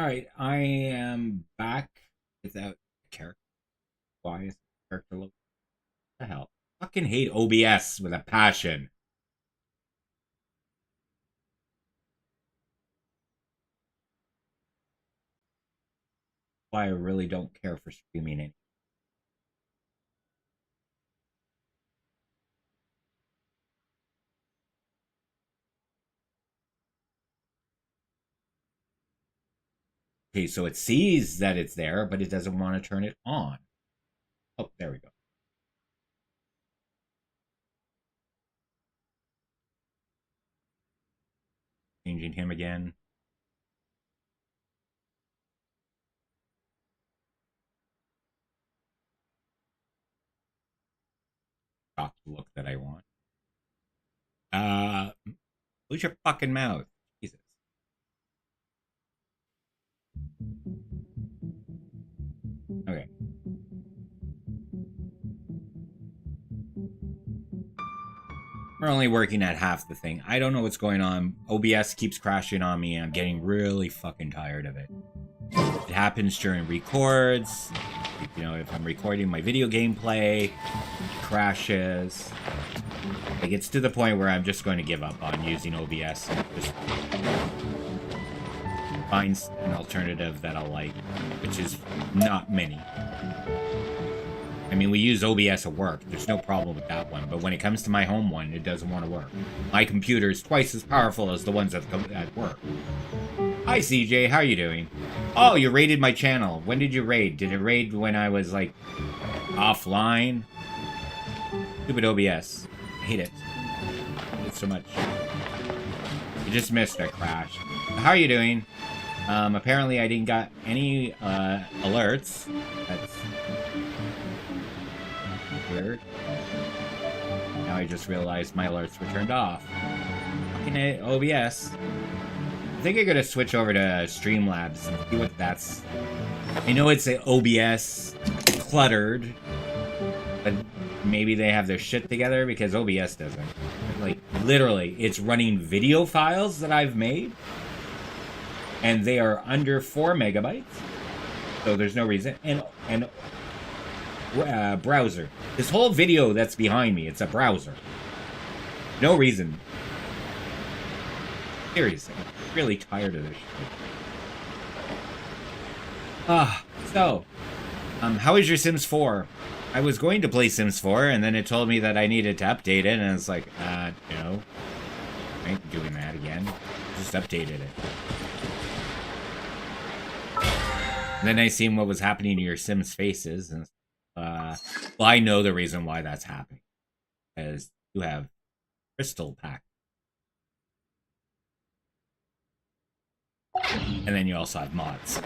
Alright, I am back without a character. Why is the character look? What the hell? Fucking hate OBS with a passion. Why I really don't care for streaming it. Okay, so it sees that it's there, but it doesn't want to turn it on. Oh, there we go. Changing him again. Got the look that I want. Close your fucking mouth. Jesus. Okay. We're only working at half the thing. I don't know what's going on. OBS keeps crashing on me and I'm getting really fucking tired of it. It happens during records. You know, if I'm recording my video gameplay, it crashes. It gets to the point where I'm just going to give up on using OBS and just find an alternative that I'll like, which is not many. I mean, we use OBS at work. There's no problem with that one. But when it comes to my home one, it doesn't want to work. My computer is twice as powerful as the ones at work. Hi, CJ. How are you doing? Oh, you raided my channel. When did you raid? Did it raid when I was, like, offline? Stupid OBS. I hate it. I hate it so much. You just missed a crash. How are you doing? Apparently I didn't got any, alerts. That's weird. Now I just realized my alerts were turned off. Fucking OBS. I think I'm gonna switch over to Streamlabs and see what that's. I know it's an OBS cluttered, but maybe they have their shit together because OBS doesn't. Like, literally, it's running video files that I've made, and they are under 4 megabytes, so there's no reason. And browser. This whole video that's behind me, it's a browser. No reason. Seriously, I'm really tired of this shit. So, how is your Sims 4? I was going to play Sims 4, and then it told me that I needed to update it, and it's like, no. I ain't doing that again. Just updated it. And then I seen what was happening to your Sims faces, and well, I know the reason why that's happening. Because you have crystal pack. And then you also have mods.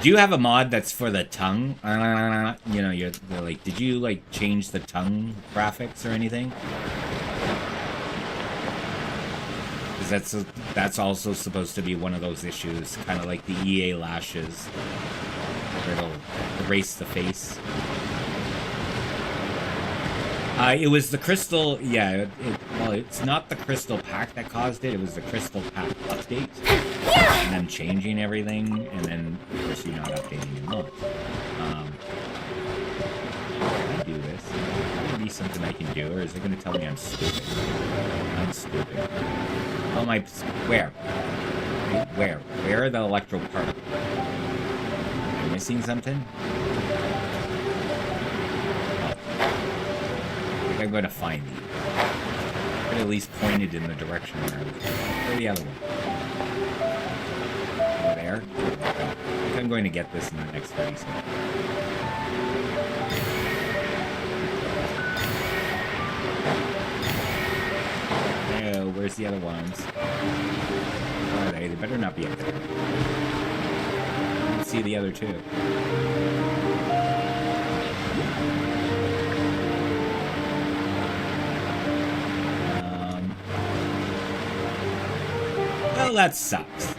Do you have a mod that's for the tongue? You know, you're like, did you like change the tongue graphics or anything? Because that's also supposed to be one of those issues, kind of like the EA lashes, where it'll erase the face. It was the crystal, yeah, well, it's not the crystal pack that caused it, it was the crystal pack update. And them changing everything, and then, of course, you're not updating your mods. Can I do this? Is there going to be something I can do, or is it going to tell me I'm stupid? I'm stupid. Oh, my, where? Where? Where are the electro particles? Am I missing something? I'm going to find these. I'm at least pointed in the direction where I was going. Where's the other one? Over there? I think I'm going to get this in the next 30 seconds. Oh, where's the other ones? Where are they? They better not be up there. I can see the other two. Well, that sucks.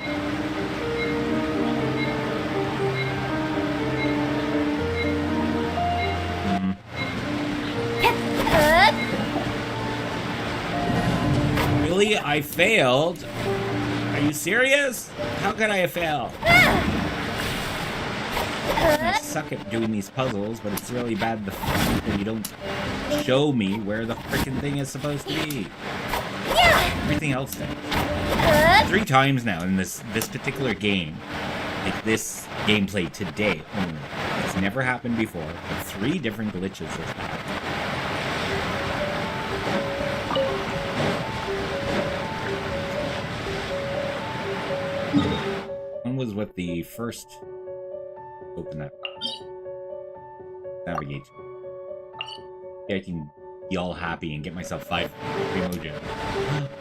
Really? I failed? I you serious? How could I fail? I suck at doing these puzzles, but it's really bad the fact that you don't show me where the freaking thing is supposed to be. Everything else does. 3 times now in this particular game, like this gameplay today only. It's never happened before, but 3 different glitches this time. One was with the first... Open that. Navigate. Yeah, I can be all happy and get myself 5 Primogen.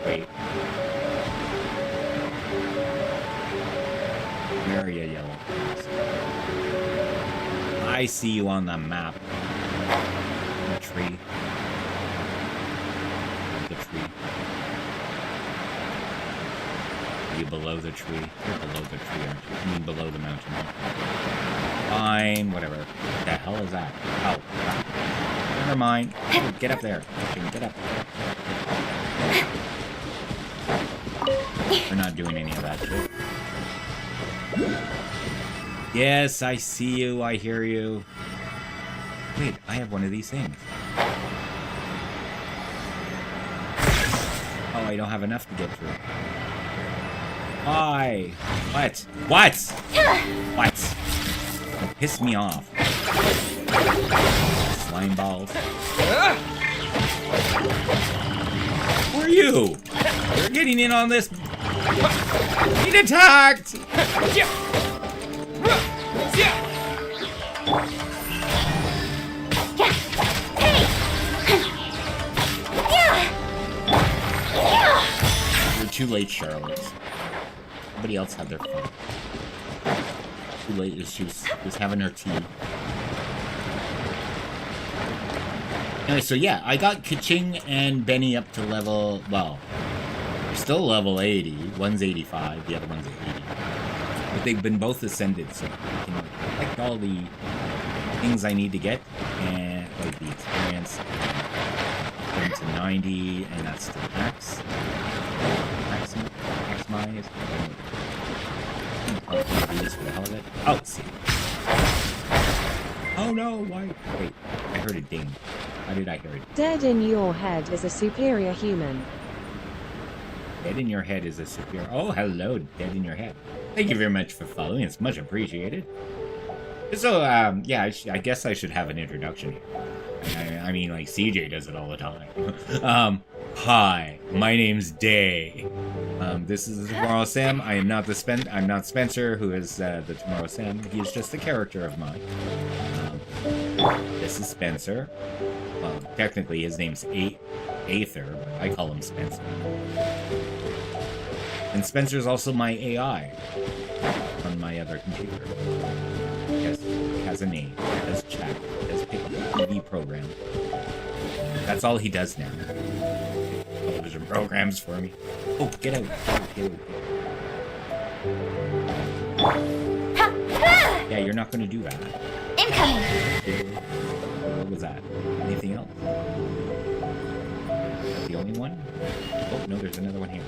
Wait. Area yellow. I see you on the map. The tree. The tree. Are you below the tree? You're below the tree, aren't you? I mean, below the mountain. Fine, whatever. What the hell is that? Oh, crap. Never mind. Oh, get up there. Get up. We're not doing any of that shit. Yes, I see you. I hear you. Wait, I have one of these things. Oh, I don't have enough to get through. Why? What? What? What? Don't piss me off. Slime balls. Who are you? You're getting in on this. Get attacked! You're too late, Charlotte. Somebody else had their fun. Too late. She was having her tea. Anyway, so yeah, I got Keqing and Benny up to level, well, they're still level 80. One's 85, the other one's 80. But they've been both ascended, so I can collect all the things I need to get, and like the experience, going to 90, and that's the max. Maximize. I'll do this for the hell of it. Oh, see. Oh no, why? Wait, I heard a ding. How did I hear it? Dead in your head is a superior human. Dead in your head is a superior... Oh, hello, Dead in your head. Thank you very much for following. It's much appreciated. So, yeah, I guess I should have an introduction here. I mean, like, CJ does it all the time. Hi, my name's Day. This is the Tomorrow Sam. I am not I'm not Spencer, who is the Tomorrow Sam. He is just a character of mine. This is Spencer. Well, technically his name's Aether, but I call him Spencer. And Spencer's also my AI on my other computer. Yes, he has a name, he does chat, he does pick up a TV program. That's all he does now. Television programs for me. Oh, get out. Yeah, you're not going to do that. Incoming! What was that? Anything else? Is that the only one? Oh, no, there's another one here.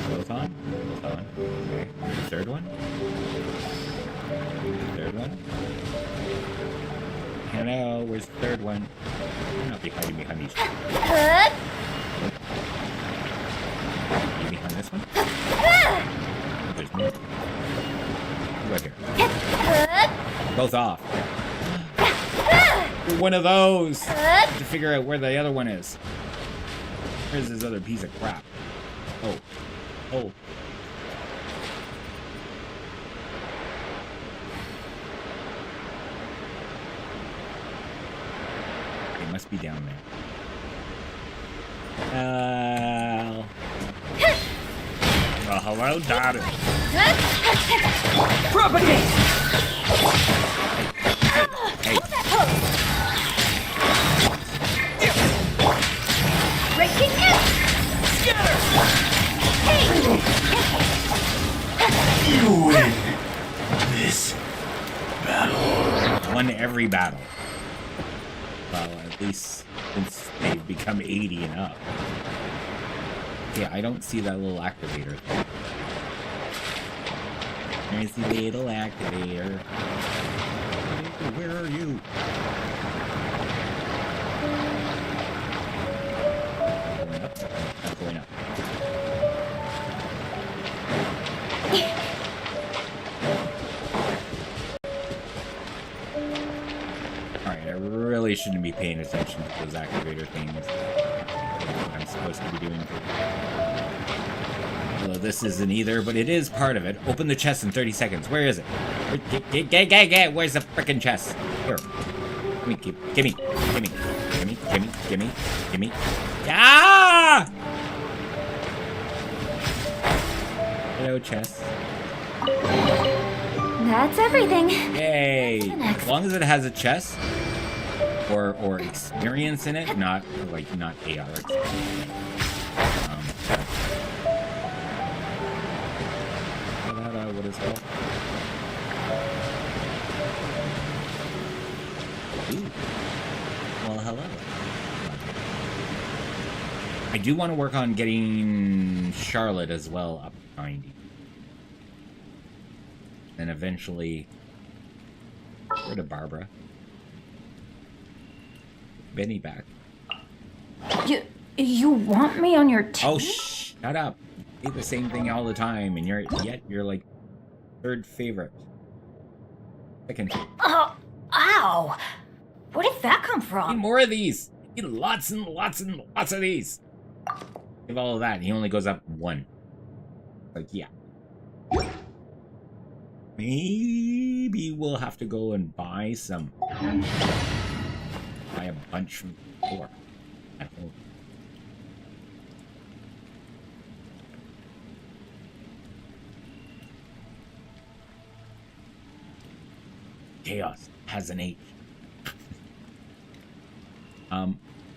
Both on? Both on. Okay. The third one? The third one? Hello, where's the third one? I'll not be hiding behind these. Are you behind this one? Oh, there's more. Right here. Both off. You're one of those! I have to figure out where the other one is. Where's this other piece of crap? Oh. Oh. It must be down there. Well, hello, daughter. Propagate! Hey. Breaking it! Scatter! Hey! You win this battle. Won every battle. Well, at least since they've become 80 and up. Yeah, I don't see that little activator thing. There's the little activator. Where are you? Going up? Not going up. Alright, I really shouldn't be paying attention to those activator things. I'm supposed to be doing. Although this isn't either, but it is part of it. Open the chest in 30 seconds. Where is it? Where's the frickin' chest? Here. Gimme. Ah! Hello, chest. That's everything. Yay! Next. As long as it has a chest or experience in it, not AR experience. What is that? Ooh. Well, hello. I do want to work on getting Charlotte as well up to 90. And eventually... Get rid of Barbara. Benny back. You want me on your team? Oh, shut up. I say the same thing all the time, and you're like third favorite. Second favorite. Oh, ow! Where did that come Need from? more of these. Need lots and lots and lots of these. Give all of that, and he only goes up 1. Like, yeah. Maybe we'll have to go and buy some. Buy a bunch from the store at home. Chaos has an H.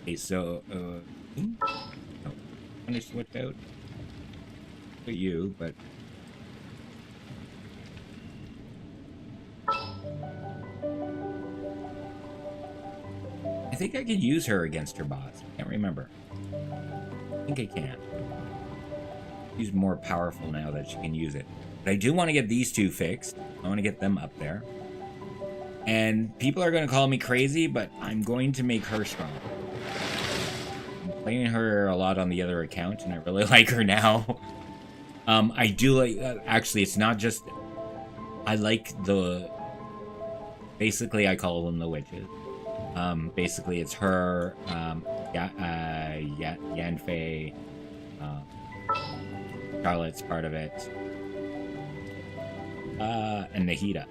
Okay, so, no. I'm gonna switch out for you, but... I think I could use her against her boss. Can't remember. I think I can. She's more powerful now that she can use it. But I do want to get these two fixed. I want to get them up there. And people are going to call me crazy, but I'm going to make her strong. I'm playing her a lot on the other account, and I really like her now. I do like... actually, it's not just... I like the... Basically, I call them the witches. Basically, it's her, Yanfei, Charlotte's part of it, and Nahida.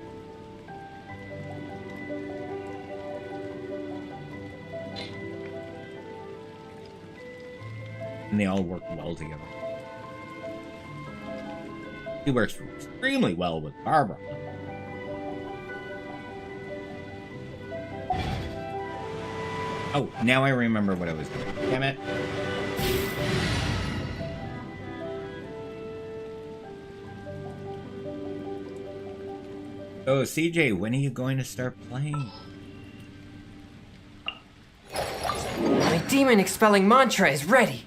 And they all work well together. He works extremely well with Barbara. Oh, now I remember what I was doing. Damn it. So, CJ, when are you going to start playing? My demon expelling mantra is ready.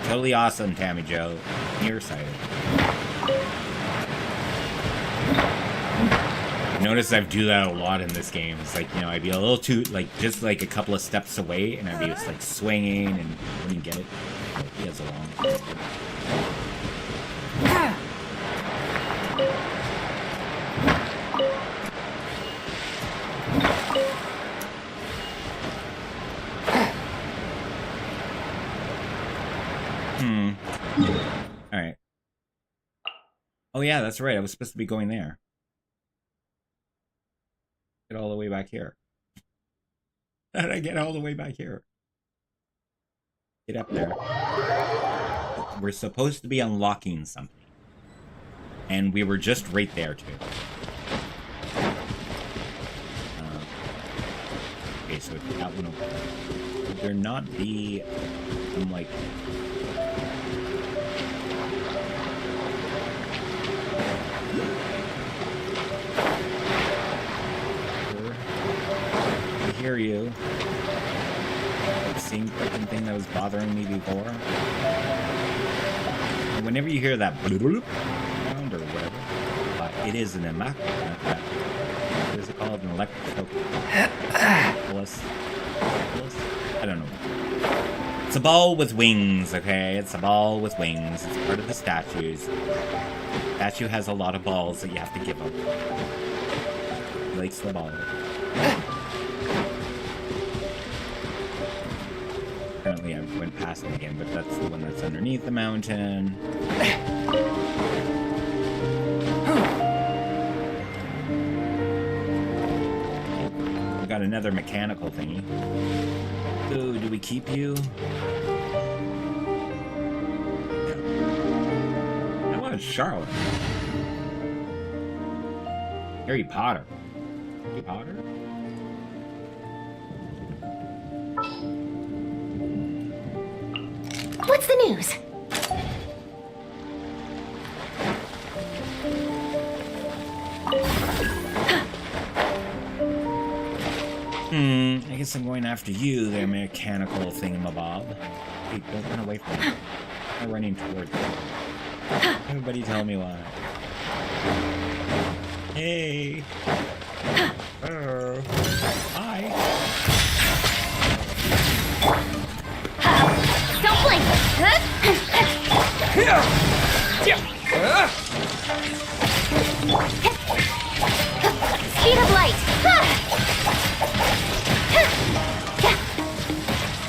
Totally awesome, Tammy Joe. Nearsighted. Notice I do that a lot in this game. It's like, you know, I'd be a little too, like, just like a couple of steps away, and I'd be just like swinging and wouldn't get it. Oh, he has a long. Alright. Oh yeah, that's right. I was supposed to be going there. Get all the way back here. How did I get all the way back here? Get up there. We're supposed to be unlocking something. And we were just right there, too. Okay, so that one over there. Would there not be some, like... hear you. The same fucking thing that was bothering me before. And whenever you hear that sound or whatever, it is an what is it called? An electro... I don't know. It's a ball with wings, okay? It's a ball with wings. It's part of the statues. The statue has a lot of balls that you have to give him. He likes the ball. Apparently I went past it again, but that's the one that's underneath the mountain. We got another mechanical thingy. So, do we keep you? I want Charlotte. Harry Potter. Harry Potter? What's the news? I guess I'm going after you, there mechanical thingamabob. Hey, don't run away from me. I'm running towards you. Everybody tell me why. Hey! Oh. Hi! Don't blink! Speed of light!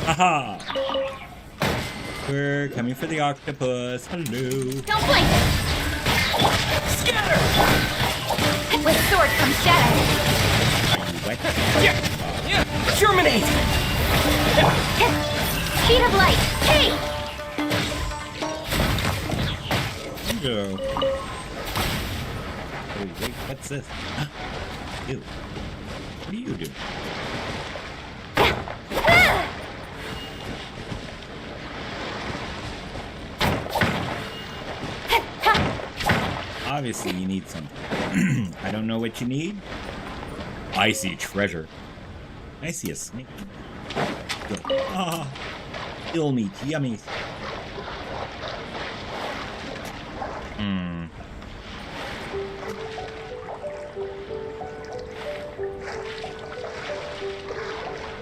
Aha! We're coming for the octopus. Hello. Don't blink! Scatter! With sword comes shadow. What? Germinate! Speed of light! Hey! Go. Oh, wait, what's this? Huh? Ew. What do you do? Obviously, you need something. I don't know what you need. I see treasure. I see a snake. Go. Ah, ill meat, yummy.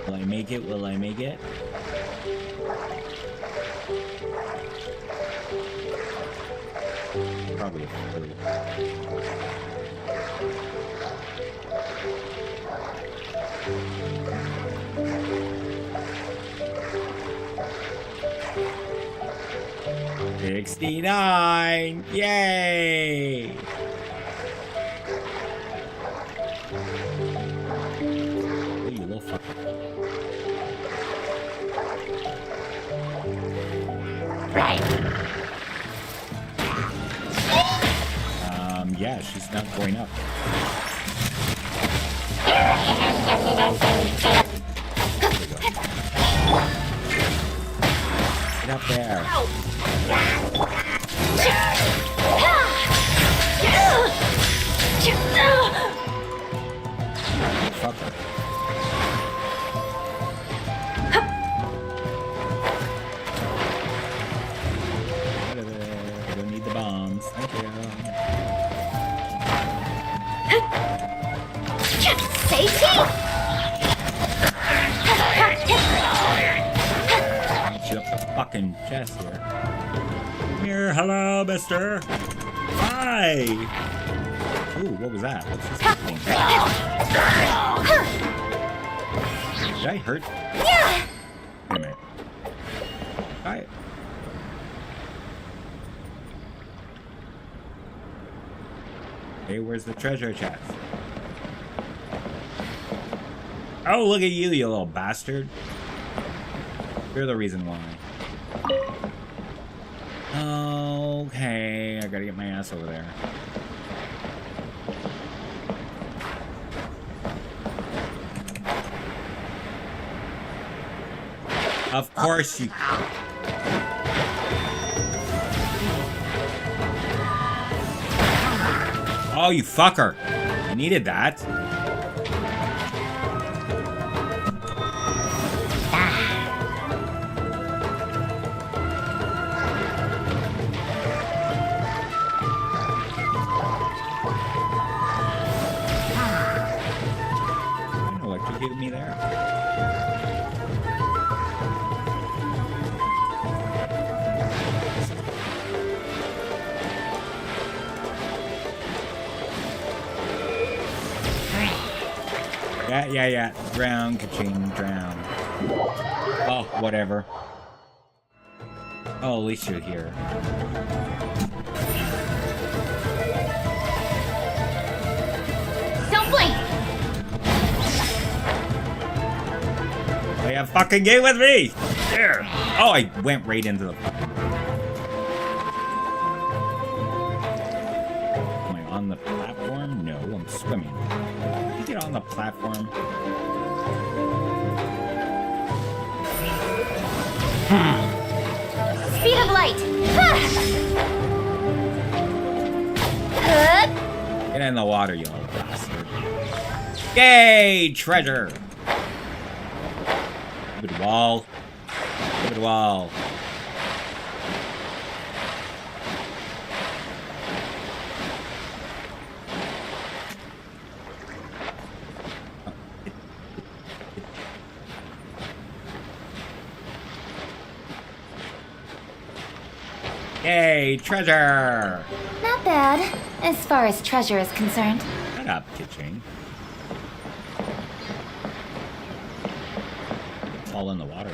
Will I make it? Will I make it? Probably a 30. $69! Yay! Oh, you little fucker. Right. Yeah, she's not going up. Get up there. Fuck her. I don't need the bombs. Thank you. Safety! Shoot up the fucking chest here. Here, hello, mister. Hi. Ooh, what was that? What's this thing? Did I hurt? Yeah! Wait a minute. Hi. Hey, where's the treasure chest? Oh, look at you, you little bastard. You're the reason why. Okay, I gotta get my ass over there. Of course you... Oh, you fucker. I needed that. Yeah. Drown, Keqing, drown. Oh, whatever. Oh, at least you're here. Don't blink! Oh, yeah, fucking game with me! There! Oh, I went right into the fucking... Am I on the platform? No, I'm swimming. Can you get on the platform? Speed of light! Get in the water, you old bastard. Yay! Treasure! Good wall. Good wall. Yay! Treasure! Not bad, as far as treasure is concerned. Shut up, Keqing. It's all in the water.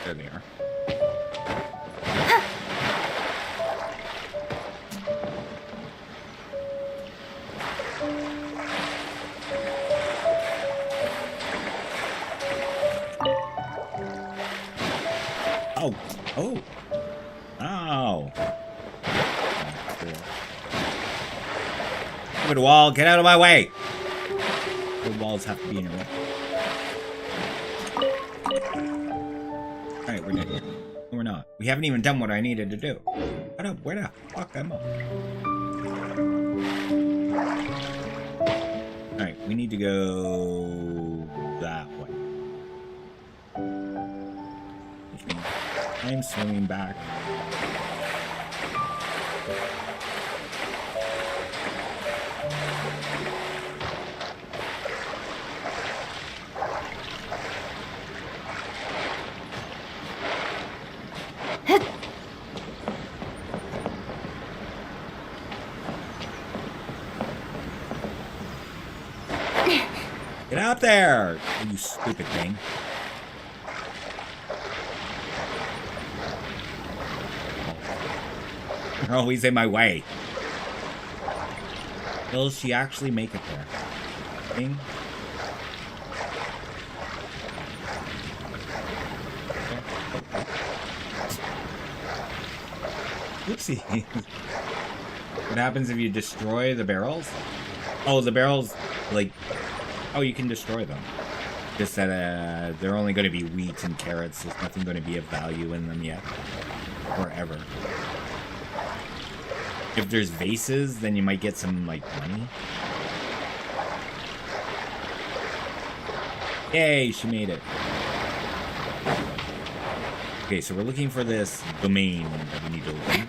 There they are. Oh! Oh! Oh! Good wall, get out of my way! Good walls have to be in your way. Alright, we're dead. No, we're not. We haven't even done what I needed to do. Shut up, where the fuck am I? Alright, we need to go that way. I'm swimming back. Get out there, you stupid thing. You're always in my way. Will she actually make it there? Thing? Oopsie. What happens if you destroy the barrels? Oh, the barrels, like... Oh, you can destroy them. Just that they're only going to be wheat and carrots. There's nothing going to be of value in them yet. Forever. If there's vases, then you might get some, like, money. Yay, she made it. Okay, so we're looking for this domain that we need to open.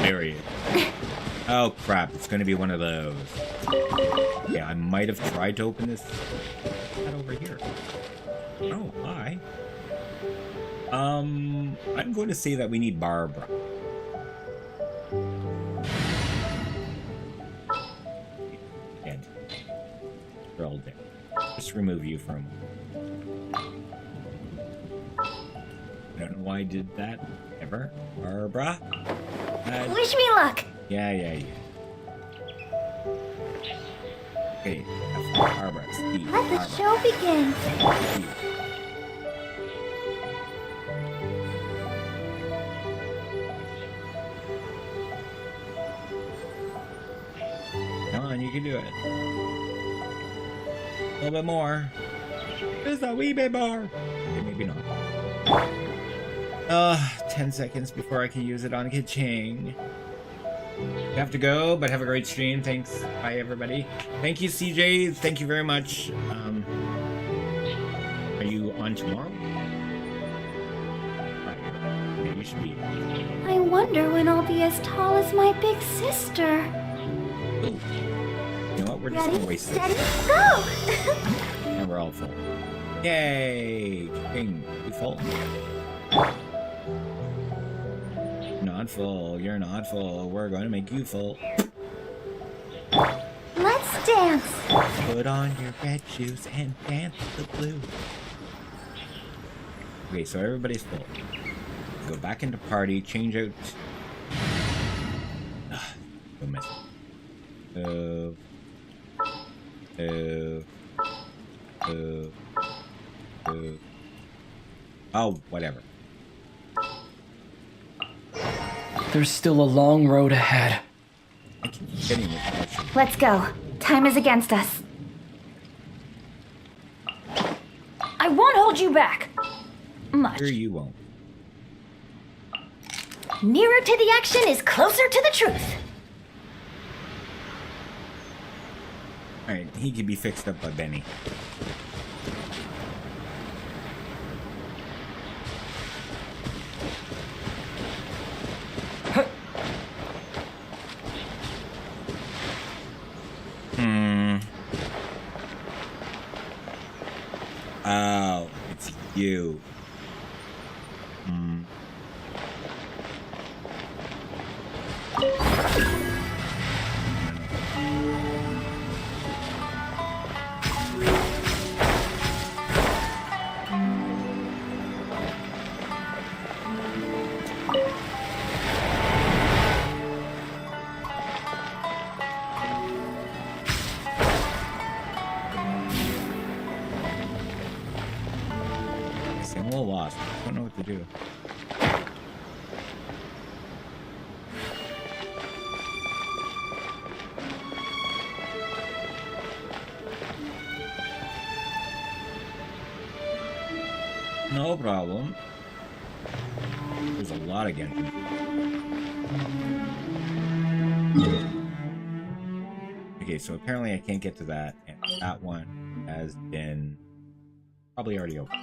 There he is. Oh, crap. It's going to be one of those. Yeah, I might have tried to open this. What's that over here? Oh, hi. I'm going to say that we need Barbara. Dead. They're all dead. Just remove you from... I don't know why I did that. Ever. Barbara? Wish me luck! Yeah. Okay, that's Barbara. Steve. Let the show begin. Steve. Come on, you can do it. A little bit more. Just a wee bit more. Okay, maybe not. 10 seconds before I can use it on Keqing. You have to go, but have a great stream. Thanks. Bye, everybody. Thank you, CJ. Thank you very much. Are you on tomorrow? Yeah, you should be. I wonder when I'll be as tall as my big sister. Ooh. You know what? we're just Ready, gonna waste steady, this. go! And we're all full. Yay! King, you full? Not full. You're not full. We're going to make you full. Let's dance. Put on your red shoes and dance the blues. Okay, so everybody's full. Go back into party, change out. Go missing. Oh, whatever. There's still a long road ahead. I keep getting this question. Let's go. Time is against us. I won't hold you back. Much. Sure you won't. Nearer to the action is closer to the truth. Alright, he can be fixed up by Benny. Oh, it's you. I'm a little lost. I don't know what to do. No problem. There's a lot of Genshin. Okay, so apparently I can't get to that, and that one has been probably already open.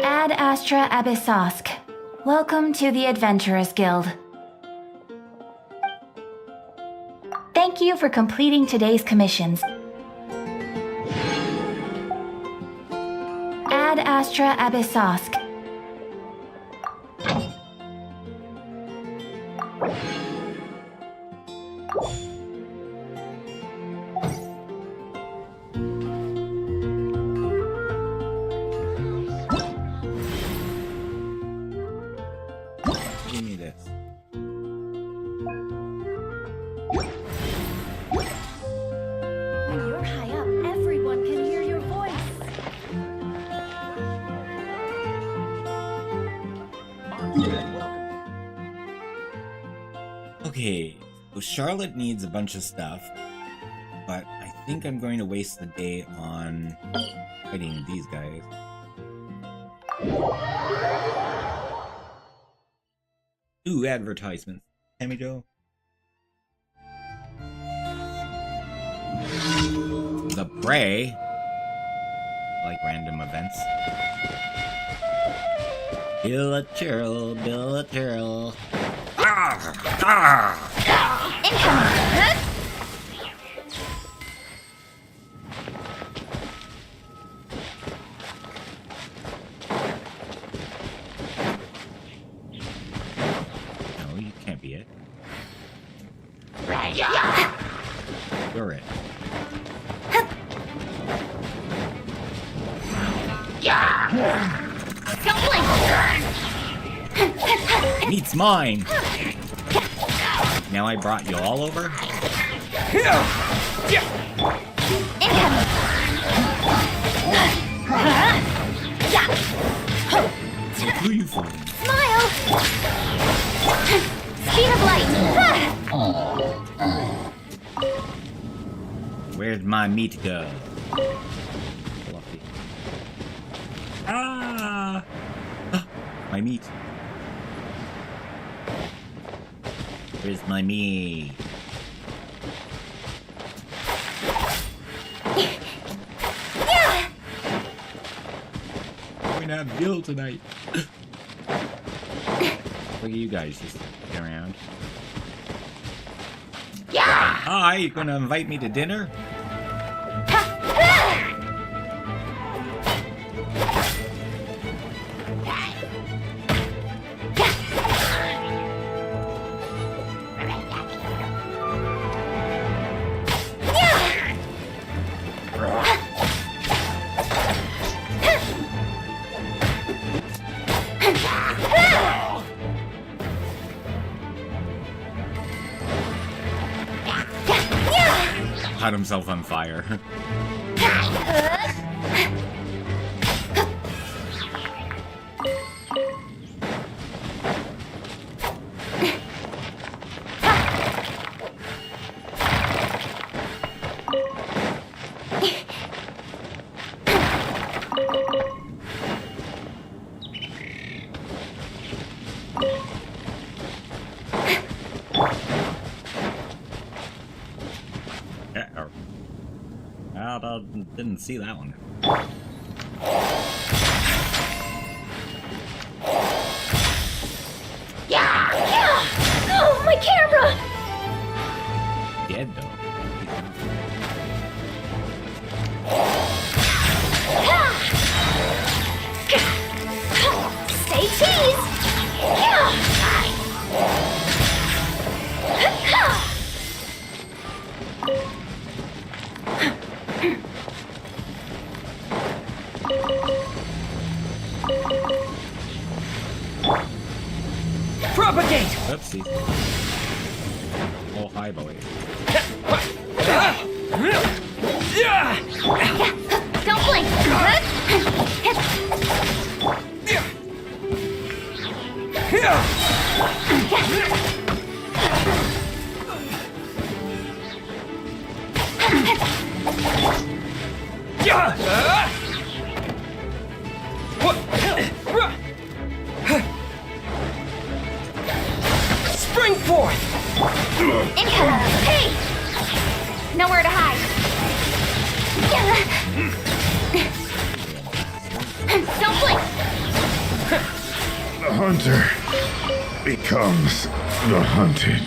Ad Astra Abyssosk. Welcome to the Adventurers Guild. Thank you for completing today's commissions. Ad Astra Abyssosk. Give me this. When you're high up, everyone can hear your voice. Okay, so Charlotte needs a bunch of stuff, but I think I'm going to waste the day on fighting these guys. Ooh, advertisements. Tammy Joe. The Prey. Like random events. Bilateral. Incoming! No, you can't be it. You're it. Meat's mine! Now I brought you all over? Who are you fooling? Smile! Sheet of light! Where'd my meat go? Fluffy. Ah! My meat. Where's my meat? We're gonna have Bill tonight. Look at you guys just sitting around. Hi, you gonna invite me to dinner? Caught himself on fire. Didn't see that one. Oh, my camera! Dead though. Stay teased! Propagate! Oopsie. Oh, hi, boy. Don't blink! Spring forth! Hey! Nowhere to hide. Don't blink! The hunter becomes the hunted.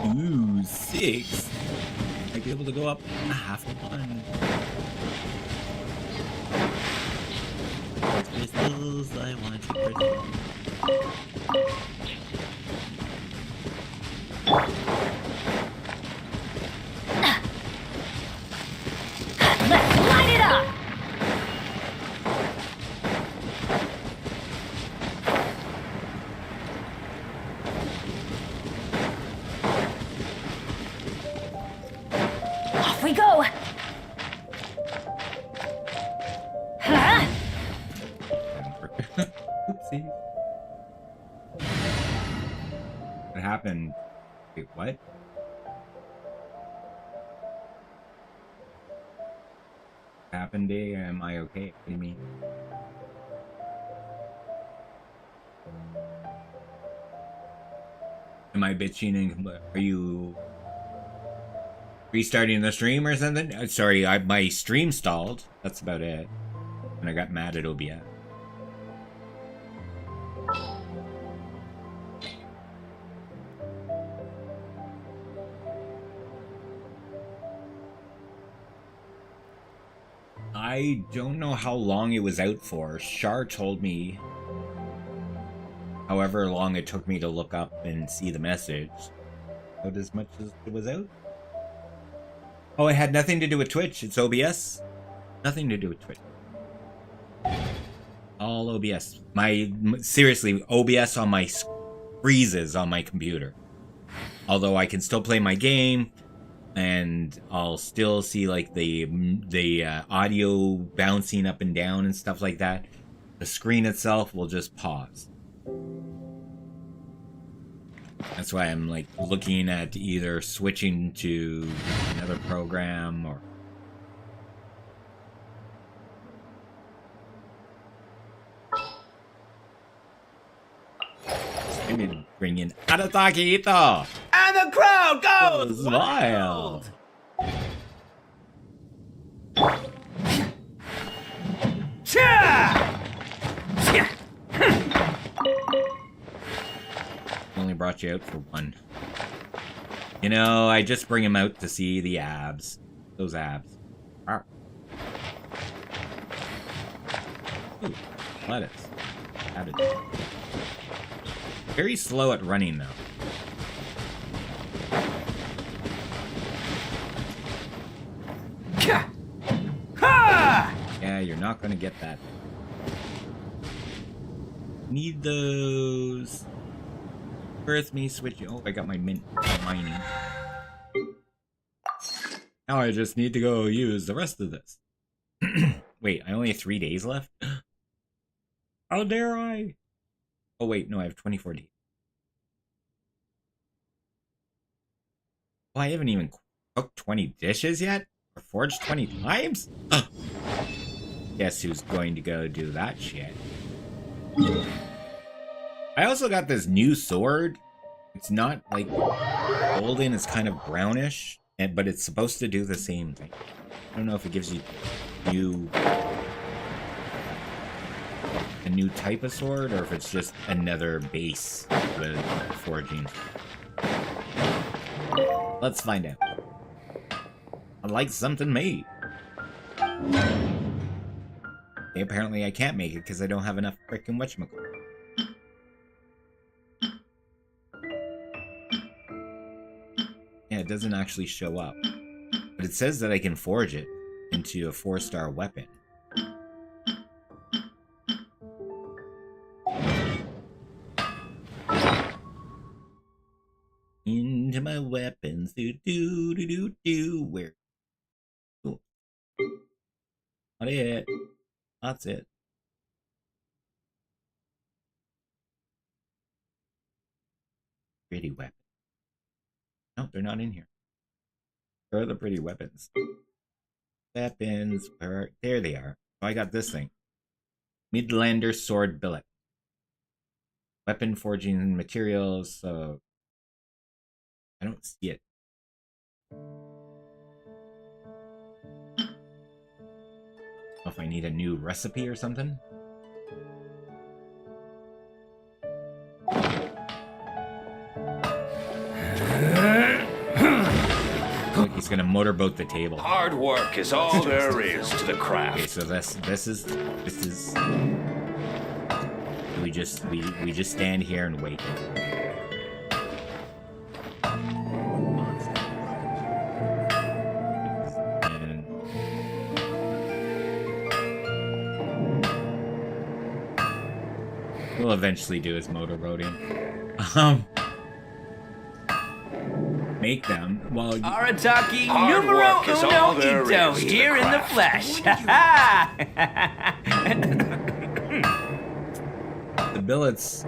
Ooh, 6. Might be able to go up a half a one. Crystals, I want to crystals. Let's light it up! Off we go! Huh? Oopsie. What happened? Wait, what? Happened, day? Am I okay? What do you mean? Am I bitching and are you restarting the stream or something? Sorry, my stream stalled. That's about it. And I got mad at OBS. I don't know how long it was out for. Shar told me however long it took me to look up and see the message. About as much as it was out. Oh, it had nothing to do with Twitch. It's OBS. Nothing to do with Twitch. All OBS. Seriously, OBS on my freezes on my computer. Although I can still play my game, and I'll still see like the audio bouncing up and down and stuff like that. The screen itself will just pause. That's why I'm like looking at either switching to another program or. I need to bring in Arataki Ito! And the crowd goes wild! Only brought you out for one. You know, I just bring him out to see the abs. Those abs. Arr. Ooh, lettuce. Added. Very slow at running, though. Yeah, you're not gonna get that. Need those. Earth me, switch. Oh, I got my mint mining. Now I just need to go use the rest of this. Wait, I only have 3 days left? How dare I? Oh wait, no, I have 24 days. Oh, I haven't even cooked 20 dishes yet? Or forged 20 times? Guess who's going to go do that shit? I also got this new sword. It's not like golden, it's kind of brownish, but it's supposed to do the same thing. I don't know if it gives you a new type of sword or if it's just another base with forging. Let's find out. I'd like something made. Okay, apparently I can't make it because I don't have enough frickin' whatchamacallit. Yeah, it doesn't actually show up. But it says that I can forge it into a 4-star weapon. Into my weapons, do. Where? Cool. Not it. That's it. Pretty weapon. No, they're not in here. Where are the pretty weapons? Weapons, where? There they are. So I got this thing. Midlander Sword Billet. Weapon forging materials, so I don't see it. If I need a new recipe or something. Look, he's gonna motorboat the table. Hard work is all there is to the craft. Okay, so this is we just stand here and wait. And we'll eventually do his motorboating. Make them while you... Arataki Hard numero work is all uno there ito is to the here in the craft. flesh. The billets,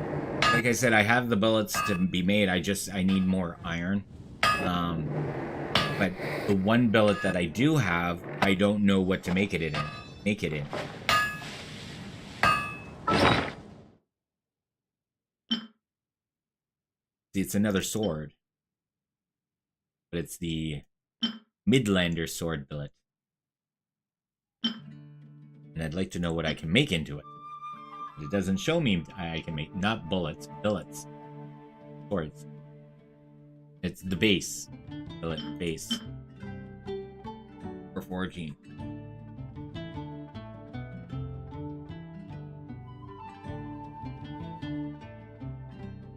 like I said, I have the billets to be made. I need more iron. But the one billet that I do have, I don't know what to make it in. See, it's another sword. But it's the Midlander sword billet. And I'd like to know what I can make into it. But it doesn't show me I can make, not bullets, billets. Swords. It's the base. Billet base. For forging.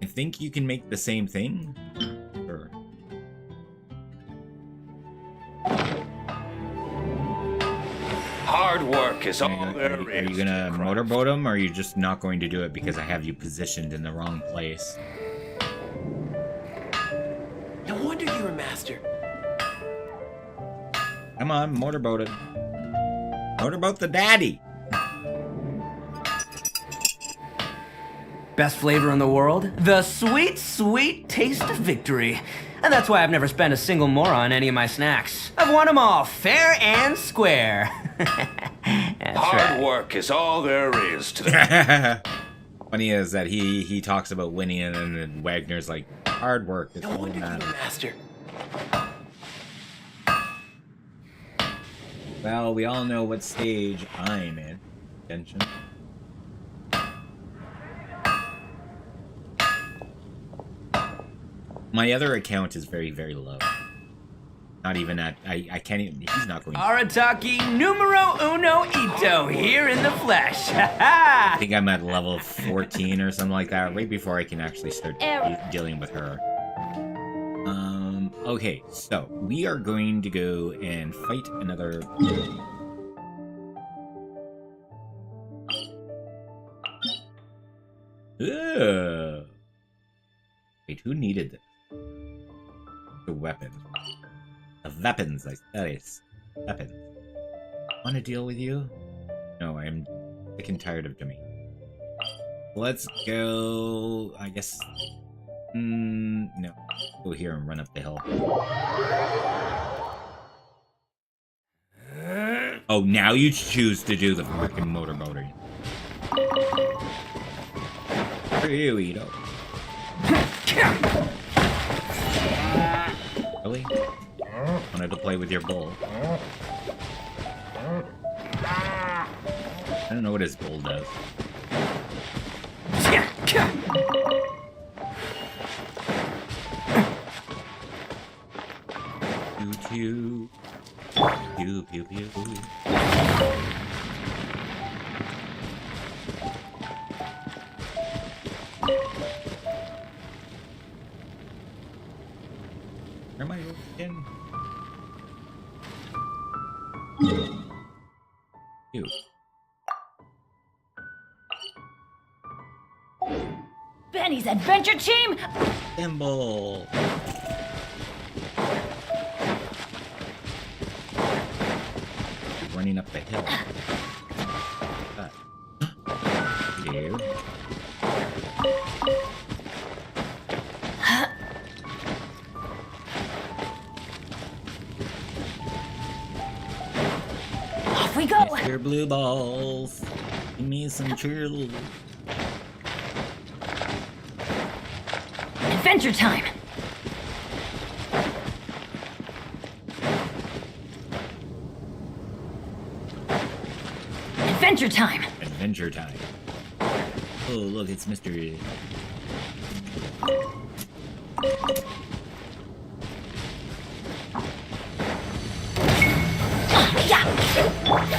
I think you can make the same thing. Sure. Hard work is all there Are is. you gonna motorboat him, or are you just not going to do it because I have you positioned in the wrong place? Come on, motorboat it. Motorboat the daddy. Best flavor in the world? The sweet, sweet taste of victory. And that's why I've never spent a single more on any of my snacks. I've won them all, fair and square. That's Hard right. work is all there is to the Funny is that he talks about winning and then Wagner's like, hard work is all that matters. Master. Well, we all know what stage I'm in. Genshin. My other account is very, very low. Not even at... I can't even... He's not going to... Arataki numero uno ito here in the flesh. I think I'm at level 14 or something like that, right before I can actually start dealing with her. Okay, so we are going to go and fight another... Ugh. Wait, who needed this? The weapons. The weapons, I said. Weapons. Want to deal with you? No, I'm sick and tired of Jimmy. Let's go... I guess... no. Go here and run up the hill. Oh, now you choose to do the freaking motorboating. Here we go. Really? Wanted to play with your bull. I don't know what his bull does. Pew pew. Pew pew pew. Where am I again? Ew. Benny's adventure team? Thimble. Running up the hill. Here. Off we go. Mr. Blue Balls. Give me some chill. Adventure time. Adventure time. Adventure time. Oh, look, it's Mr.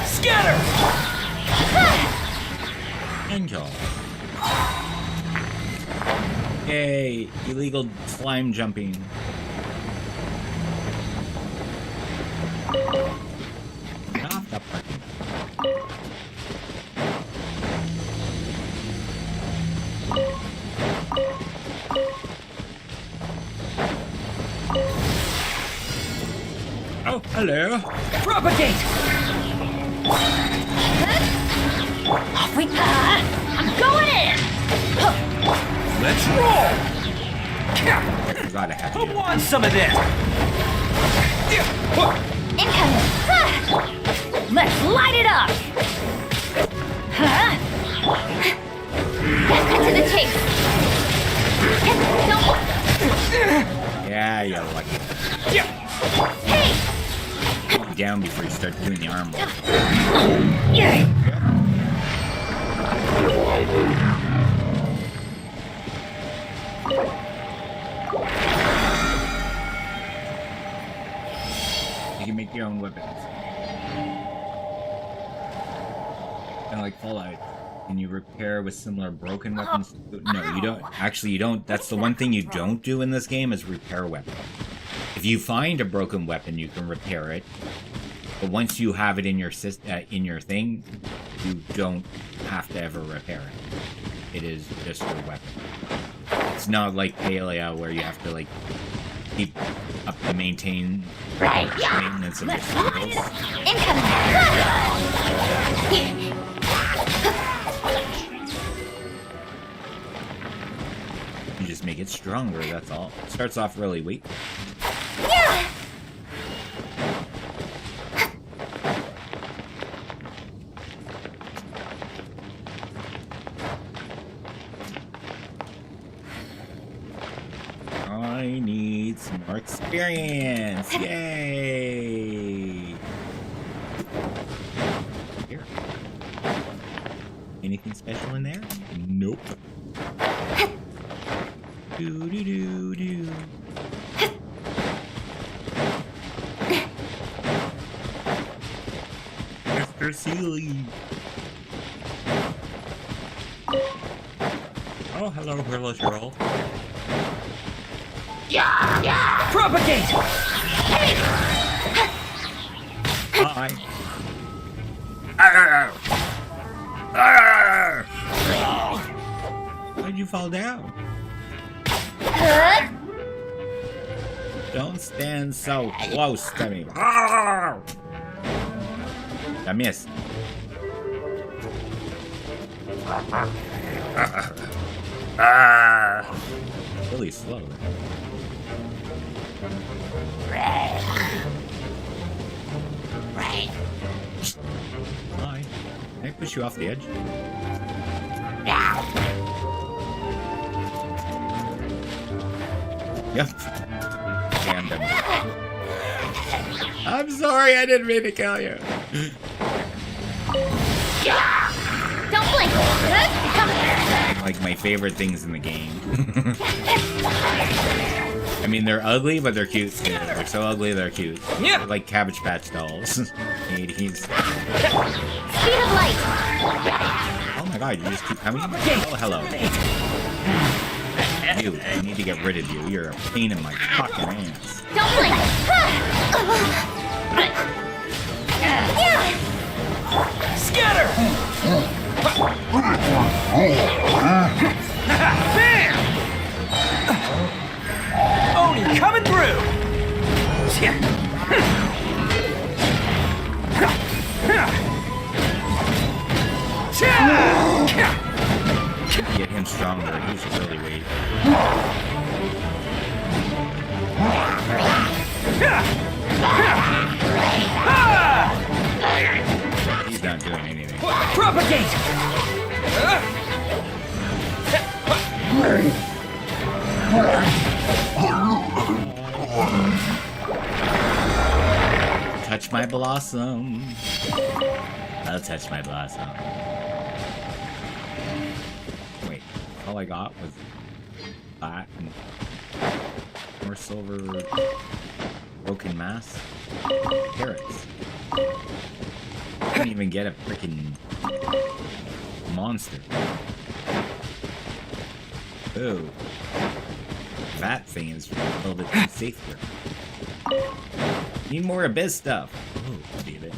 Scatter! Angel. Yay, illegal slime jumping. Not the parking. Oh, hello. Propagate. Off we go. I'm going in. Let's roll! You gotta have I you. want some of this! Incoming. Let's light it up. Let's cut to the chase. Don't. Yeah, you're lucky. Hey. Put you down before you start doing the arm work. Yeah. You can make your own weapons. Kind of like Fallout. Can you repair with similar broken weapons? No, you don't. Actually, you don't. That's the one thing you don't do in this game is repair weapons. If you find a broken weapon, you can repair it. But once you have it in your thing, you don't have to ever repair it. It is just your weapon. It's not like Palia where you have to like keep up the maintenance of the skills. Incoming! You just make it stronger, that's all. It starts off really weak. Yeah! I need some more experience. Yay! Here. Anything special in there? Nope. Do do do do. Mr. Sealy. Oh, hello, little girl. Propagate! Hi. Why'd you fall down? Don't stand so close to me. I missed. Really slow. Hi. Can I push you off the edge? Yep. Damn them. I'm sorry, I didn't mean to kill you. Don't blink! Like my favorite things in the game. I mean, they're ugly, but they're cute too. They're so ugly, they're cute. Yeah. They're like Cabbage Patch dolls. 80s. Speed of light! Oh my god, you just keep coming? Oh, hello. You, I need to get rid of you. You're a pain in my fucking ass. Don't blink! Scatter! Bam! Oni coming through! Get him stronger. He's really weak. He's not doing anything. Propagate! Touch my blossom. I'll touch my blossom. Wait, all I got was that and more silver broken mass. Carrots. I couldn't even get a freaking monster. Ooh. That thing is a little bit too safe here. Need more abyss stuff. Oh, damn it.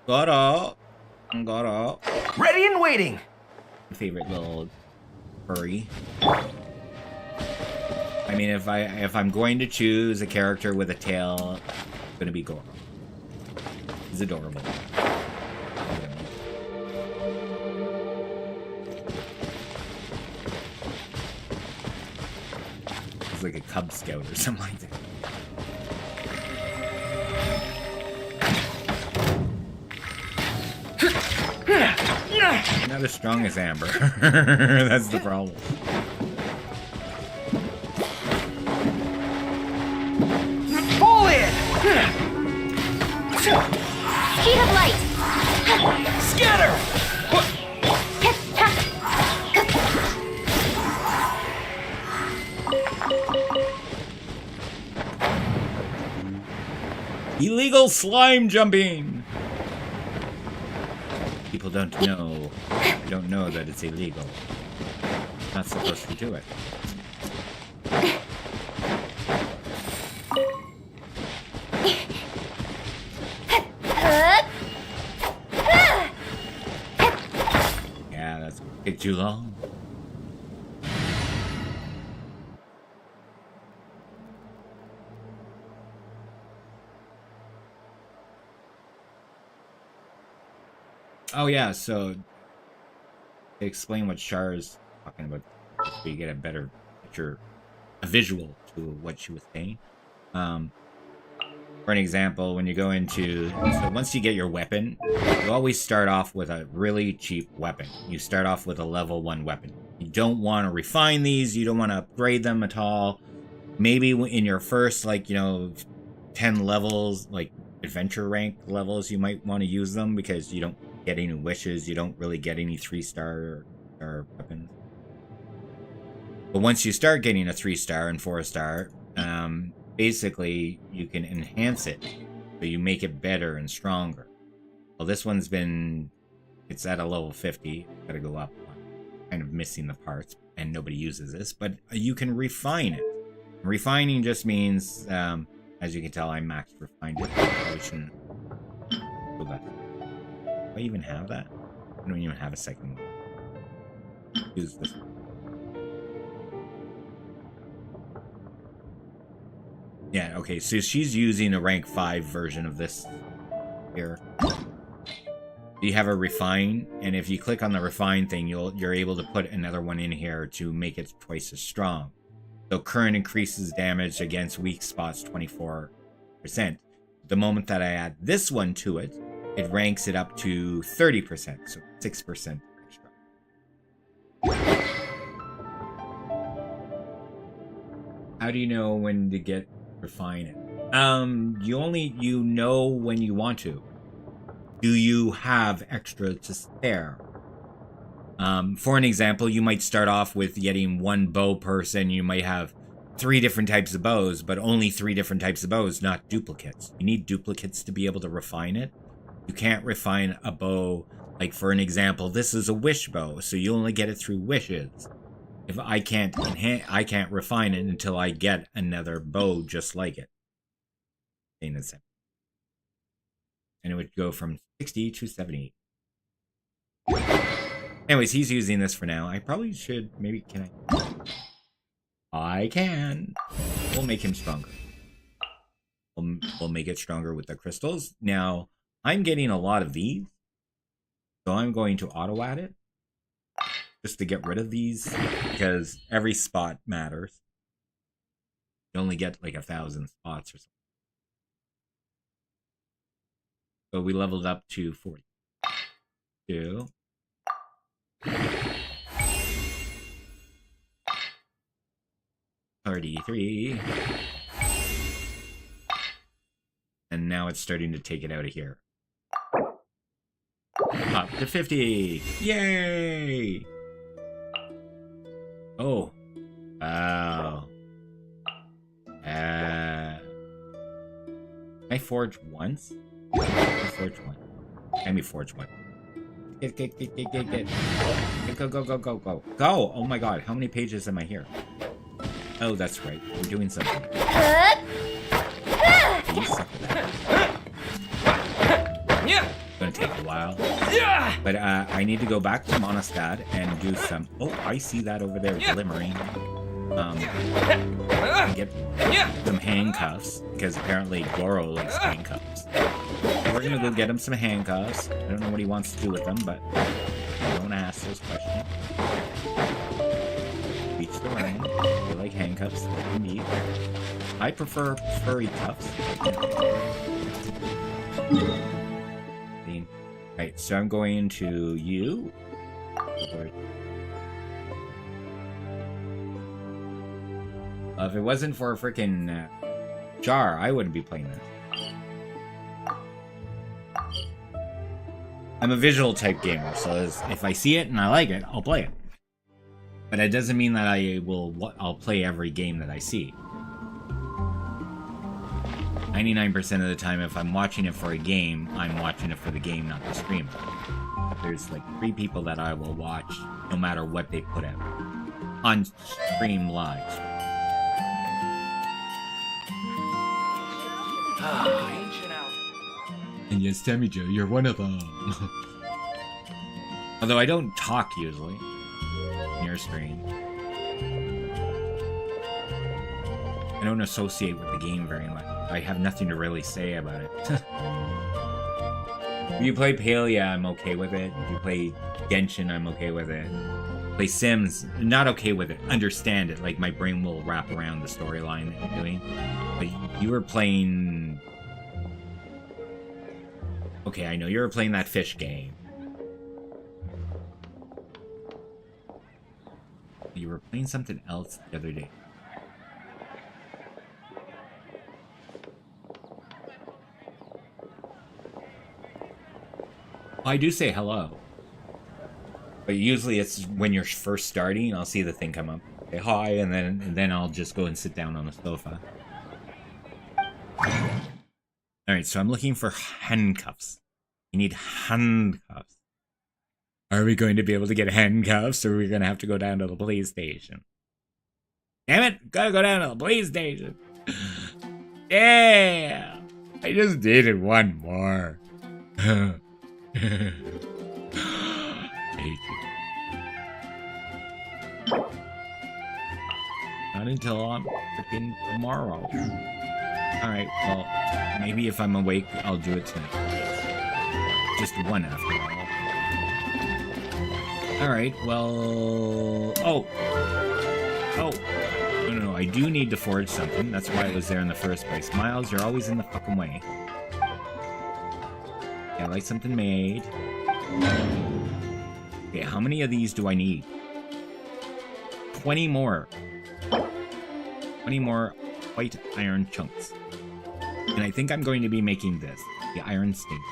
Got up. Got up. Ready and waiting! Favorite little furry. I mean, if I'm going to choose a character with a tail, it's gonna be Goro. He's adorable. He's like a Cub Scout or something like that. Not as strong as Amber. That's the problem. Pull in! Speed of light! Scatter! Illegal slime jumping! People don't know. They don't know that it's illegal. Not supposed to do it. Take too long. Oh yeah, so to explain what Char is talking about, so you get a better picture, a visual to what she was saying. For an example, when you go into, so once you get your weapon, you always start off with a really cheap weapon. You start off with a level 1 weapon. You don't want to refine these, you don't want to upgrade them at all. Maybe in your first, like, 10 levels, like adventure rank levels, you might want to use them because you don't get any wishes, you don't really get any 3-star weapons. But once you start getting a 3-star and 4-star, basically you can enhance it, so you make it better and stronger. Well, this one's it's at a level 50, gotta go up, kind of missing the parts, and nobody uses this, but you can refine it. Refining just means, as you can tell, I maxed refined it. I shouldn't go back. Do I even have that? I don't even have a second one. Use this one. Yeah, okay, so she's using a rank 5 version of this here. You have a refine, and if you click on the refine thing, you're able to put another one in here to make it twice as strong. So current increases damage against weak spots 24%. The moment that I add this one to it, it ranks it up to 30%, so 6% extra. How do you know when to get refine it? You know when you want to. Do you have extra to spare? For an example, you might start off with getting 1 bow person. You might have 3 different types of bows, but only 3 different types of bows, not duplicates. You need duplicates to be able to refine it. You can't refine a bow. Like, for an example, this is a wish bow, so you only get it through wishes. If I can't refine it until I get another bow just like it. And it would go from 60 to 70. Anyways, he's using this for now. I probably should, maybe, can I can. We'll make him stronger. We'll make it stronger with the crystals. Now, I'm getting a lot of these, so I'm going to auto add it. Just to get rid of these, because every spot matters. You only get like 1,000 spots or something. So we leveled up to 42. 33. And now it's starting to take it out of here. Up to 50. Yay! Oh. Wow. Can I forge once? I forge one. Let me forge one. Get. Go. Go! Oh my god, how many pages am I here? Oh, that's right. We're doing something. You suck at that. It's gonna take a while. But I need to go back to Monastad and do some... Oh, I see that over there glimmering. Get some handcuffs, because apparently Goro likes handcuffs. We're gonna go get him some handcuffs. I don't know what he wants to do with them, but I don't ask those questions. Each their own. They like handcuffs, they like meat. I prefer furry cuffs. Right, so I'm going to you. If it wasn't for a freaking Jar, I wouldn't be playing this. I'm a visual type gamer, so if I see it and I like it, I'll play it. But it doesn't mean that I'll play every game that I see. 99% of the time, if I'm watching it for a game, I'm watching it for the game, not the streamer. There's like 3 people that I will watch, no matter what they put out. On stream live. And yes, Tammy Joe, you're one of them. Although I don't talk usually. your stream. I don't associate with the game very much. I have nothing to really say about it. If you play Palia, I'm okay with it. If you play Genshin, I'm okay with it. Play Sims, not okay with it. Understand it. Like, my brain will wrap around the storyline that you're doing. But you were playing... Okay, I know you were playing that fish game. You were playing something else the other day. I do say hello. But usually it's when you're first starting, I'll see the thing come up. Say hi, and then I'll just go and sit down on the sofa. Alright, so I'm looking for handcuffs. You need handcuffs. Are we going to be able to get handcuffs, or are we going to have to go down to the police station? Damn it! Gotta go down to the police station! Yeah! I just needed one more. I hate you. Not until I'm freaking tomorrow. Alright, well, maybe if I'm awake, I'll do it tonight. Just one after all. Alright, well... Oh! No, I do need to forge something. That's why it was there in the first place. Miles, you're always in the fucking way. Yeah, I like something made. Okay, how many of these do I need? 20 more. 20 more white iron chunks. And I think I'm going to be making this. The iron stink.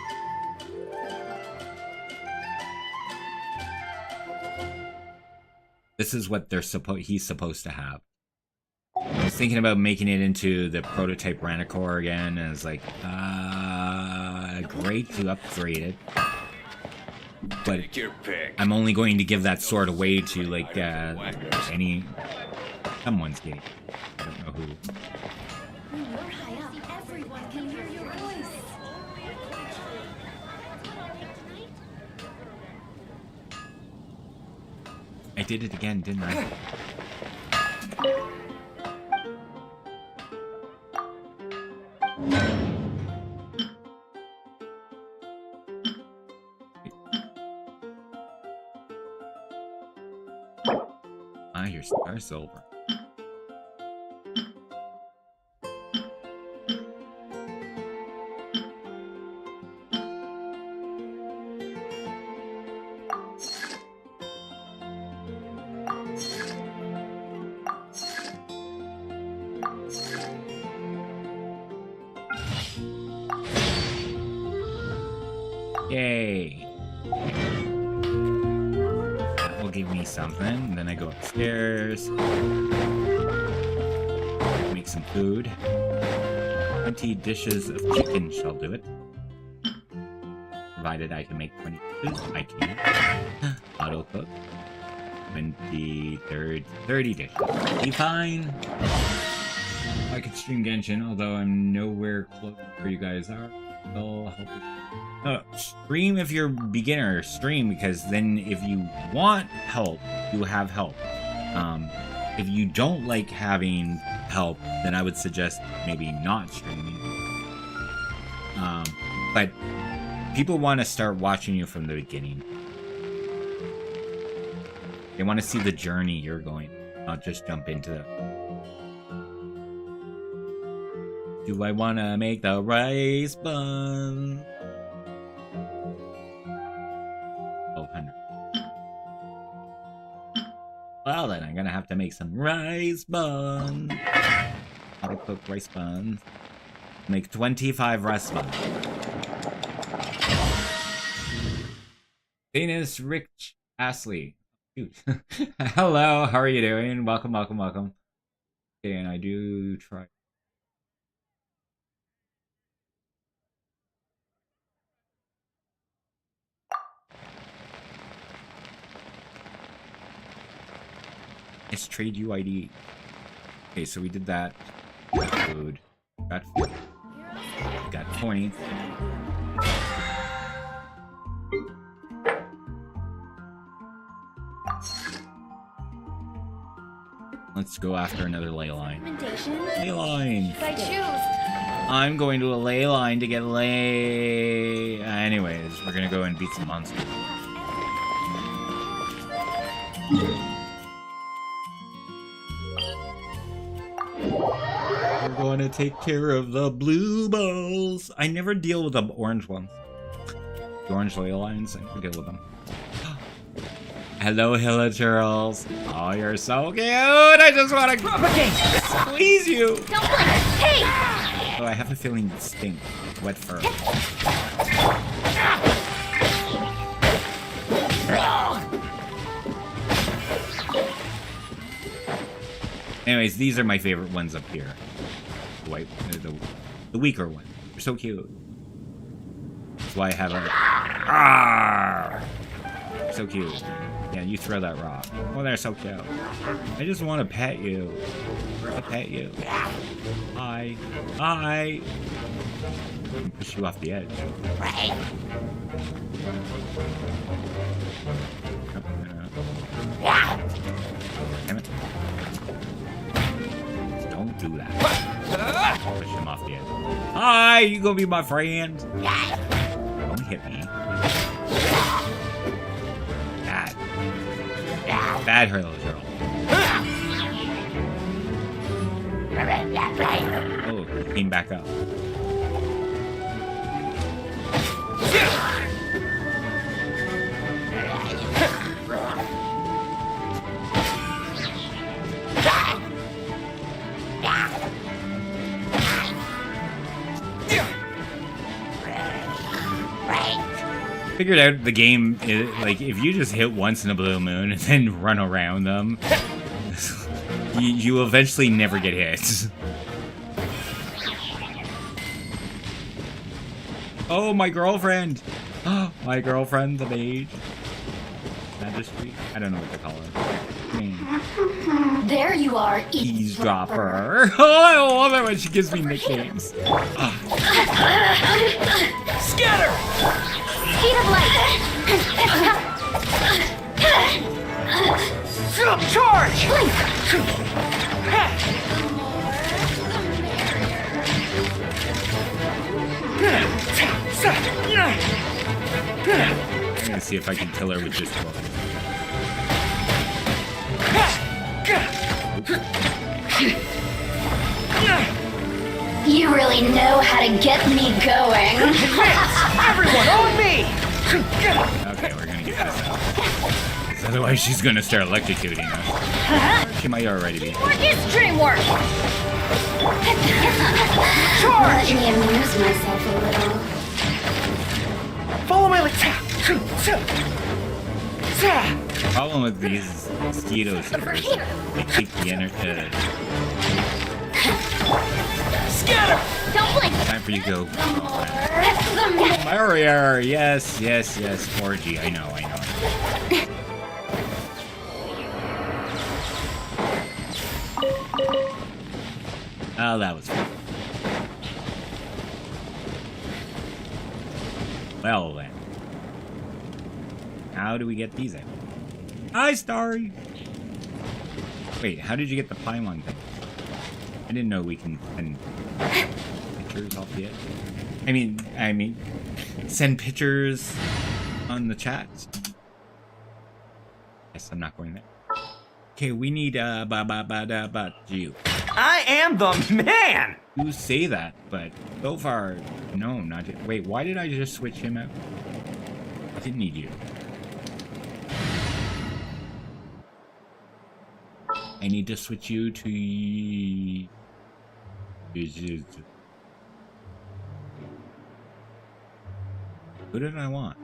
This is what he's supposed to have. I was thinking about making it into the prototype Ranicore again, and it's like, great to upgrade it. But Take your pick. I'm only going to give that sword away to, like, someone's game. I don't know who. When you're high up, everyone can hear your voice. I did it again, didn't I? Ah, your star silver. Yay! That will give me something. Then I go upstairs. Make some food. 20 dishes of chicken shall do it. Provided I can make 20 dishes, I can. Auto cook. 20, 30 dishes. Be fine. I could stream Genshin, although I'm nowhere close to where you guys are. I'll help you. Stream if you're beginner, stream, because then if you want help, you have help. If you don't like having help, then I would suggest maybe not streaming. But people want to start watching you from the beginning. They want to see the journey you're going, not just jump into it. Do I want to make the rice bun? 1200. Well, then I'm gonna have to make some rice buns. Auto cook rice buns. Make 25 rice buns. Venus Rich Astley. Shoot. Hello, how are you doing? Welcome, welcome, welcome. Okay, and I do try. It's trade UID. Okay, so we did that. Got food. Got food. Got points. Let's go after another ley line. Recommendation? Ley line! I choose. I'm going to a ley line to get ley... anyways, we're gonna go and beat some monsters. We're going to take care of the blue balls. I never deal with the orange ones. The orange ley lines, I never deal with them. Hello, Hilichurls. Oh, you're so cute. I just want to squeeze you. Don't blink. Hey! Oh, I have a feeling it stinks. Wet fur. Anyways, these are my favorite ones up here. The white, the weaker one. They're so cute. That's why I have a... Arrgh! So cute. Yeah, you throw that rock. Oh, they're so cute. I just want to pet you. I'll pet you. Hi. Hi. Push you off the edge. Damn it. Don't do that. Push him off the edge. Hi, you gonna be my friend? Don't hit me. Bad hurdle girl. Oh, he came back up. Figured out the game is, like, if you just hit once in a blue moon and then run around them, you eventually never get hit. Oh, my girlfriend! Oh, my girlfriend, the mage. Magistry? I don't know what to call her. There you are, Eavesdropper. Oh, I love it when she gives me nicknames. Scatter! Speed of light! Charge! I'm gonna see if I can kill her with just 12. You really know how to get me going. Everyone on me! Okay, we're gonna get this out. 'Cause otherwise she's gonna start electrocuting us. She might already be. What is dream work? Charge! Let me amuse myself a little. Follow my lead. The problem with these mosquitoes here is they take the energy. Scatter! Don't blink. Time for you to go. The more. Mario! Yes, yes, yes. 4G. I know, I know. Oh, that was fun. Well then. How do we get these out? Hi, Starry! Wait, how did you get the pylon thing? I didn't know we can send pictures off the edge. I mean, send pictures on the chat. Yes, I'm not going there. Okay, we need you. I am the man! You say that, but so far, no, not yet. Wait, why did I just switch him out? I didn't need you. I need to switch you to... Who did I want?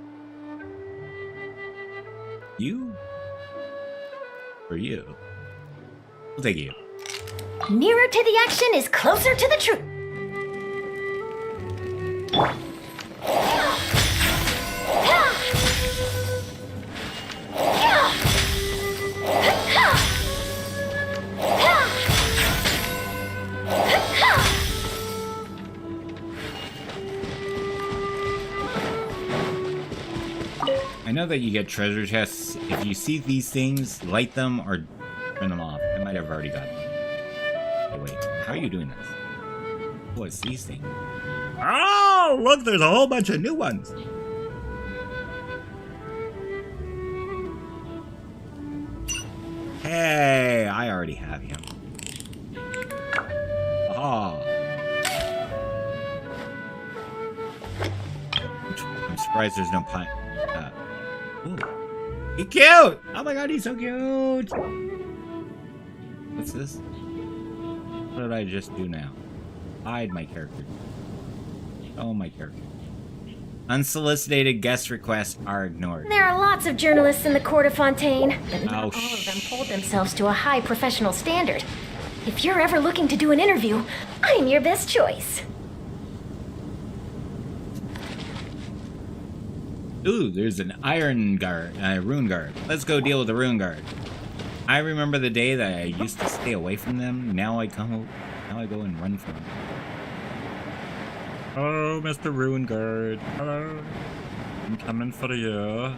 You? Or you? We'll take you. Nearer to the action is closer to the truth. I know that you get treasure chests. If you see these things, light them or turn them off. I might have already got them. How are you doing this? Oh, it's these things. Oh, look, there's a whole bunch of new ones. Hey, I already have him. Oh. I'm surprised there's no pine. Ooh. He's cute! Oh my god, he's so cute! What's this? What did I just do now? Hide my character. Oh, my character. Unsolicited guest requests are ignored. There are lots of journalists in the court of Fontaine, but not Oh, all of them hold themselves to a high professional standard. If you're ever looking to do an interview, I'm your best choice. Ooh, there's an iron guard, rune guard. Let's go deal with the rune guard. I remember the day that I used to stay away from them. Now I go and run from them. Oh, Mr. Rune Guard. Hello. I'm coming for you.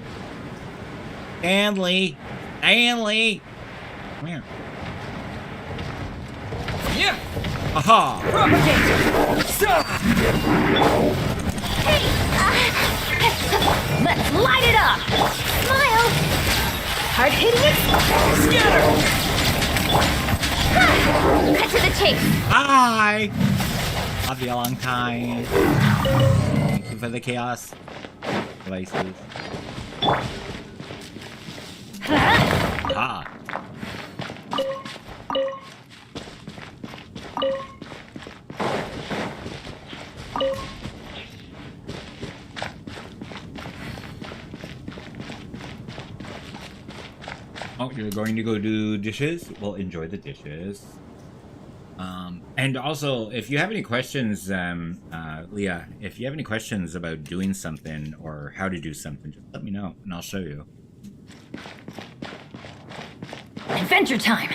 Stanley! Stanley! Come here. Yeah! Aha! Hey! Let's light it up! Smile! Hard hitting it? Scatter! Cut to the chase! Hi! Love you a long time. Thank you for the chaos devices. Ah. Oh, you're going to go do dishes? Well, enjoy the dishes. And also, if you have any questions, Leah, if you have any questions about doing something or how to do something, just let me know and I'll show you. Adventure time!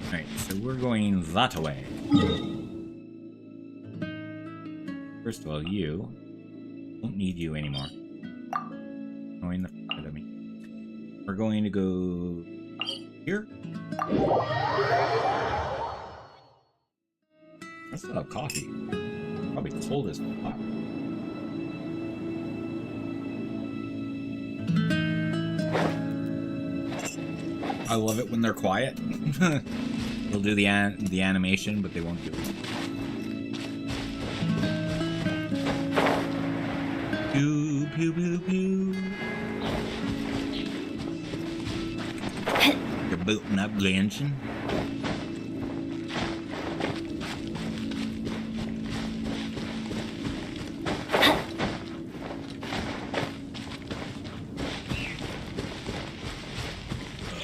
Alright, so we're going that way. First of all, you don't need you anymore. Going the fuck out of me. We're going to go here. That's not coffee. Probably cold as fuck. I love it when they're quiet. They'll do the animation, but they won't do it. Pew, pew, pew, pew. You're booting up Genshin.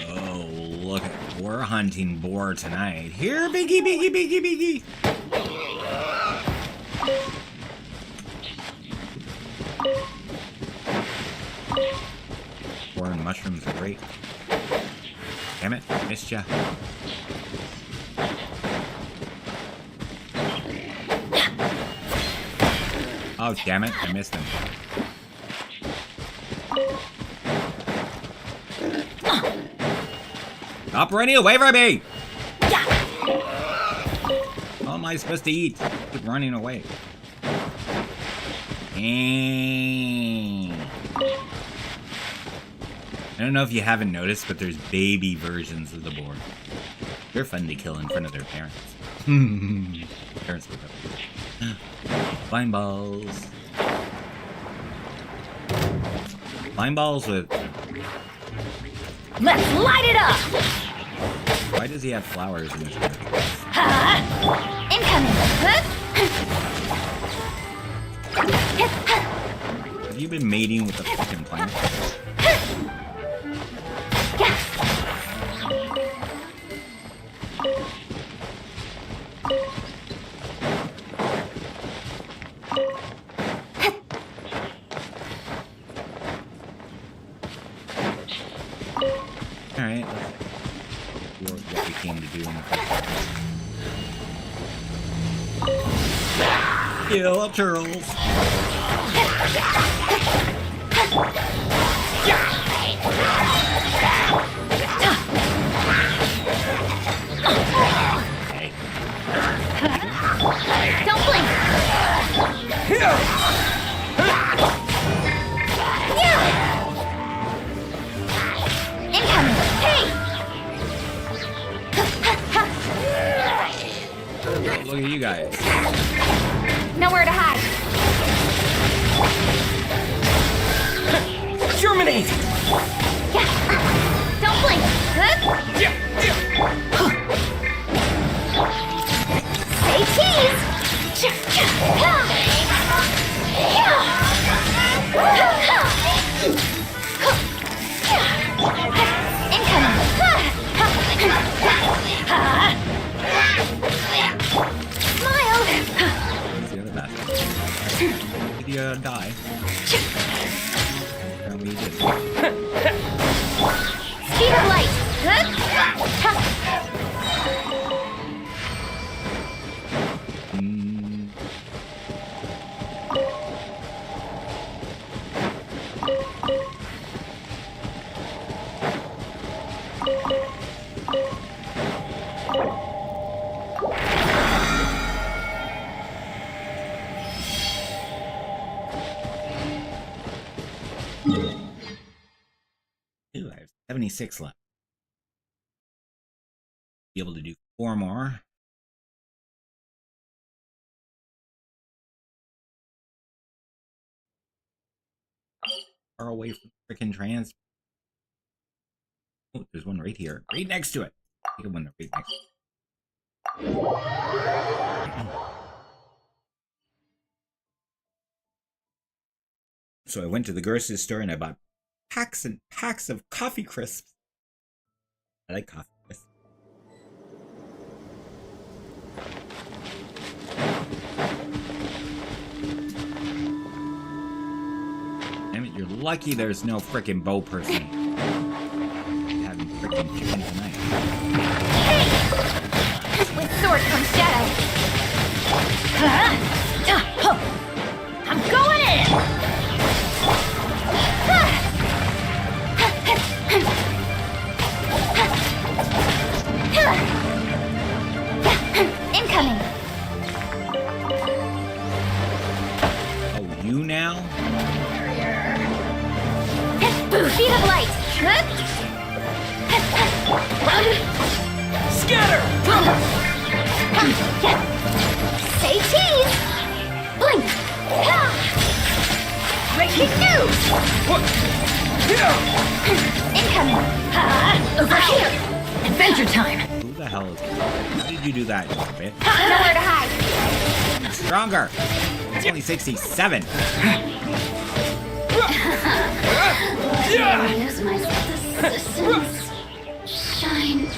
Oh, look at we're hunting boar tonight. Here, Biggie, Biggie, Biggie, Biggie. Boar and mushrooms are great. Damn it, missed ya. Oh, damn it, I missed him. Stop running away from me! How am I supposed to eat? Keep running away. I don't know if you haven't noticed, but there's baby versions of the boar. They're fun to kill in front of their parents. Parents look up. Slime balls. Slime balls with... Let's light it up! Why does he have flowers in his hair? Incoming! Have you been mating with the fucking plant? Alright, let's work what we came to do in the first. Kill turtles! Don't blink! Incoming! Hey! Look at you guys. Nowhere to hide. Germinate! Don't blink! Say cheese! Smile! Where's the other bastard? Did you die? Apparently you did. Speed of light! Mm. Ooh, I have 76 left. Be able to do 4 more. Far away from freaking trans. Oh, there's one right here. Right next to it. Take a one right next to it. So I went to the grocery store and I bought packs and packs of coffee crisps. I like coffee crisps. Damn it, you're lucky there's no frickin' bow person. Having frickin' chicken tonight. With sword comes shadow. I'm going in! Incoming! Oh, you now? Speed of light! Scatter! Say cheese! Blink! Breaking news! Incoming! Over here! Adventure time! Who the hell is How did you do that, you little bit? Nowhere to hide! Stronger! It's only 67! Use my assistance. Shine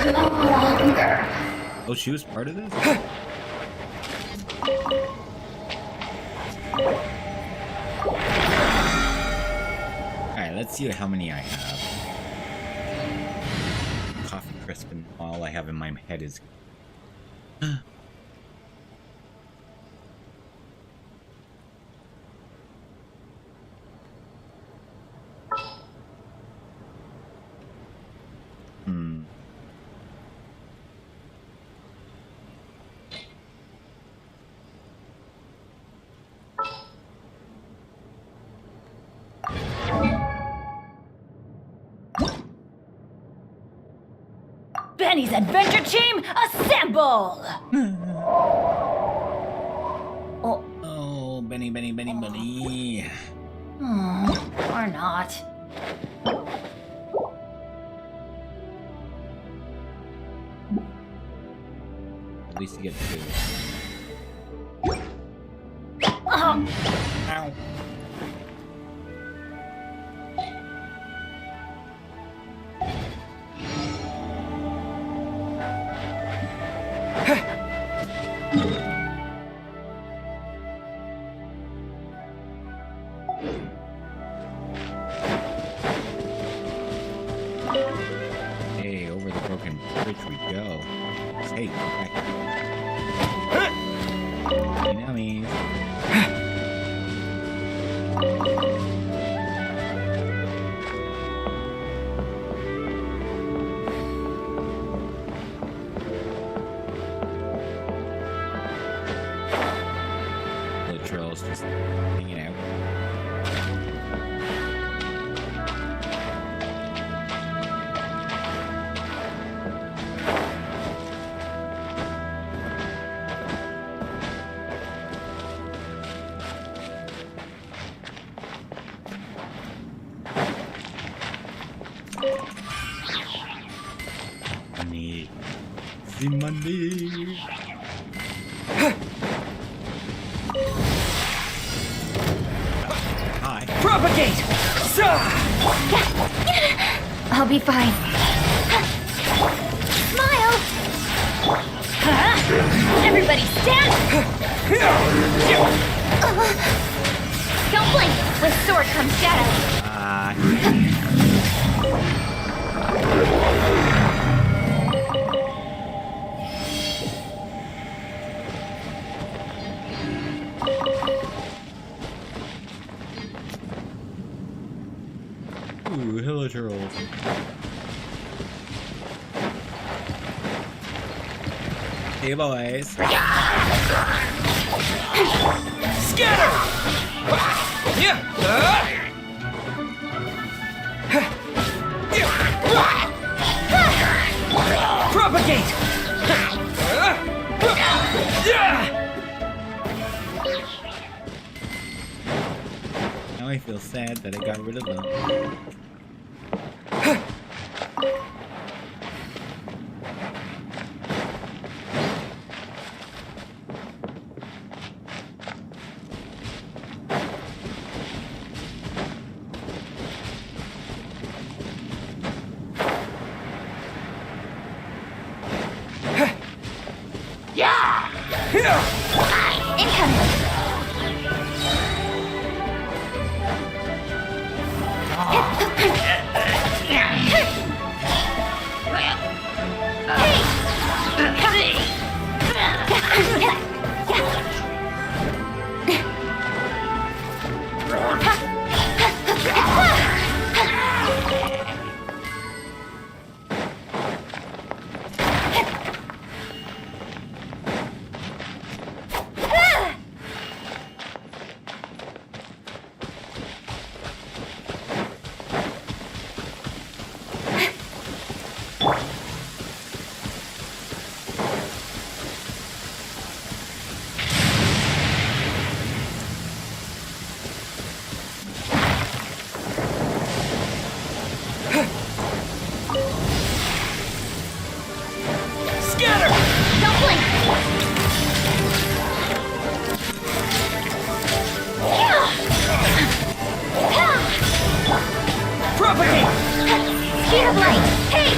no longer. Oh, she was part of this? Alright, let's see how many I have. Coffee crisp and all I have in my head is... Benny's adventure team, assemble! Oh, Benny, Benny, Benny, Benny. Or not. At least you get 2. Oh, Ow. Hey, over the broken bridge we go. Hey, back here. Nummies. Money. The money. Hi. Propagate! I'll be fine. Smile! Everybody stand! Don't blink! With sword comes shadow. Ooh, hello turtles. Hey boys. Scatter! Propagate! Now I feel sad that I got rid of them. Incoming! Scatter! Don't blink! Propagate! Speed of light! Hey!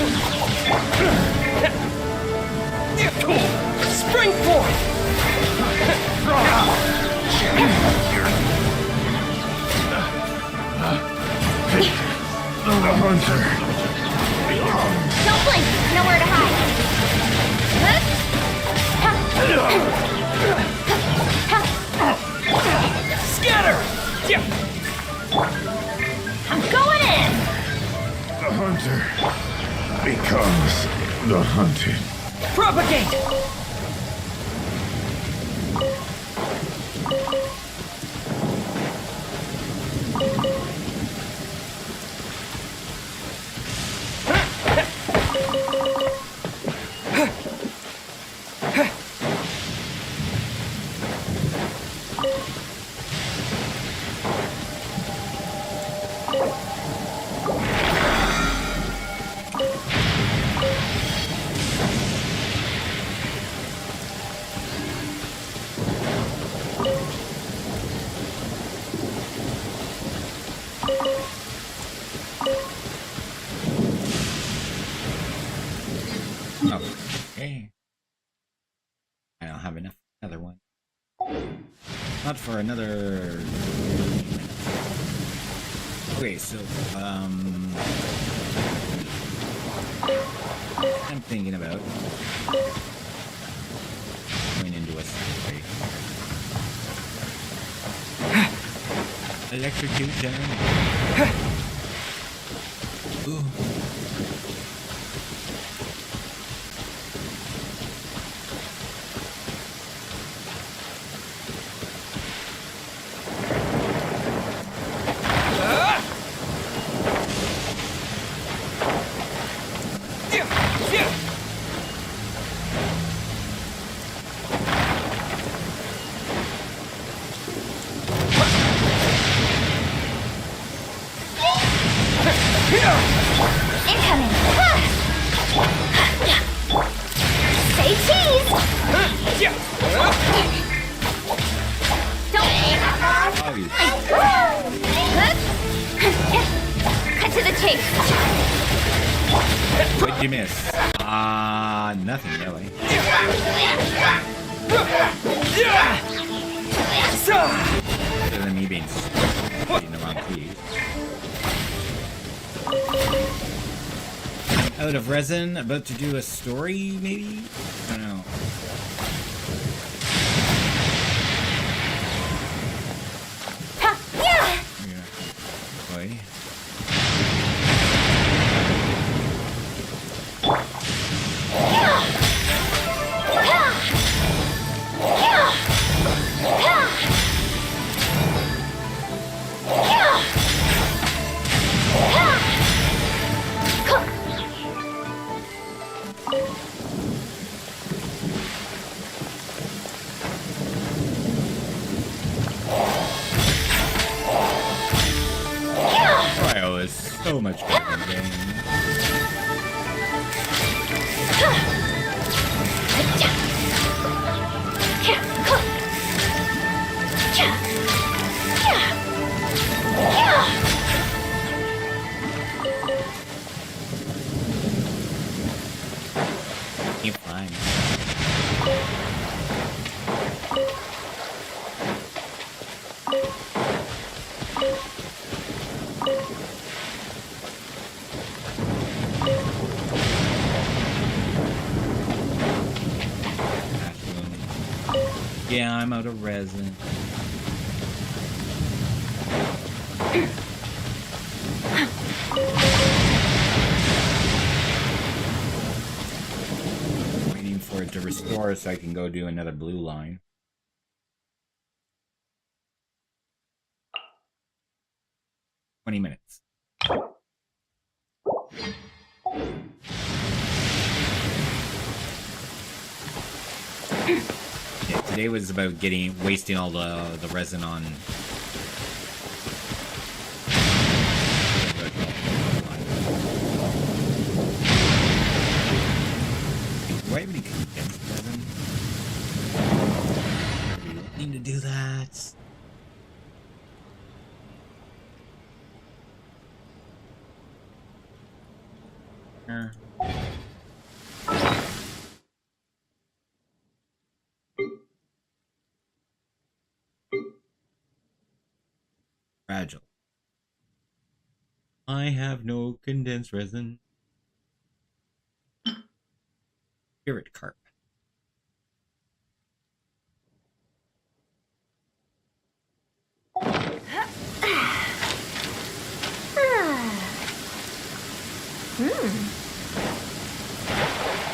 Spring forth! The hunter. Don't blink! Nowhere to hide! Scatter! I'm going in! The hunter becomes the hunted. Propagate! Okay. I don't have enough. Another one. Not for another. Okay, so I'm thinking about going into a story. Electrocution. Ooh. Incoming! Say cheese! Oh, you Cut to the chase! what'd you miss? Nothing really. Other than me being hitting the wrong keys. Out of resin, about to do a story, maybe? I don't know. Yeah. Boy. Cryo is so much better than game. Keep flying. Yeah, I'm out of resin. Waiting for it to restore so I can go do another blue line. $20. Yeah, today was about wasting all the resin on. Do I have any condensed resin? We don't need to do that. Fragile. I have no condensed resin. Spirit carp.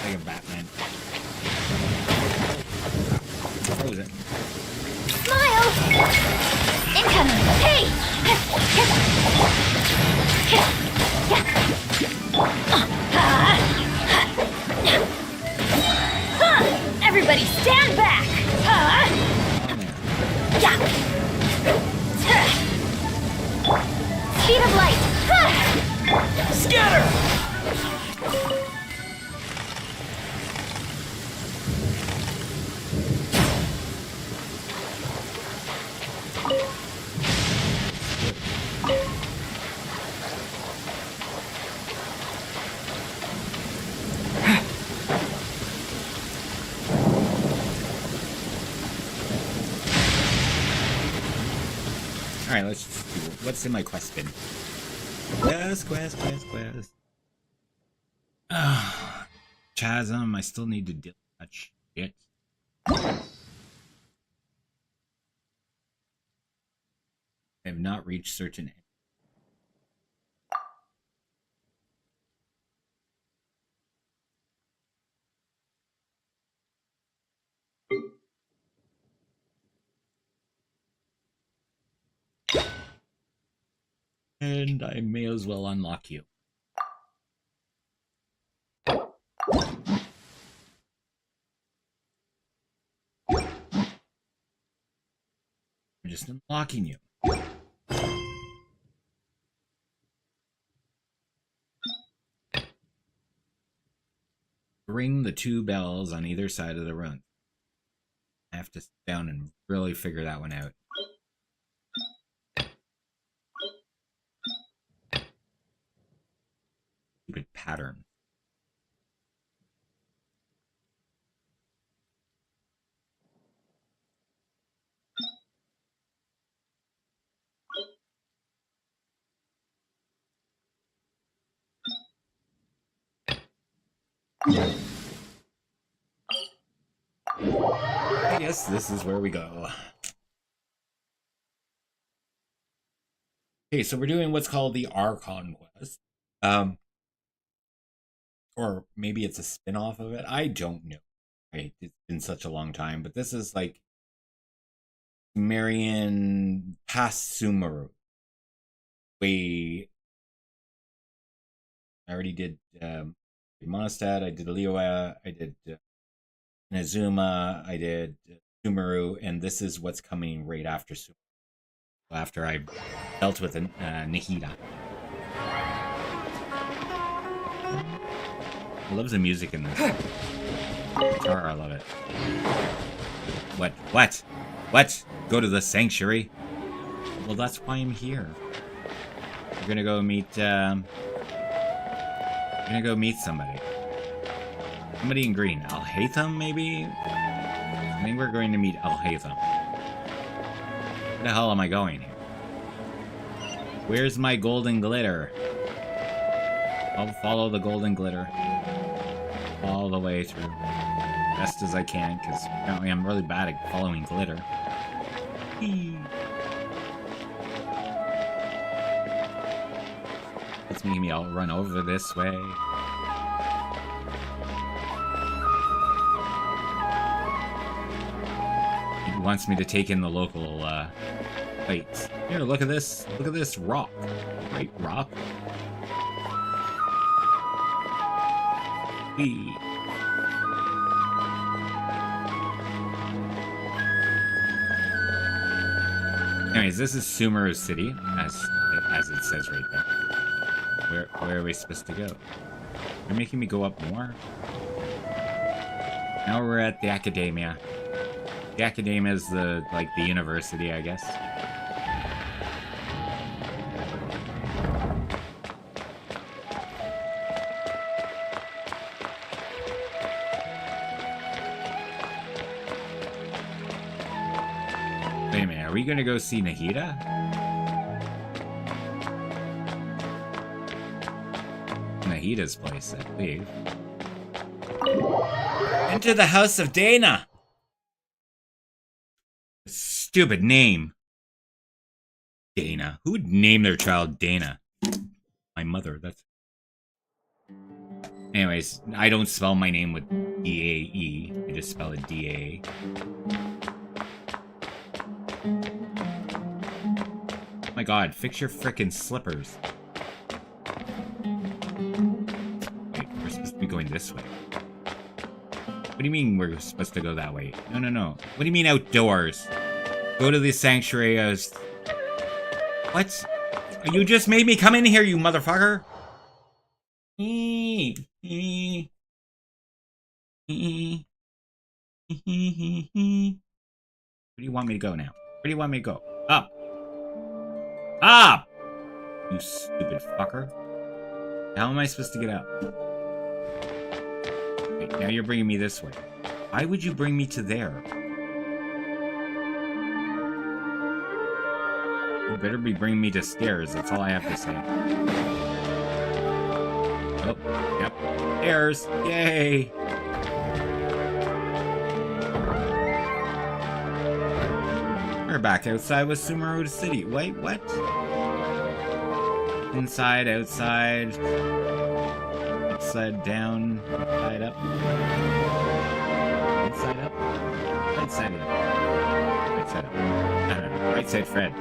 Like a Batman. Frozen. Smile! Incoming! Hey! Everybody stand back! Speed of light! Scatter! Alright, let's just do what's in my quest bin. Quest. Chasm, I still need to deal with that shit. I have not reached certain. And I may as well unlock you. I'm just unlocking you. Ring the 2 bells on either side of the run. I have to sit down and really figure that one out. Stupid pattern. I guess this is where we go. Okay, so we're doing what's called the Archon quest. Or maybe it's a spin-off of it. I don't know. Right? It's been such a long time, but this is like Marion past Sumeru. I already did Mondstadt, I did Liyue, I did Inazuma, I did Sumeru, and this is what's coming right after Sumeru. After I dealt with Nahida. I love the music in this. Guitar, I love it. What? Go to the sanctuary? Well, that's why I'm here. We're gonna go meet, somebody. Somebody in green. Alhaitham, maybe? I think we're going to meet Alhaitham. Where the hell am I going here? Where's my golden glitter? I'll follow the golden glitter all the way through, best as I can, because apparently I'm really bad at following glitter. It's making me all run over this way. It wants me to take in the local plates. Here, look at this. Look at this rock. Great rock. Anyways, this is Sumeru City, as it says right there. Where are we supposed to go? They're making me go up more. Now we're at the Academia. The Academia is the university, I guess. Wait a minute, are we gonna go see Nahida? Nahida's place, I believe. Enter the House of Dana! Stupid name. Dana. Who would name their child Dana? My mother, that's... Anyways, I don't spell my name with D-A-E. I just spell it D-A. Oh my god, fix your frickin' slippers. Wait, we're supposed to be going this way. What do you mean we're supposed to go that way? No. What do you mean outdoors? Go to the sanctuary as... What? You just made me come in here, you motherfucker! Where do you want me to go now? Where do you want me to go? Up! Up! You stupid fucker. How am I supposed to get up? Wait, now you're bringing me this way. Why would you bring me to there? You better be bringing me to stairs, that's all I have to say. Oh, yep. Stairs! Yay! We're back outside with Sumeru City. Wait, what? Inside, outside. Upside down. Side up. Inside up. Right side up. Right side up. No. Right side Fred.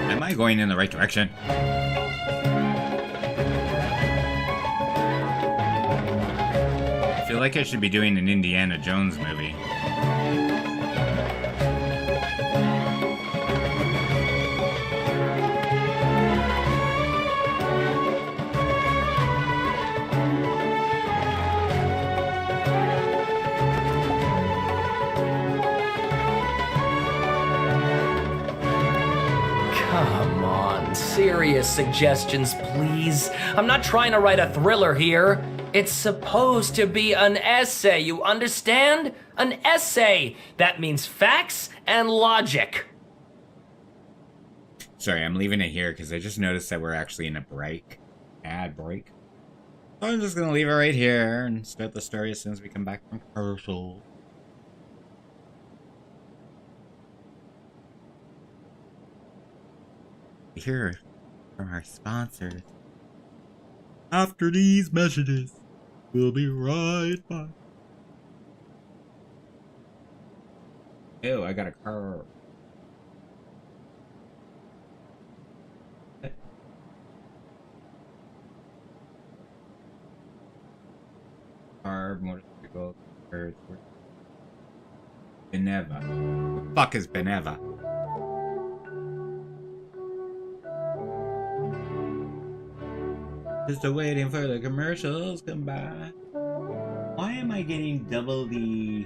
Am I going in the right direction? like I should be doing an Indiana Jones movie. Come on, serious suggestions, please. I'm not trying to write a thriller here. It's supposed to be an essay, you understand? An essay! That means facts and logic. Sorry, I'm leaving it here because I just noticed that we're actually in a break. Ad break. So I'm just gonna leave it right here and start the story as soon as we come back from commercial. Here from our sponsors. After these messages, we'll be right back. Ew, I got a car. Car, motorcycle, birds. Beneva. What the fuck is Beneva? Just waiting for the commercials come by. Why am I getting double the...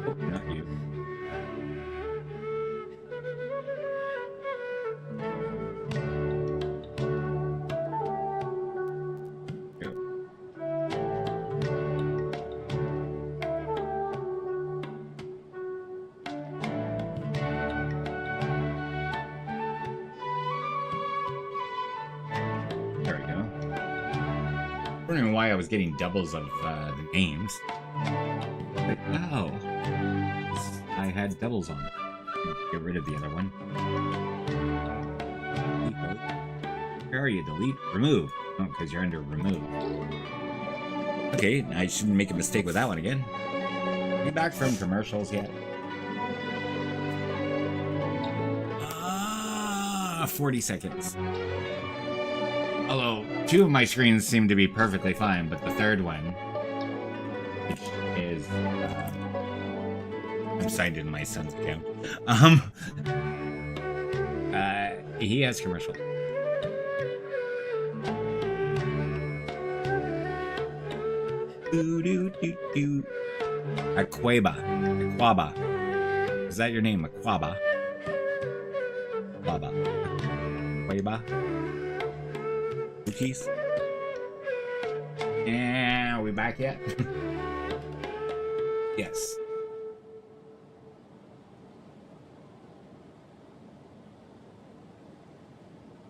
Oh, not you. Wondering why I was getting doubles of the names. Like, oh, I had doubles on it. Get rid of the other one. Where are you? Delete? Remove. Oh, because you're under remove. Okay, I shouldn't make a mistake with that one again. Are you back from commercials yet? 40 seconds. Although, 2 of my screens seem to be perfectly fine, but the third one, which is, I'm signed in my son's account. He has commercial. Aquaba. Is that your name? Aquaba. Cookies. Yeah, are we back yet? Yes.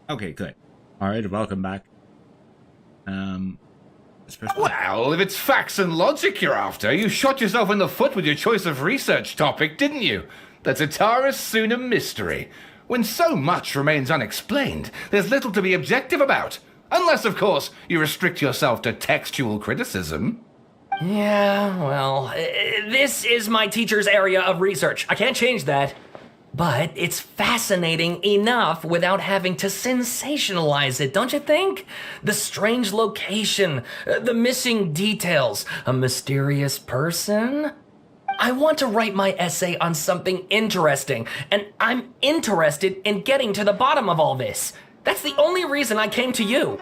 Okay, good. All right, welcome back. Well, if it's facts and logic you're after, you shot yourself in the foot with your choice of research topic, didn't you? The Tatara Suna mystery. When so much remains unexplained, there's little to be objective about. Unless, of course, you restrict yourself to textual criticism. Yeah, well, this is my teacher's area of research. I can't change that. But it's fascinating enough without having to sensationalize it, don't you think? The strange location, the missing details, a mysterious person. I want to write my essay on something interesting, and I'm interested in getting to the bottom of all this. That's the only reason I came to you.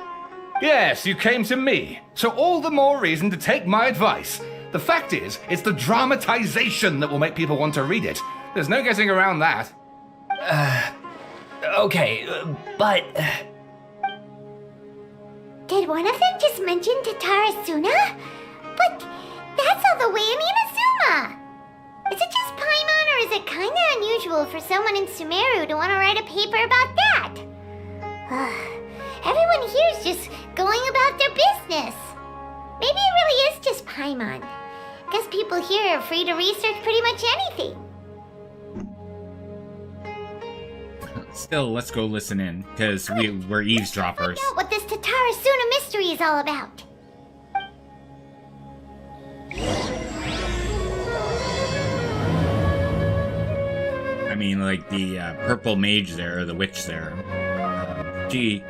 Yes, you came to me, so all the more reason to take my advice. The fact is, it's the dramatization that will make people want to read it. There's no getting around that. Okay, but... Did one of them just mention Tatara Suna? But that's all the way in Inazuma! Is it just Paimon, or is it kinda unusual for someone in Sumeru to want to write a paper about that? Everyone here is just going about their business. Maybe it really is just Paimon. Guess people here are free to research pretty much anything. Still, let's go listen in, because we're eavesdroppers. Find out what this Tatara Suna mystery is all about. mean, like the purple mage there, or the witch there. She,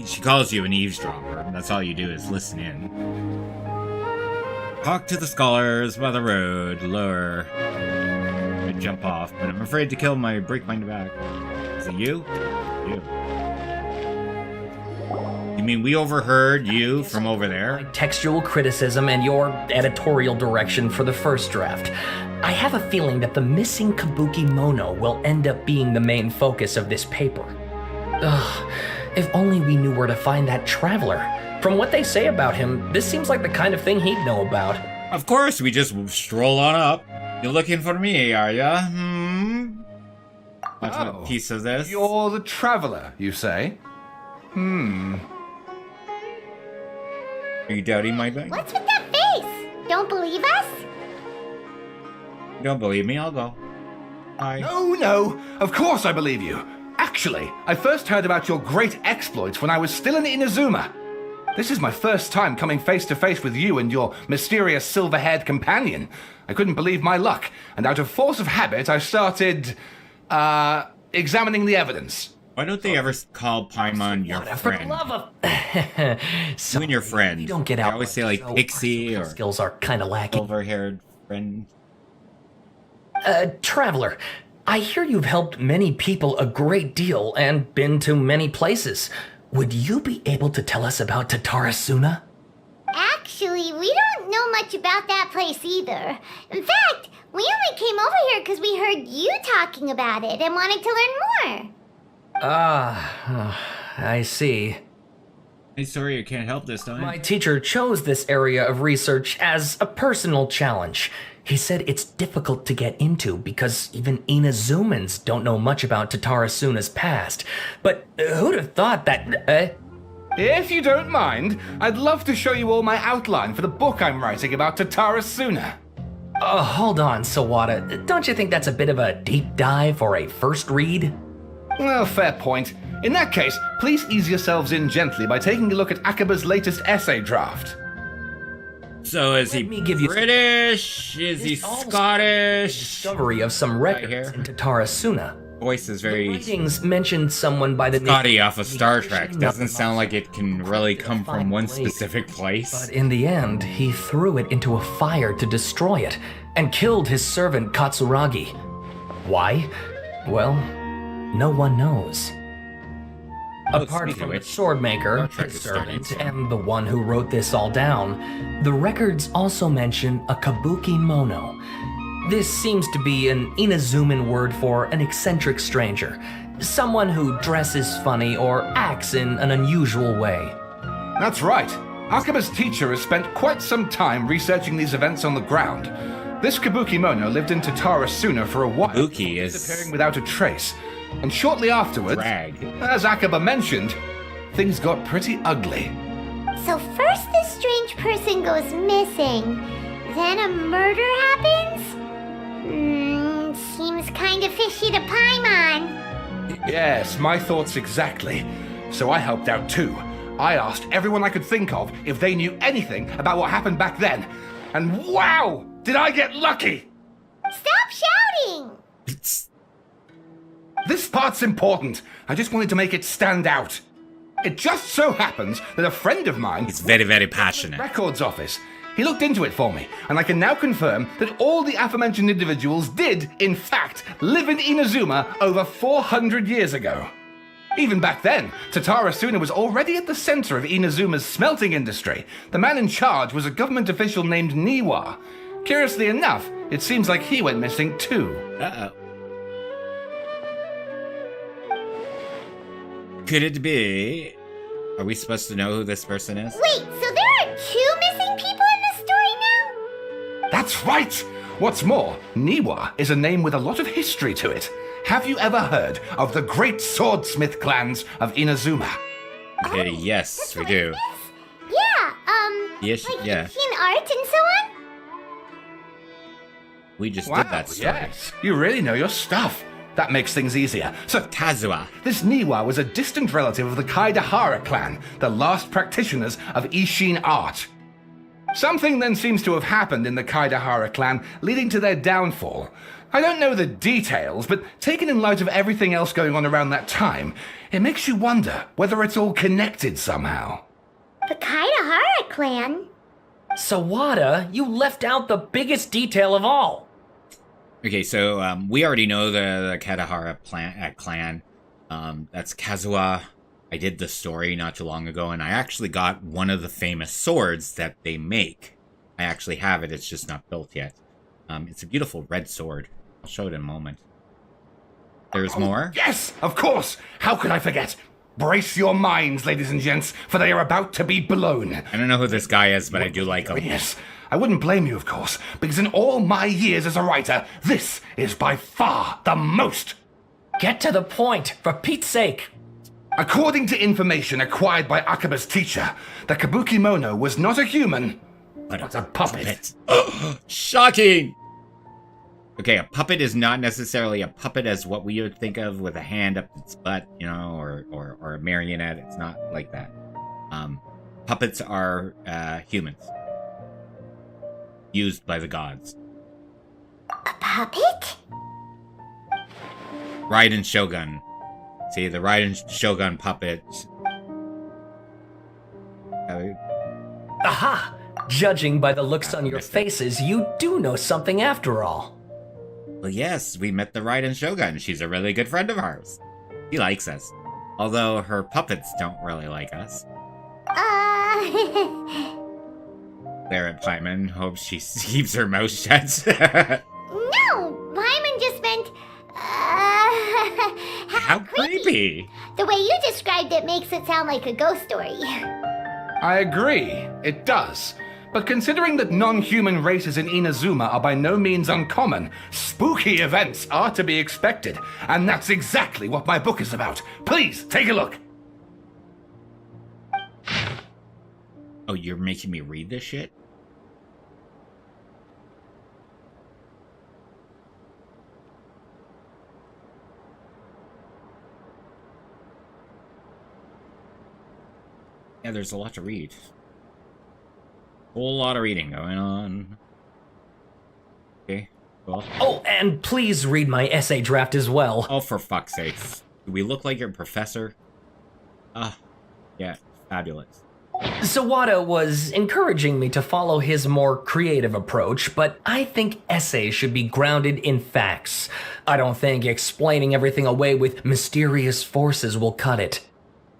she calls you an eavesdropper. That's all you do is listen in. Talk to the scholars by the road, lure. I jump off, but I'm afraid to kill break my back. Is it you? You. You mean we overheard you from over there? Textual criticism and your editorial direction for the first draft. I have a feeling that the missing Kabuki Mono will end up being the main focus of this paper. Ugh, if only we knew where to find that traveler. From what they say about him, this seems like the kind of thing he'd know about. Of course, we just stroll on up. You're looking for me, are ya? Want a piece of this? You're the traveler, you say? Are you doubting my thing? What's with that face? Don't believe us? You don't believe me? I'll go. Hi. No, of course I believe you. Actually, I first heard about your great exploits when I was still in Inazuma. This is my first time coming face to face with you and your mysterious silver-haired companion. I couldn't believe my luck, and out of force of habit, I started, examining the evidence. Why don't they ever call Paimon your For the friend? love of... You and your friend. You don't get They out. always say like so Pixie our or skills are kind of lacking. silver-haired friend. Traveler, I hear you've helped many people a great deal and been to many places. Would you be able to tell us about Tatarasuna? Actually, we don't know much about that place either. In fact, we only came over here because we heard you talking about it and wanted to learn more. I see. Hey, sorry, I can't help this time. My teacher chose this area of research as a personal challenge. He said it's difficult to get into because even Inazumans don't know much about Tatarasuna's past. But who'd have thought that... If you don't mind, I'd love to show you all my outline for the book I'm writing about Tatarasuna. Hold on, Sawada. Don't you think that's a bit of a deep dive or a first read? Well, fair point. In that case, please ease yourselves in gently by taking a look at Akaba's latest essay draft. So is he Let me give you- British? Is he It's all Scottish? Discovery of some records here. in Tatarasuna. Voice is The very writings mentioned someone by the Scotty name off of Star Trek. Doesn't sound like it can really come from one specific place. But in the end, he threw it into a fire to destroy it, and killed his servant Katsuragi. Why? Well, no one knows. Apart speaking from of the which, sword maker, Star Trek his is starting, servant, so- and the one who wrote this all down, the records also mention a kabuki mono. This seems to be an Inazuman word for an eccentric stranger, someone who dresses funny or acts in an unusual way. That's right. Akaba's teacher has spent quite some time researching these events on the ground. This Kabuki Mono lived in Tatarasuna for a while, Kabuki is disappearing without a trace. And shortly afterwards, drag. as Akaba mentioned, things got pretty ugly. So first this strange person goes missing, then a murder happens? Seems kinda fishy to Paimon. Yes, my thoughts exactly. So I helped out too. I asked everyone I could think of if they knew anything about what happened back then. And wow, did I get lucky! Stop shouting! This part's important. I just wanted to make it stand out. It just so happens that a friend of mine It's very, very passionate. records office. He looked into it for me, and I can now confirm that all the aforementioned individuals did, in fact, live in Inazuma over 400 years ago. Even back then, Tatarasuna was already at the center of Inazuma's smelting industry. The man in charge was a government official named Niwa. Curiously enough, it seems like he went missing too. Uh-oh. Could it be... Are we supposed to know who this person is? Wait, so there are two missing people in this story now? That's right! What's more, Niwa is a name with a lot of history to it. Have you ever heard of the great swordsmith clans of Inazuma? Yes, we do. Yeah, Yes, like yeah. Genshin art and so on? We just did that story. yes. You really know your stuff. That makes things easier. So, Kazua. this Niwa was a distant relative of the Kaidahara clan, the last practitioners of Ishin art. Something then seems to have happened in the Kaidahara clan, leading to their downfall. I don't know the details, but taken in light of everything else going on around that time, it makes you wonder whether it's all connected somehow. The Kaidahara clan? Sawada, you left out the biggest detail of all. Okay, so we already know the Katahara clan. That's Kazuha. I did the story not too long ago, and I actually got one of the famous swords that they make. I actually have it, it's just not built yet. It's a beautiful red sword. I'll show it in a moment. There's more? Yes, of course! How could I forget? Brace your minds, ladies and gents, for they are about to be blown. I don't know who this guy is, but I do like him. Yes, I wouldn't blame you, of course, because in all my years as a writer, this is by far the most. Get to the point, for Pete's sake. According to information acquired by Akaba's teacher, the Kabukimono was not a human, but a puppet. Shocking! Okay, a puppet is not necessarily a puppet as what we would think of with a hand up its butt, you know, or a marionette. It's not like that. Puppets are humans. Used by the gods. A puppet? Raiden Shogun. See, the Raiden Shogun puppet. Aha! Judging by the looks on your faces, you do know something after all. Well, yes, we met the Raiden Shogun. She's a really good friend of ours. She likes us. Although her puppets don't really like us. There at Paimon hopes she keeps her mouth shut. No, Paimon just meant, How creepy! The way you described it makes it sound like a ghost story. I agree, it does. But considering that non-human races in Inazuma are by no means uncommon, spooky events are to be expected, and that's exactly what my book is about. Please, take a look. Oh, you're making me read this shit? Yeah, there's a lot to read. Whole lot of reading going on. Okay, cool. Oh, and please read my essay draft as well. Oh, for fuck's sake. Do we look like your professor? Ah, yeah, fabulous. Sawada was encouraging me to follow his more creative approach, but I think essays should be grounded in facts. I don't think explaining everything away with mysterious forces will cut it.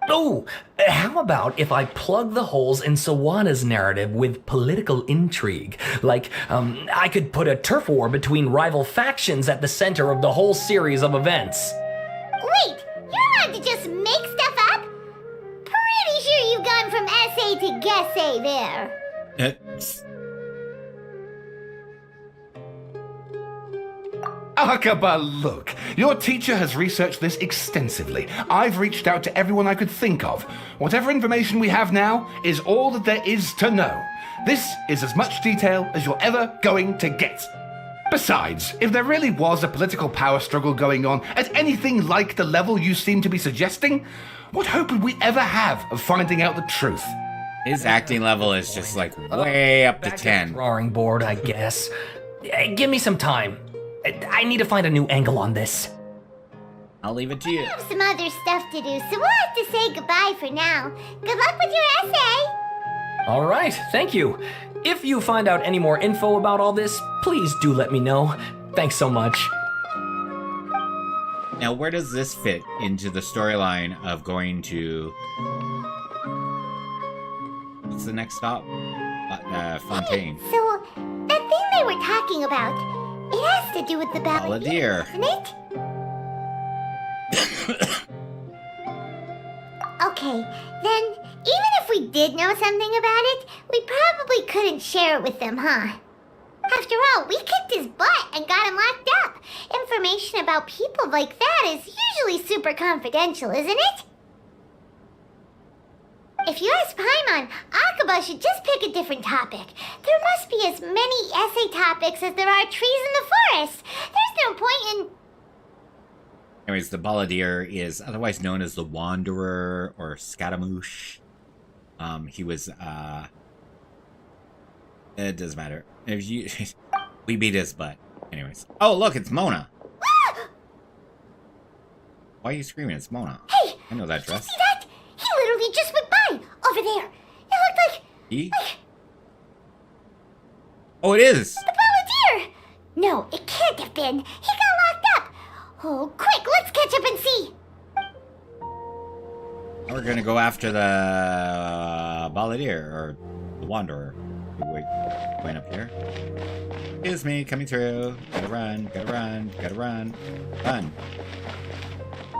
Oh, how about if I plug the holes in Sawada's narrative with political intrigue? Like, I could put a turf war between rival factions at the center of the whole series of events. Wait, you're allowed to just make stuff up? Pretty sure you've gone from essay to guessay there. Akaba, look. Your teacher has researched this extensively. I've reached out to everyone I could think of. Whatever information we have now is all that there is to know. This is as much detail as you're ever going to get. Besides, if there really was a political power struggle going on at anything like the level you seem to be suggesting, what hope would we ever have of finding out the truth? His acting level is just like way up to Back 10. the drawing board, I guess. Give me some time. I need to find a new angle on this. I'll leave it to you. I have some other stuff to do, so we'll have to say goodbye for now. Good luck with your essay! All right, thank you. If you find out any more info about all this, please do let me know. Thanks so much. Now, where does this fit into the storyline of going to... What's the next stop? Fontaine. So, that thing they were talking about, it has to do with the Balladeer, doesn't it? Okay, then, even if we did know something about it, we probably couldn't share it with them, huh? After all, we kicked his butt and got him locked up. Information about people like that is usually super confidential, isn't it? If you ask Paimon, Akaba should just pick a different topic. There must be as many essay topics as there are trees in the forest. There's no point in... Anyways, the Balladeer is otherwise known as the Wanderer or Scaramouche. He was, it doesn't matter. If you... we beat his butt. Anyways. Oh, look, it's Mona. Why are you screaming? It's Mona. Hey! I know that Did you dress. see that? He literally just went by! Over there! It looked like He? Oh, it is! the Balladeer! No, it can't have been. He got locked up! Oh, quick, let's catch up and see! We're gonna go after the Balladeer, or the Wanderer. Wait, going up here. Excuse me, coming through. Gotta run, gotta run, gotta run. Run.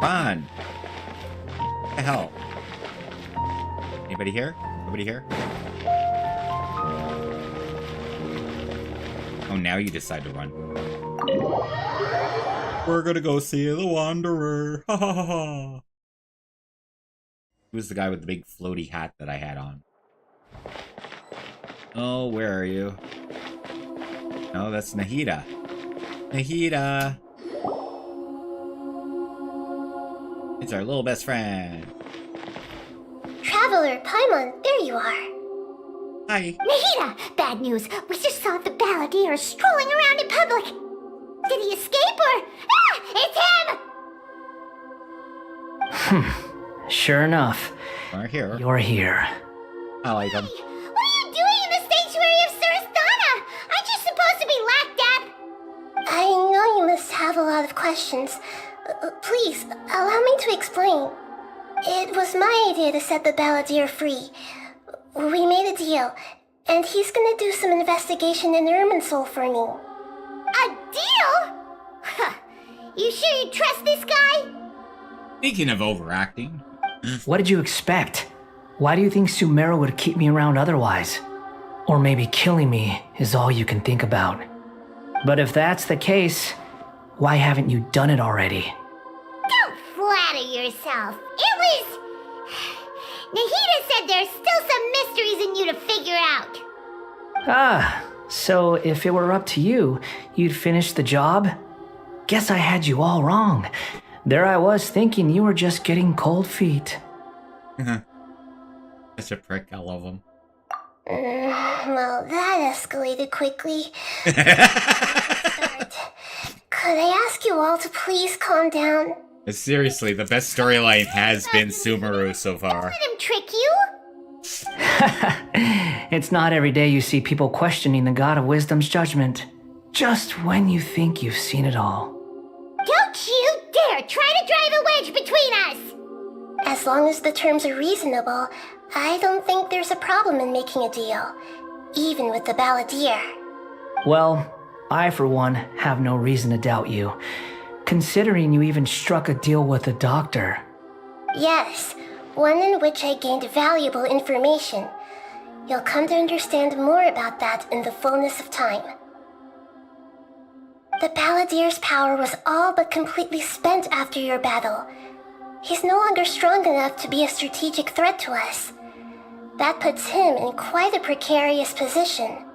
Run! What the hell? Anybody here? Nobody here? Oh, now you decide to run. We're gonna go see the Wanderer. Ha ha ha ha. Who's the guy with the big floaty hat that I had on? Oh, where are you? No, that's Nahida. Nahida! It's our little best friend. Traveler, Paimon, there you are. Hi. Nahida, bad news. We just saw the Balladeer strolling around in public. Did he escape or... Ah! It's him! Sure enough, We're here. you're here. I like him. What are you doing in the sanctuary of Surasthana? Aren't you supposed to be locked up? I know you must have a lot of questions. Please, allow me to explain. It was my idea to set the Balladeer free. We made a deal, and he's gonna do some investigation in Irminsul for me. A deal? Huh. You sure you trust this guy? Speaking of overacting, What did you expect? Why do you think Sumeru would keep me around otherwise? Or maybe killing me is all you can think about. But if that's the case, why haven't you done it already? Don't flatter yourself. It was... Nahida said there's still some mysteries in you to figure out. Ah, so if it were up to you, you'd finish the job? Guess I had you all wrong. There I was thinking you were just getting cold feet. such a prick. I love him. Well, that escalated quickly. Start. Could I ask you all to please calm down? Seriously, the best storyline has been Sumeru so far. Let him trick you? It's not every day you see people questioning the God of Wisdom's judgment. Just when you think you've seen it all. Don't you dare try to drive a wedge between us! As long as the terms are reasonable, I don't think there's a problem in making a deal. Even with the Balladeer. Well, I for one have no reason to doubt you, considering you even struck a deal with the doctor. Yes, one in which I gained valuable information. You'll come to understand more about that in the fullness of time. The Balladeer's power was all but completely spent after your battle. He's no longer strong enough to be a strategic threat to us. That puts him in quite a precarious position.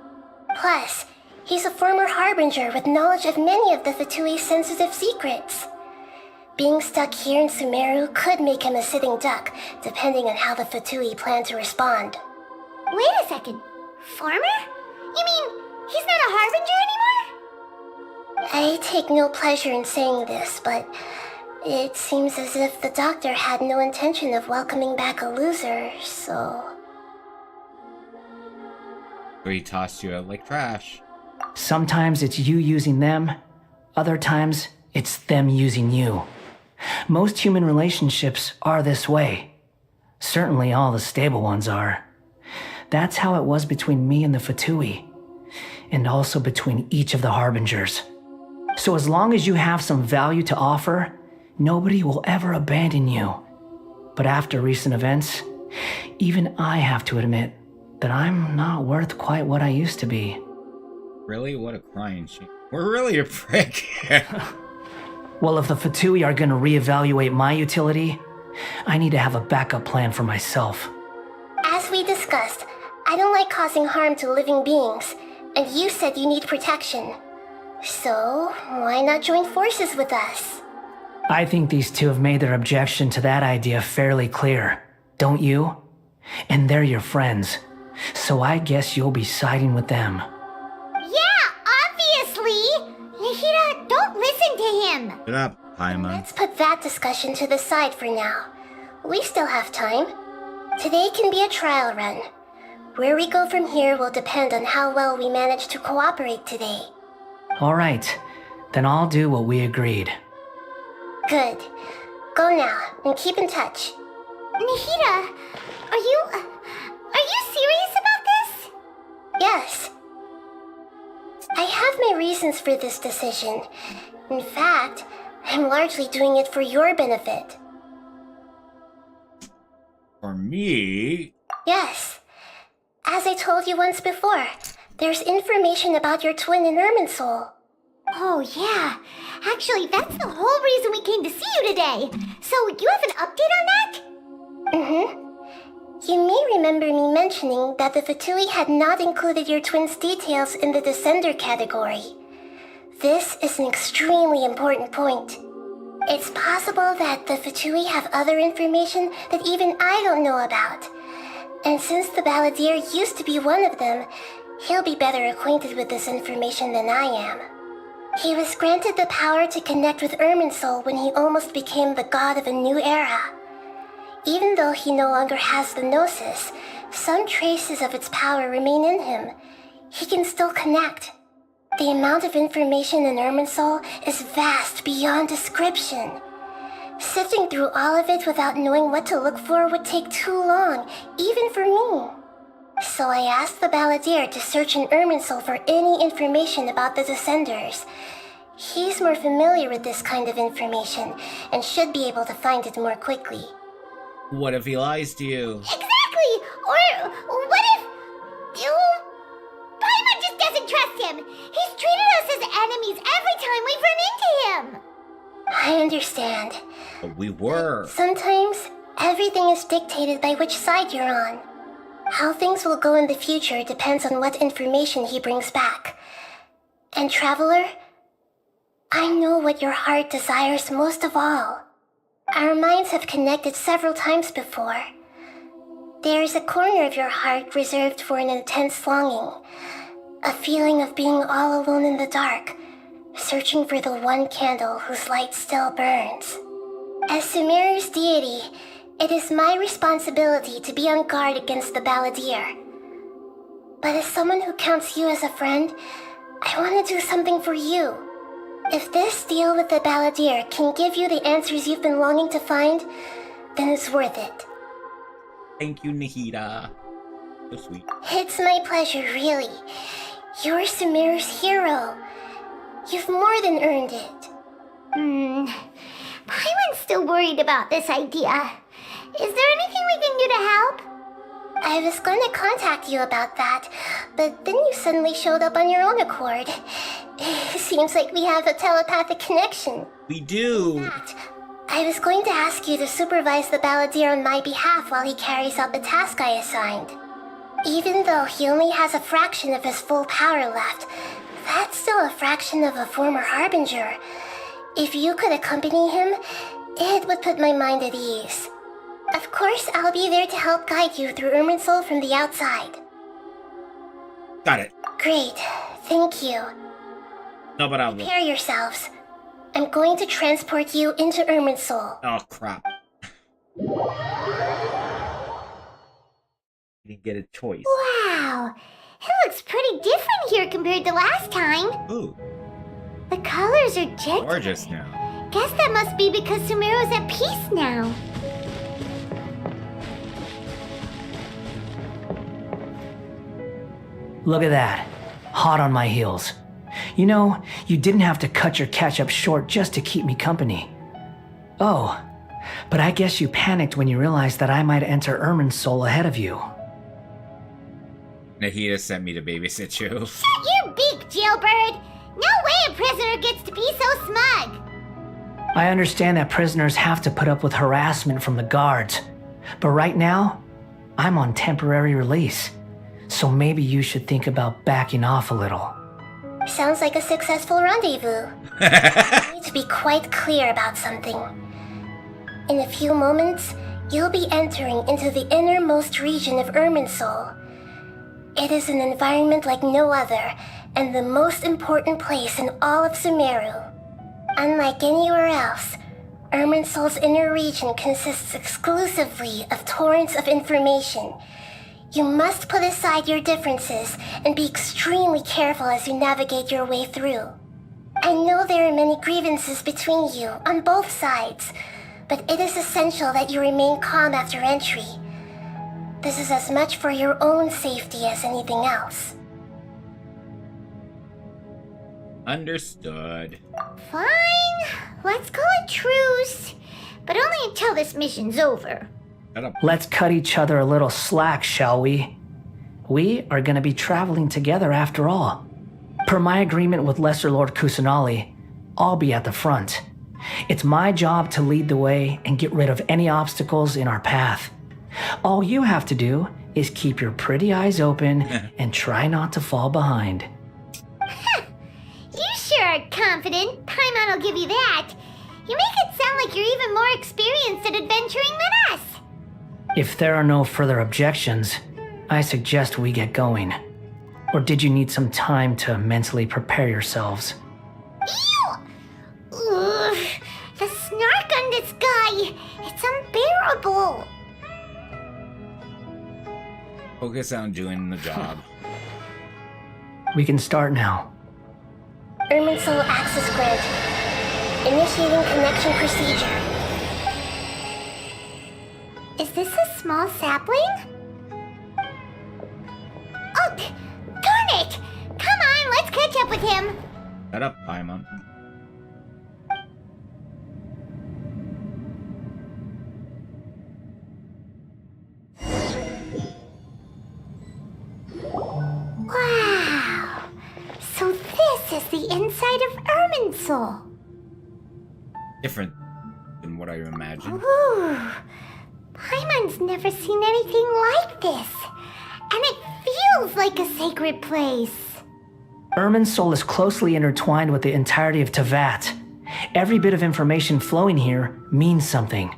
Plus, he's a former Harbinger with knowledge of many of the Fatui's sensitive secrets. Being stuck here in Sumeru could make him a sitting duck, depending on how the Fatui plan to respond. Wait a second. Former? You mean he's not a Harbinger anymore? I take no pleasure in saying this, but it seems as if the doctor had no intention of welcoming back a loser, so... So he tossed you out like trash. Sometimes it's you using them, other times it's them using you. Most human relationships are this way. Certainly all the stable ones are. That's how it was between me and the Fatui, and also between each of the Harbingers. So as long as you have some value to offer, nobody will ever abandon you. But after recent events, even I have to admit that I'm not worth quite what I used to be. Really? What a crying shame. We're really a prick. Well, if the Fatui are gonna reevaluate my utility, I need to have a backup plan for myself. As we discussed, I don't like causing harm to living beings, and you said you need protection. So, why not join forces with us? I think these two have made their objection to that idea fairly clear, don't you? And they're your friends, so I guess you'll be siding with them. Yeah, obviously! him! Shut up, Paimon. Let's put that discussion to the side for now. We still have time. Today can be a trial run. Where we go from here will depend on how well we manage to cooperate today. All right, then I'll do what we agreed. Good. Go now, and keep in touch. Nahida, are you serious about this? Yes. I have my reasons for this decision. In fact, I'm largely doing it for your benefit. For me? Yes. As I told you once before, there's information about your twin in Irminsul. Oh, yeah. Actually, that's the whole reason we came to see you today. So, you have an update on that? Mm-hmm. You may remember me mentioning that the Fatui had not included your twin's details in the Descender category. This is an extremely important point. It's possible that the Fatui have other information that even I don't know about. And since the Balladeer used to be one of them, he'll be better acquainted with this information than I am. He was granted the power to connect with Irminsul when he almost became the god of a new era. Even though he no longer has the Gnosis, some traces of its power remain in him. He can still connect. The amount of information in Irminsul is vast beyond description. Sifting through all of it without knowing what to look for would take too long, even for me. So I asked the Balladeer to search in Irminsul for any information about the Descenders. He's more familiar with this kind of information, and should be able to find it more quickly. What if he lies to you? Exactly! Or what if... Paimon just doesn't trust him! He's treated us as enemies every time we've run into him! I understand. But we were. Sometimes, everything is dictated by which side you're on. How things will go in the future depends on what information he brings back. And Traveler, I know what your heart desires most of all. Our minds have connected several times before. There's a corner of your heart reserved for an intense longing, a feeling of being all alone in the dark, searching for the one candle whose light still burns. As Sumeru's deity, it is my responsibility to be on guard against the Balladeer. But as someone who counts you as a friend, I want to do something for you. If this deal with the Balladeer can give you the answers you've been longing to find, then it's worth it. Thank you, Nahida. So sweet. It's my pleasure, really. You're Sumeru's hero. You've more than earned it. Paimon's still worried about this idea. Is there anything we can do to help? I was going to contact you about that, but then you suddenly showed up on your own accord. Seems like we have a telepathic connection. We do. In fact, I was going to ask you to supervise the Balladeer on my behalf while he carries out the task I assigned. Even though he only has a fraction of his full power left, that's still a fraction of a former Harbinger. If you could accompany him, it would put my mind at ease. Of course, I'll be there to help guide you through Irminsul from the outside. Got it. Great. Thank you. No problem. Prepare yourselves. I'm going to transport you into Irminsul. Oh, crap. You didn't get a choice. Wow! It looks pretty different here compared to last time. Ooh, The colors are gentle. gorgeous now. Guess that must be because Sumeru's at peace now. Look at that. Hot on my heels. You know, you didn't have to cut your catch-up short just to keep me company. Oh, but I guess you panicked when you realized that I might enter Irminsul ahead of you. Nahida sent me to babysit you. Shut your beak, jailbird! No way a prisoner gets to be so smug! I understand that prisoners have to put up with harassment from the guards, but right now, I'm on temporary release, so maybe you should think about backing off a little. Sounds like a successful rendezvous. I need to be quite clear about something. In a few moments, you'll be entering into the innermost region of Irminsul. It is an environment like no other, and the most important place in all of Sumeru. Unlike anywhere else, Irminsul's inner region consists exclusively of torrents of information. You must put aside your differences and be extremely careful as you navigate your way through. I know there are many grievances between you on both sides, but it is essential that you remain calm after entry. This is as much for your own safety as anything else. Understood. Fine. Let's call it truce. But only until this mission's over. Shut up. Let's cut each other a little slack, shall we? We are going to be traveling together after all. Per my agreement with Lesser Lord Kusanali, I'll be at the front. It's my job to lead the way and get rid of any obstacles in our path. All you have to do is keep your pretty eyes open and try not to fall behind. You sure are confident. Paimon will give you that. You make it sound like you're even more experienced at adventuring than us. If there are no further objections, I suggest we get going. Or did you need some time to mentally prepare yourselves? Ew! Ugh, the snark on this guy. It's unbearable. Focus on doing the job. We can start now. Irminsul access granted. Initiating connection procedure. Is this a small sapling? Oh, darn it! Come on, let's catch up with him. Shut up, Paimon. Wow. So this is the inside of Irminsul. Different than what I imagined. Ooh. Paimon's never seen anything like this. And it feels like a sacred place. Irminsul is closely intertwined with the entirety of Tevat. Every bit of information flowing here means something.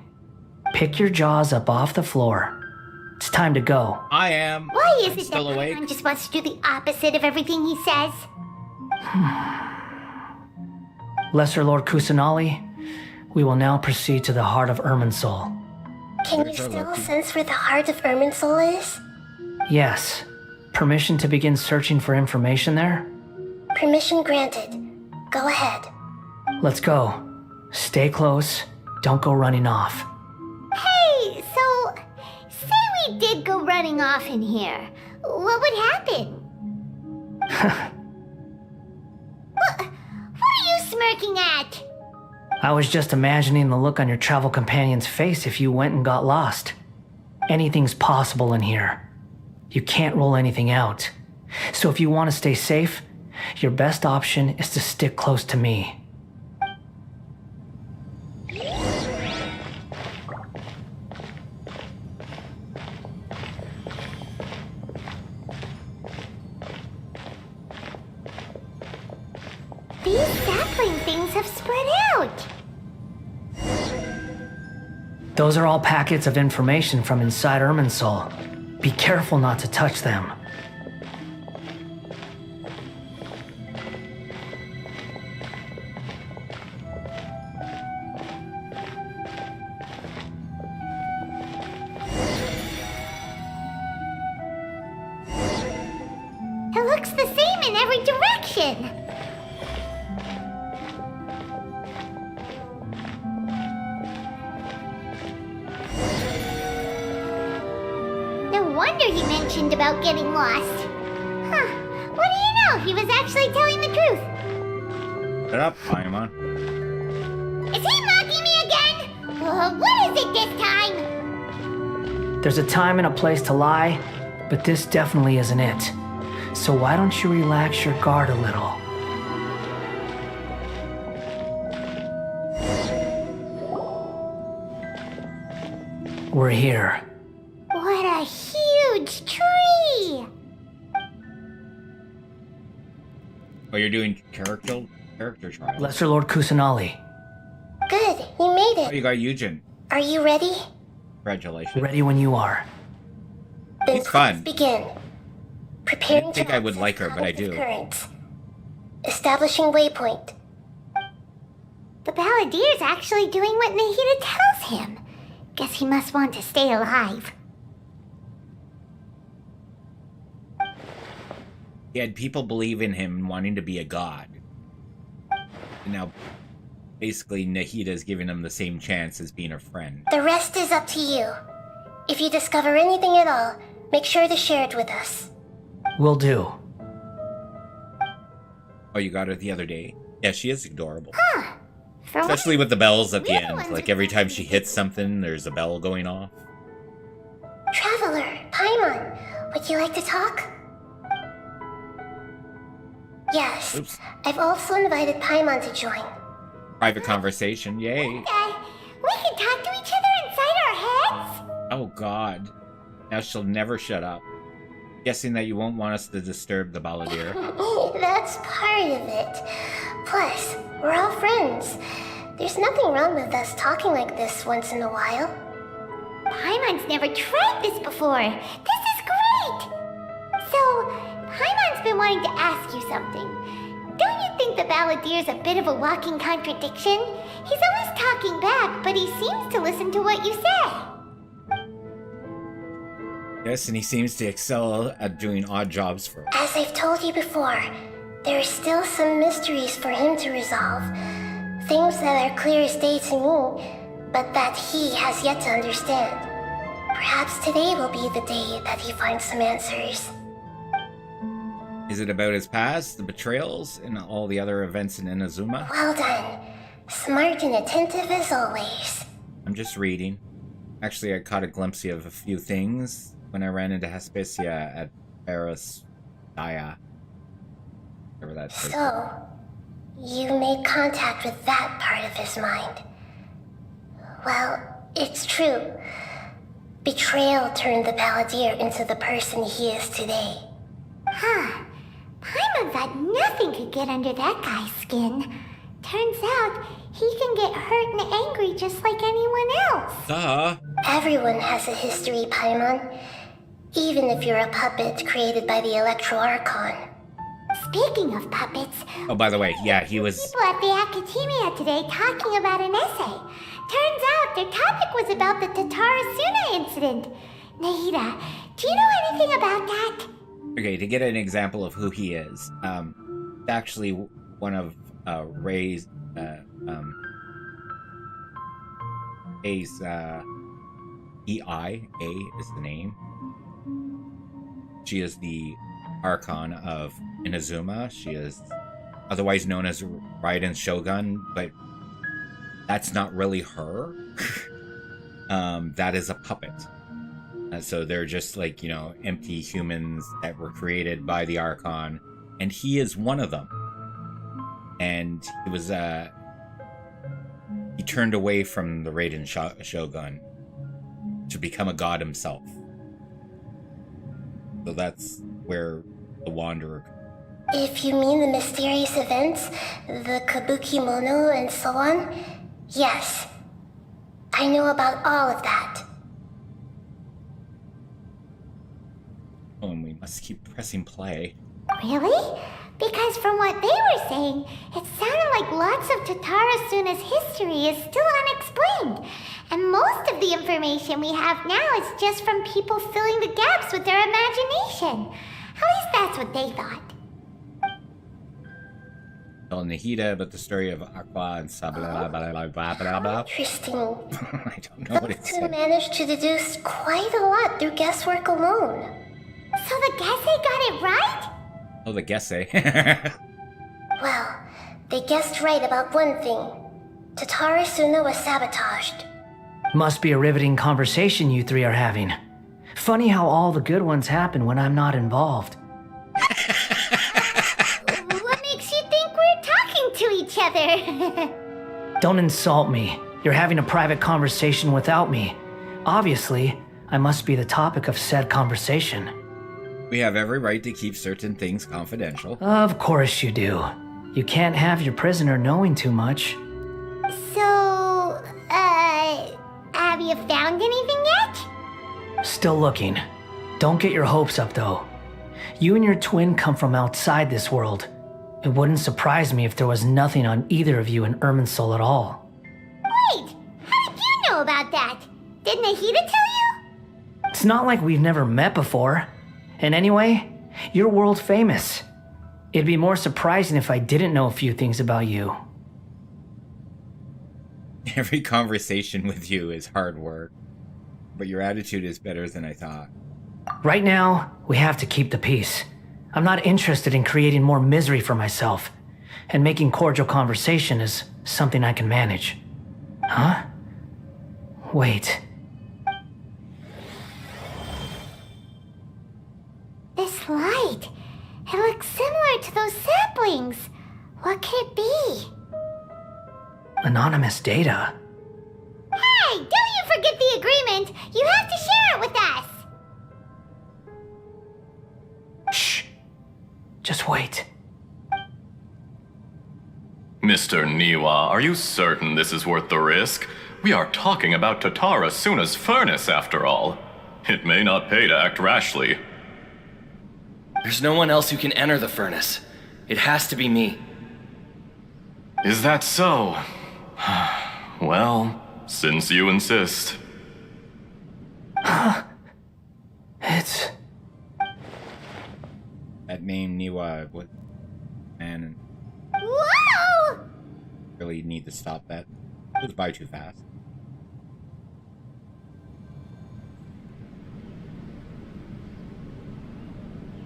Pick your jaws up off the floor. It's time to go. I am. Why is I'm it that still awake? Paimon just wants to do the opposite of everything he says? Lesser Lord Kusanali, we will now proceed to the heart of Irminsul. Can you still sense where the heart of Irminsul is? Yes. Permission to begin searching for information there? Permission granted. Go ahead. Let's go. Stay close. Don't go running off. Hey, so say we did go running off in here. What would happen? What are you smirking at? I was just imagining the look on your travel companion's face if you went and got lost. Anything's possible in here. You can't rule anything out. So if you want to stay safe, your best option is to stick close to me. These sapling things have spread out. Those are all packets of information from inside Irminsul. Be careful not to touch them. It looks the same in every direction. No wonder he mentioned about getting lost. Huh. What do you know? He was actually telling the truth. Shut up, Paimon. Is he mocking me again? What is it this time? There's a time and a place to lie, but this definitely isn't it. So why don't you relax your guard a little? We're here. What a huge tree! Oh, you're doing character trial. Lesser Lord Kusanali, Good, you made Oh, it. you got Eugen. Are you ready? Congratulations. ready when you are. Then It's please fun. begin. Preparing didn't think to I would access like her, but I cognitive do. currents. Establishing waypoint. The Balladier's actually doing what Nahida tells him. Guess he must want to stay alive. He had people believe in him wanting to be a god. And now, basically, Nahida's giving him the same chance as being a friend. The rest is up to you. If you discover anything at all, make sure to share it with us. Will do. Oh, you got her the other day? Yeah, she is adorable. Huh. For Especially with the bells at the We're the end. ones Like with every the time she hits something, there's a bell going off. Traveler, Paimon, would you like to talk? Yes. Oops. I've also invited Paimon to join. Private conversation, yay. we can talk to each other inside our heads? Oh god. Now she'll never shut up. Guessing that you won't want us to disturb the Balladeer. That's part of it. Plus, we're all friends. There's nothing wrong with us talking like this once in a while. Paimon's never tried this before. This is great! So, Paimon's been wanting to ask you something. Don't you think the Balladier's a bit of a walking contradiction? He's always talking back, but he seems to listen to what you say. Yes, and he seems to excel at doing odd jobs for us. As I've told you before, there are still some mysteries for him to resolve. Things that are clear as day to me, but that he has yet to understand. Perhaps today will be the day that he finds some answers. Is it about his past, the betrayals, and all the other events in Inazuma? Well done. Smart and attentive as always. I'm just reading. Actually, I caught a glimpse of a few things when I ran into Hespecia at Paris Daya. Whatever that is. So, you made contact with that part of his mind. Well, it's true. Betrayal turned the Balladeer into the person he is today. Huh. Paimon thought nothing could get under that guy's skin. Turns out, he can get hurt and angry just like anyone else. Duh. Everyone has a history, Paimon. Even if you're a puppet created by the Electro Archon. Speaking of puppets, Oh, by the way, yeah, he was... people at the Academia today talking about an essay. Turns out their topic was about the Tatarasuna incident. Nahida, do you know anything about that? Okay, to get an example of who he is, actually one of Ray's, EI is the name. She is the Archon of Inazuma. She is otherwise known as Raiden's Shogun, but that's not really her. That is a puppet. So they're just like, empty humans that were created by the Archon, and he is one of them. And he was, he turned away from the Raiden Shogun to become a god himself. So that's where the Wanderer... If you mean the mysterious events, the Kabuki Mono and so on, yes. I know about all of that. Oh, and we must keep pressing play. Really? Because from what they were saying, it sounded like lots of Tatarasuna's history is still unexplained. And most of the information we have now is just from people filling the gaps with their imagination. At least that's what they thought. Tell Nahida about the story of Aqua and Sabla, blah, blah, blah, blah. Interesting. I don't know what it Those two said. managed to deduce quite a lot through guesswork alone. So the Gese got it right? Oh, the Gese. Well, they guessed right about one thing. Tatarasuna was sabotaged. Must be a riveting conversation you three are having. Funny how all the good ones happen when I'm not involved. What makes you think we're talking to each other? Don't insult me. You're having a private conversation without me. Obviously, I must be the topic of said conversation. We have every right to keep certain things confidential. Of course you do. You can't have your prisoner knowing too much. So, have you found anything yet? Still looking. Don't get your hopes up, though. You and your twin come from outside this world. It wouldn't surprise me if there was nothing on either of you in Irminsul at all. Wait, how did you know about that? Did Nahida tell you? It's not like we've never met before. And anyway, you're world famous. It'd be more surprising if I didn't know a few things about you. Every conversation with you is hard work, but your attitude is better than I thought. Right now, we have to keep the peace. I'm not interested in creating more misery for myself, and making cordial conversation is something I can manage. Huh? Wait. This light. It looks similar to those saplings. What could it be? Anonymous data. Hey, don't you forget the agreement! You have to share it with us! Shh. Just wait. Mr. Niwa, are you certain this is worth the risk? We are talking about Tatara Suna's furnace, after all. It may not pay to act rashly. There's no one else who can enter the furnace. It has to be me. Is that so? Well, since you insist. It's... That name, Niwa, what? Man, Whoa! really need to stop that. It goes by too fast.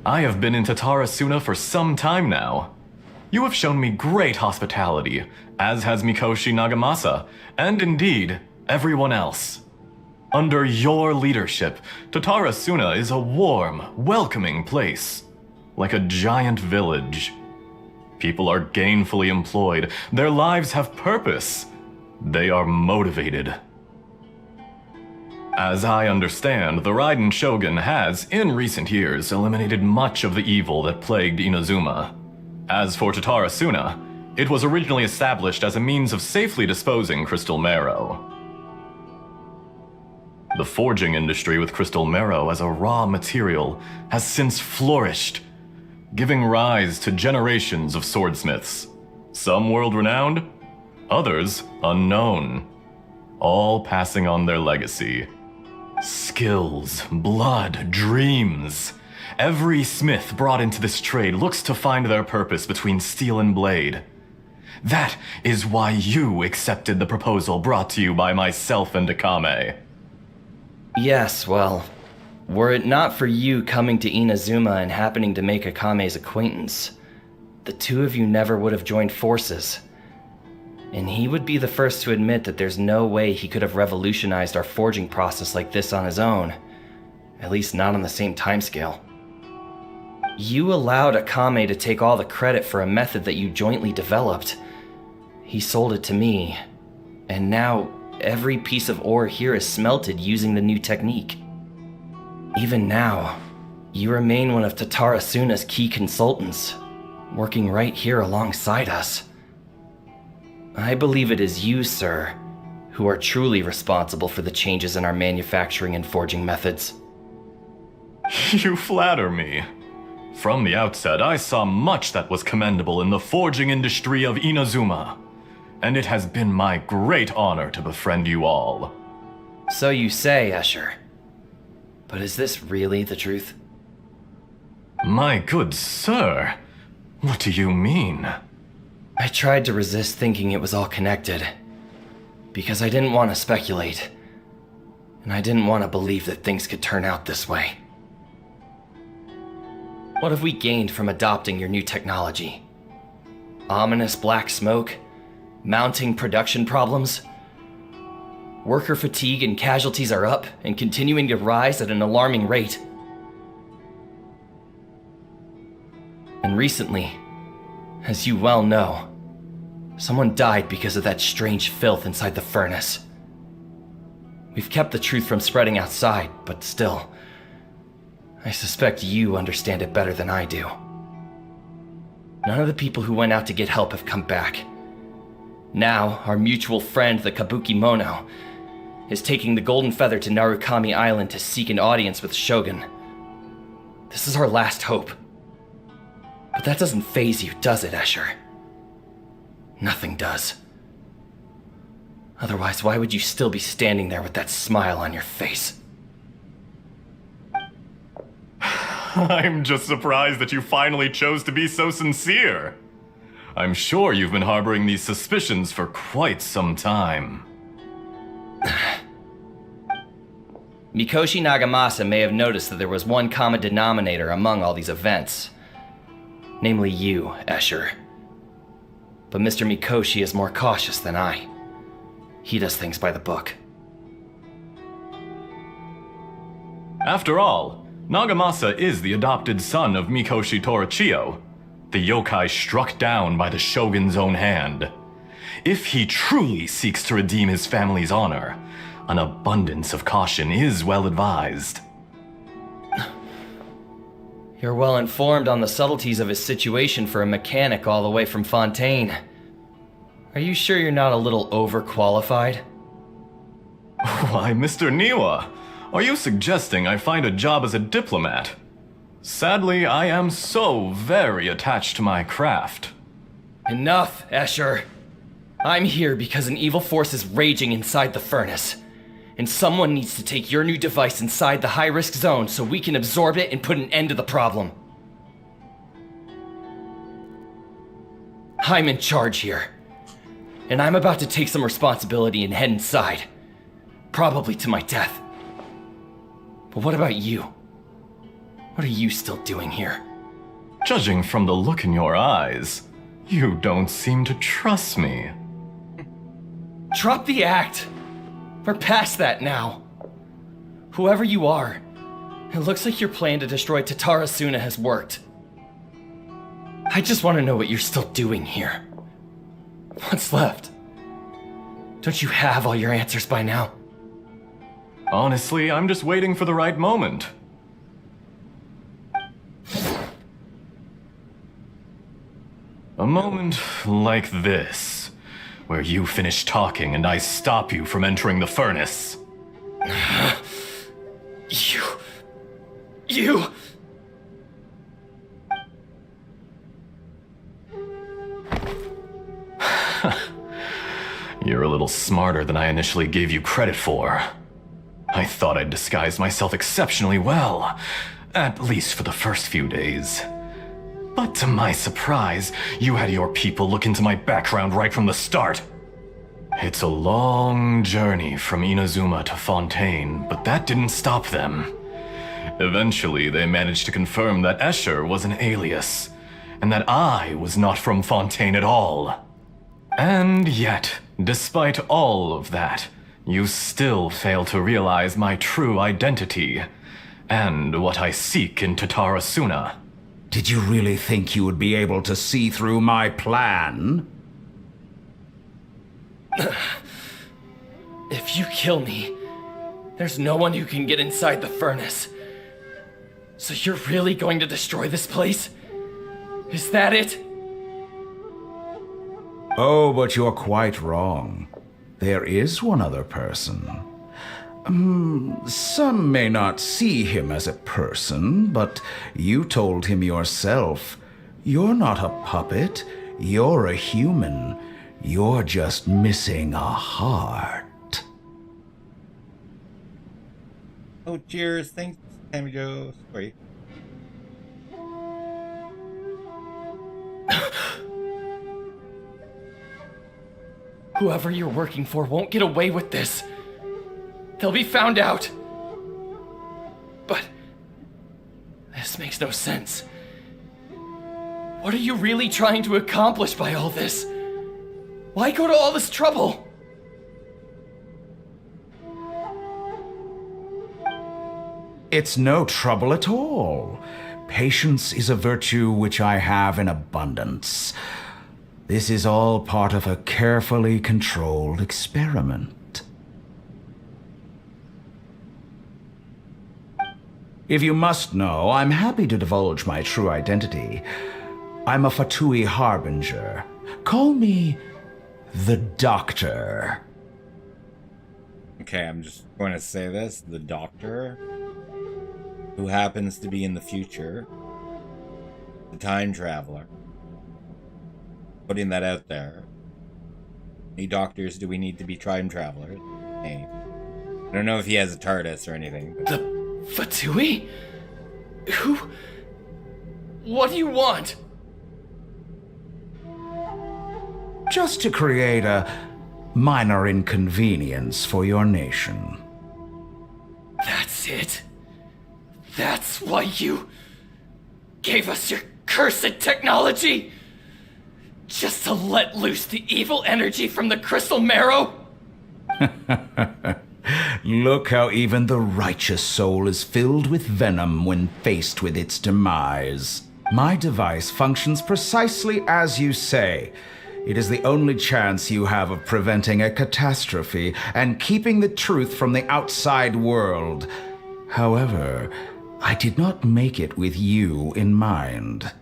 I have been in Tatara Suna for some time now. You have shown me great hospitality, as has Mikoshi Nagamasa, and indeed, everyone else. Under your leadership, Tatara Suna is a warm, welcoming place. Like a giant village. People are gainfully employed, their lives have purpose. They are motivated. As I understand, the Raiden Shogun has, in recent years, eliminated much of the evil that plagued Inazuma. As for Tatara Suna, it was originally established as a means of safely disposing crystal marrow. The forging industry with crystal marrow as a raw material has since flourished, giving rise to generations of swordsmiths. Some world-renowned, others unknown, all passing on their legacy. Skills, blood, dreams. Every smith brought into this trade looks to find their purpose between steel and blade. That is why you accepted the proposal brought to you by myself and Akame. Yes, well, were it not for you coming to Inazuma and happening to make Akame's acquaintance, the two of you never would have joined forces. And he would be the first to admit that there's no way he could have revolutionized our forging process like this on his own. At least not on the same timescale. You allowed Akame to take all the credit for a method that you jointly developed. He sold it to me, and now every piece of ore here is smelted using the new technique. Even now, you remain one of Tatara Suna's key consultants, working right here alongside us. I believe it is you, sir, who are truly responsible for the changes in our manufacturing and forging methods. You flatter me. From the outset, I saw much that was commendable in the forging industry of Inazuma, and it has been my great honor to befriend you all. So you say, Escher. But is this really the truth? My good sir, what do you mean? I tried to resist thinking it was all connected, because I didn't want to speculate, and I didn't want to believe that things could turn out this way. What have we gained from adopting your new technology? Ominous black smoke? Mounting production problems? Worker fatigue and casualties are up and continuing to rise at an alarming rate. And recently, as you well know, someone died because of that strange filth inside the furnace. We've kept the truth from spreading outside, but still, I suspect you understand it better than I do. None of the people who went out to get help have come back. Now, our mutual friend, the Kabuki Mono, is taking the Golden Feather to Narukami Island to seek an audience with Shogun. This is our last hope. But that doesn't faze you, does it, Escher? Nothing does. Otherwise, why would you still be standing there with that smile on your face? I'm just surprised that you finally chose to be so sincere. I'm sure you've been harboring these suspicions for quite some time. Mikoshi Nagamasa may have noticed that there was one common denominator among all these events. Namely you, Escher. But Mr. Mikoshi is more cautious than I. He does things by the book. After all, Nagamasa is the adopted son of Mikoshi Torichio, the yokai struck down by the shogun's own hand. If he truly seeks to redeem his family's honor, an abundance of caution is well advised. You're well informed on the subtleties of his situation for a mechanic all the way from Fontaine. Are you sure you're not a little overqualified? Why, Mr. Niwa, are you suggesting I find a job as a diplomat? Sadly, I am so very attached to my craft. Enough, Escher. I'm here because an evil force is raging inside the furnace. And someone needs to take your new device inside the high-risk zone so we can absorb it and put an end to the problem. I'm in charge here. And I'm about to take some responsibility and head inside. Probably to my death. But what about you? What are you still doing here? Judging from the look in your eyes, you don't seem to trust me. Drop the act! We're past that now. Whoever you are, it looks like your plan to destroy Tatarasuna has worked. I just want to know what you're still doing here. What's left? Don't you have all your answers by now? Honestly, I'm just waiting for the right moment. A moment like this, where you finish talking and I stop you from entering the furnace. You... You're a little smarter than I initially gave you credit for. I thought I'd disguised myself exceptionally well, at least for the first few days. But to my surprise, you had your people look into my background right from the start. It's a long journey from Inazuma to Fontaine, but that didn't stop them. Eventually, they managed to confirm that Escher was an alias, and that I was not from Fontaine at all. And yet, despite all of that, you still fail to realize my true identity, and what I seek in Tatarasuna. Did you really think you would be able to see through my plan? If you kill me, there's no one who can get inside the furnace. So you're really going to destroy this place? Is that it? Oh, but you're quite wrong. There is one other person. Some may not see him as a person, but you told him yourself. You're not a puppet. You're a human. You're just missing a heart. Oh, cheers. Thanks, Tammy Joe. Sorry. Whoever you're working for won't get away with this. They'll be found out. But this makes no sense. What are you really trying to accomplish by all this? Why go to all this trouble? It's no trouble at all. Patience is a virtue which I have in abundance. This is all part of a carefully controlled experiment. If you must know, I'm happy to divulge my true identity. I'm a Fatui Harbinger. Call me the Doctor. Okay, I'm just going to say this. The Doctor, who happens to be in the future, the time traveler. Putting that out there. How many doctors do we need to be time travelers? Hey. I don't know if he has a TARDIS or anything. But... The Fatui? Who? What do you want? Just to create a minor inconvenience for your nation. That's it? That's why you gave us your cursed technology? Just to let loose the evil energy from the crystal marrow? Look how even the righteous soul is filled with venom when faced with its demise. My device functions precisely as you say. It is the only chance you have of preventing a catastrophe and keeping the truth from the outside world. However, I did not make it with you in mind.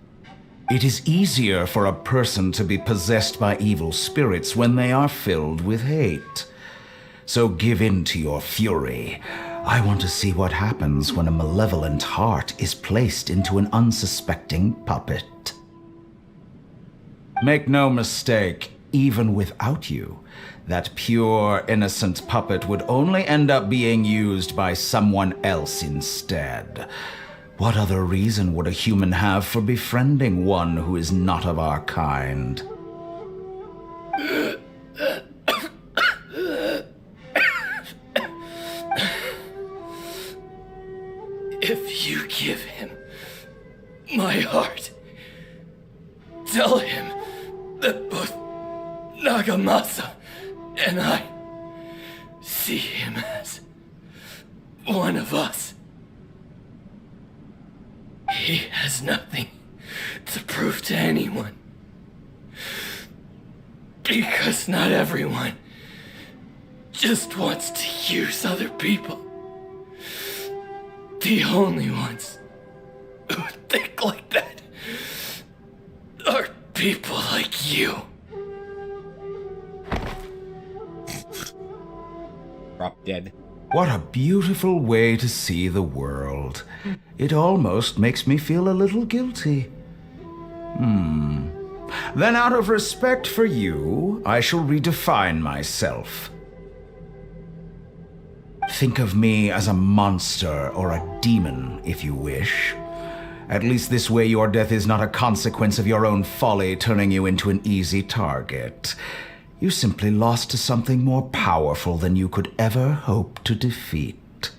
It is easier for a person to be possessed by evil spirits when they are filled with hate. So give in to your fury. I want to see what happens when a malevolent heart is placed into an unsuspecting puppet. Make no mistake, even without you, that pure, innocent puppet would only end up being used by someone else instead. What other reason would a human have for befriending one who is not of our kind? If you give him my heart, tell him that both Nagamasa and I see him as one of us. He has nothing to prove to anyone. Because not everyone just wants to use other people. The only ones who think like that are people like you. Drop dead. What a beautiful way to see the world. It almost makes me feel a little guilty. Then out of respect for you, I shall redefine myself. Think of me as a monster or a demon, if you wish. At least this way your death is not a consequence of your own folly turning you into an easy target. You simply lost to something more powerful than you could ever hope to defeat.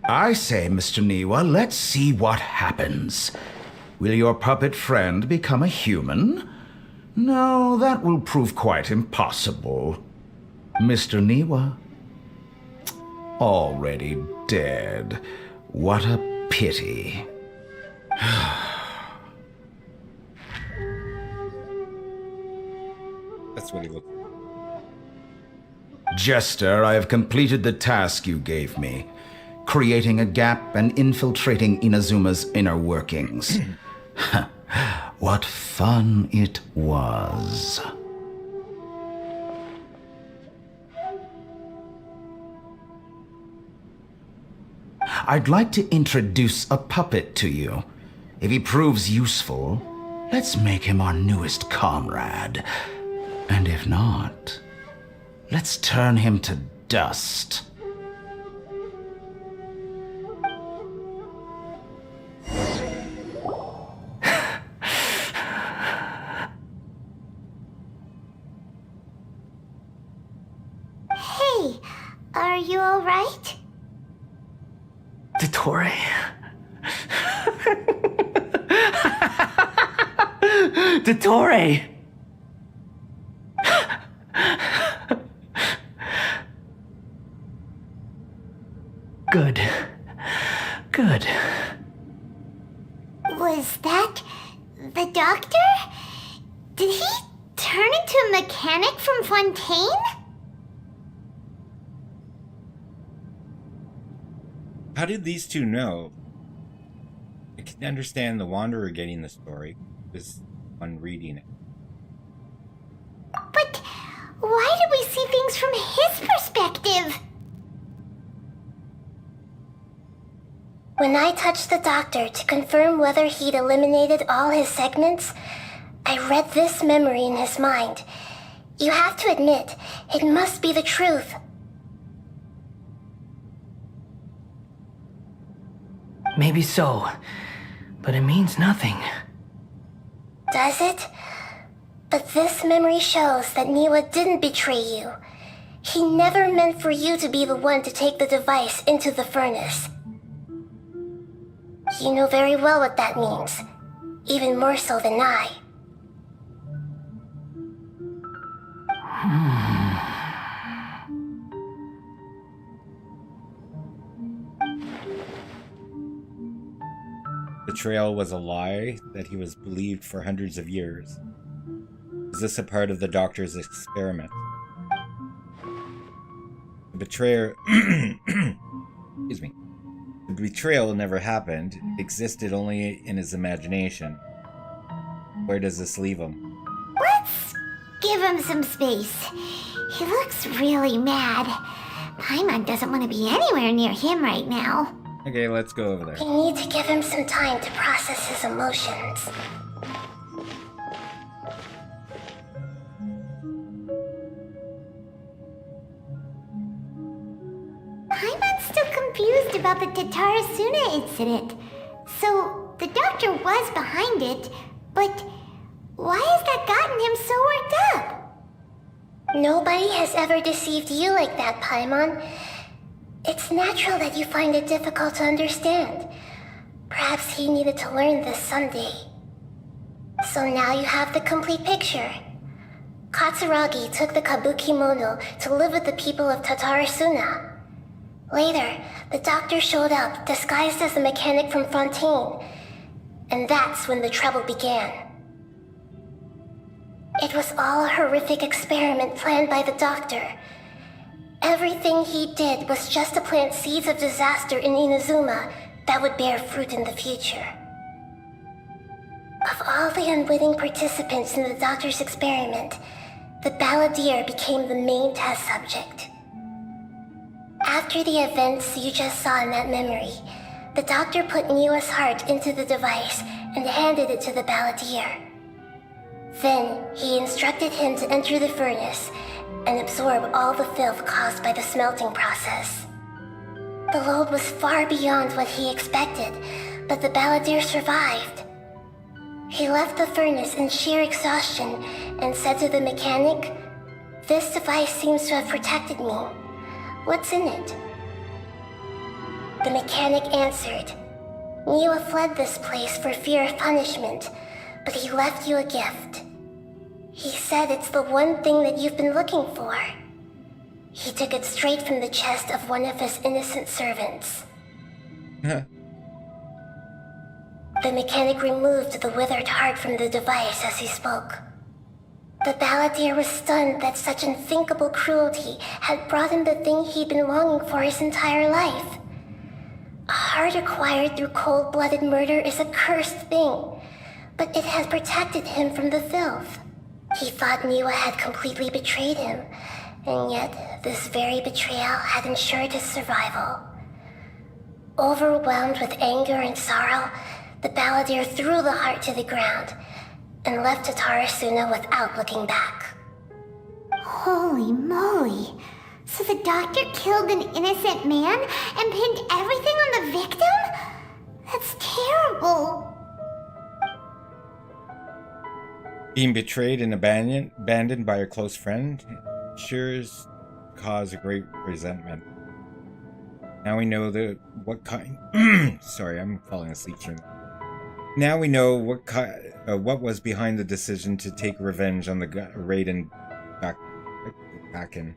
I say, Mr. Niwa, let's see what happens. Will your puppet friend become a human? No, that will prove quite impossible. Mr. Niwa? Already dead. What a pity. That's what he looked like. Jester, I have completed the task you gave me, creating a gap and infiltrating Inazuma's inner workings. What fun it was. I'd like to introduce a puppet to you. If he proves useful, let's make him our newest comrade. And if not, let's turn him to dust. Hey, are you alright? Dottore? Dottore! Good. Good. Was that the doctor? Did he turn into a mechanic from Fontaine? How did these two know? I can understand the Wanderer getting the story. This one reading it. But why do we see things from his perspective? When I touched the doctor to confirm whether he'd eliminated all his segments, I read this memory in his mind. You have to admit, it must be the truth. Maybe so, but it means nothing. Does it? But this memory shows that Niwa didn't betray you. He never meant for you to be the one to take the device into the furnace. You know very well what that means, even more so than I. Betrayal was a lie that he was believed for hundreds of years. Is this a part of the doctor's experiment? The betrayer... Excuse me. The betrayal never happened. It existed only in his imagination. Where does this leave him? Let's give him some space. He looks really mad. Paimon doesn't want to be anywhere near him right now. Okay, let's go over there. We need to give him some time to process his emotions. Paimon's still confused about the Tatarasuna incident. So, the doctor was behind it, but why has that gotten him so worked up? Nobody has ever deceived you like that, Paimon. It's natural that you find it difficult to understand. Perhaps he needed to learn this someday. So now you have the complete picture. Katsuragi took the Kabuki Mono to live with the people of Tatarasuna. Later, the doctor showed up disguised as a mechanic from Fontaine. And that's when the trouble began. It was all a horrific experiment planned by the doctor. Everything he did was just to plant seeds of disaster in Inazuma that would bear fruit in the future. Of all the unwitting participants in the doctor's experiment, the balladeer became the main test subject. After the events you just saw in that memory, the doctor put Niwa's heart into the device and handed it to the balladeer. Then he instructed him to enter the furnace and absorb all the filth caused by the smelting process. The load was far beyond what he expected, but the balladeer survived. He left the furnace in sheer exhaustion and said to the mechanic, "This device seems to have protected me. What's in it?" The mechanic answered, "Niwa fled this place for fear of punishment, but he left you a gift. He said it's the one thing that you've been looking for. He took it straight from the chest of one of his innocent servants." The mechanic removed the withered heart from the device as he spoke. The balladeer was stunned that such unthinkable cruelty had brought him the thing he'd been longing for his entire life. A heart acquired through cold-blooded murder is a cursed thing, but it had protected him from the filth. He thought Niwa had completely betrayed him, and yet this very betrayal had ensured his survival. Overwhelmed with anger and sorrow, the balladeer threw the heart to the ground and left Tatarasuna without looking back. Holy moly. So the doctor killed an innocent man and pinned everything on the victim? That's terrible. Being betrayed and abandoned by a close friend sure cause a great resentment. Now we know what kind... Sorry, I'm falling asleep soon. Now we know what was behind the decision to take revenge on the Raiden back in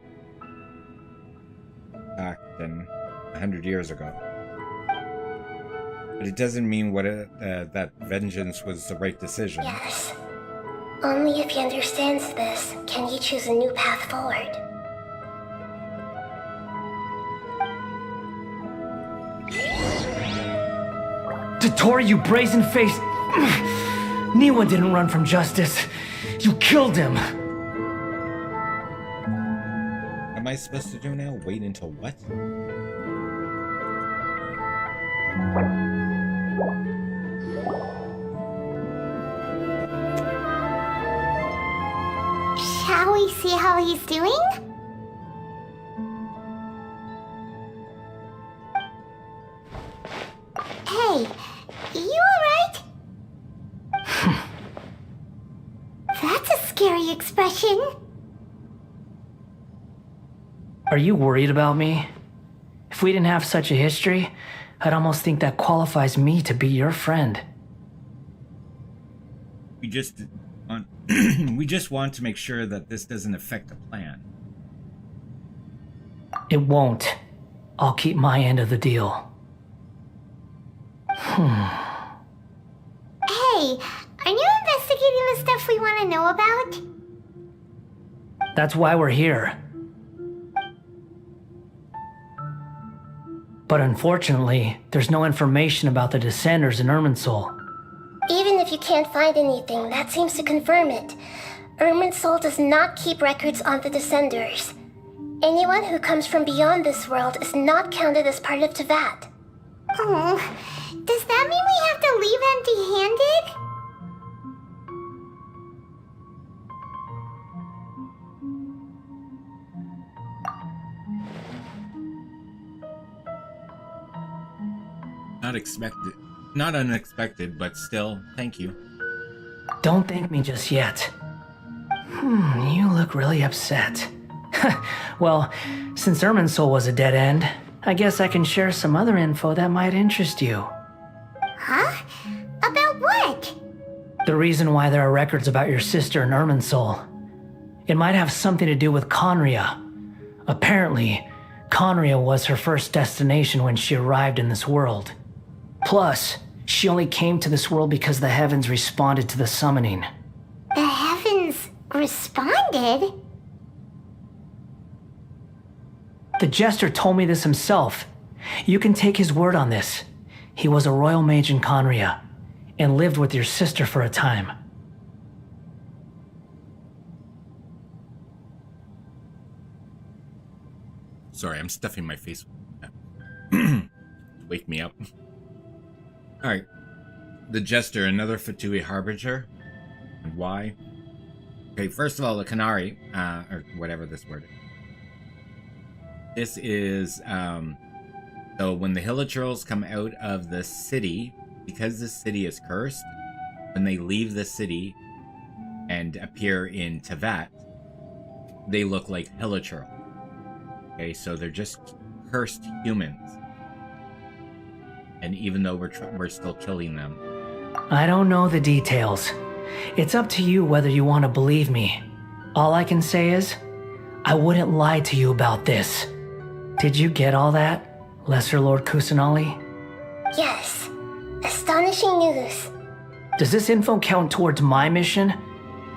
100 years ago. But it doesn't mean that vengeance was the right decision. Yes. Only if he understands this can he choose a new path forward. Tottori, you brazen-faced... Niwa didn't run from justice. You killed him. Am I supposed to do now? Wait until what? Shall we see how he's doing? Hey, you alright? That's a scary expression. Are you worried about me? If we didn't have such a history, I'd almost think that qualifies me to be your friend. We just want we just want to make sure that this doesn't affect the plan. It won't. I'll keep my end of the deal. Hey, are you investigating the stuff we want to know about? That's why we're here. But unfortunately, there's no information about the Descenders in Irminsul. Even if you can't find anything, that seems to confirm it. Irminsul does not keep records on the Descenders. Anyone who comes from beyond this world is not counted as part of Tevat. Oh, does that mean we have to leave empty-handed? Not unexpected, but still, thank you. Don't thank me just yet. You look really upset. Well, since Irminsul was a dead end, I guess I can share some other info that might interest you. Huh? About what? The reason why there are records about your sister in Irminsul. It might have something to do with Conria. Apparently, Conria was her first destination when she arrived in this world. Plus, she only came to this world because the heavens responded to the summoning. The heavens responded? The Jester told me this himself. You can take his word on this. He was a royal mage in Conria, and lived with your sister for a time. Sorry, I'm stuffing my face. Wake me up. Alright. The Jester, another Fatui Harbinger. And why? Okay, first of all, the Canary, or whatever this word is. This is, so when the Hilichurls come out of the city, because the city is cursed, when they leave the city and appear in Tevat, they look like Hilichurl. Okay, so they're just cursed humans. And even though we're still killing them. I don't know the details. It's up to you whether you want to believe me. All I can say is, I wouldn't lie to you about this. Did you get all that, Lesser Lord Kusanali? Yes. Astonishing news. Does this info count towards my mission?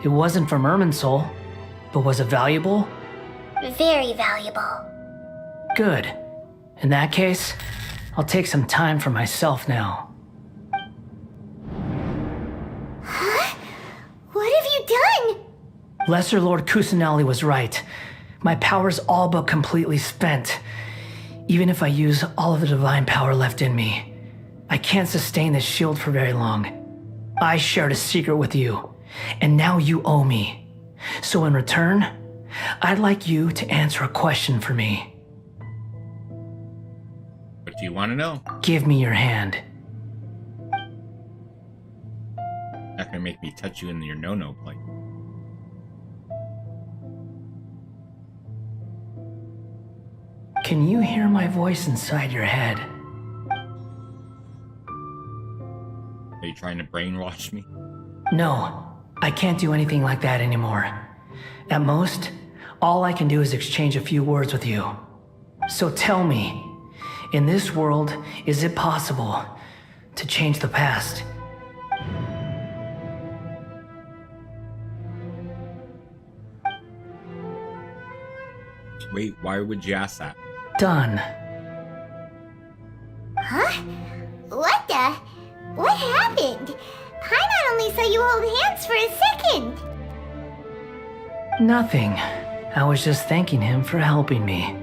It wasn't from Irminsul, but was it valuable? Very valuable. Good. In that case, I'll take some time for myself now. Huh? What have you done? Lesser Lord Kusanali was right. My power's all but completely spent. Even if I use all of the divine power left in me, I can't sustain this shield for very long. I shared a secret with you, and now you owe me. So in return, I'd like you to answer a question for me. What do you want to know? Give me your hand. Not gonna make me touch you in your no-no place. Can you hear my voice inside your head? Are you trying to brainwash me? No, I can't do anything like that anymore. At most, all I can do is exchange a few words with you. So tell me, in this world, is it possible to change the past? Wait, why would you ask that? Done. Huh? What the? What happened? Paimon only saw you hold hands for a second. Nothing. I was just thanking him for helping me.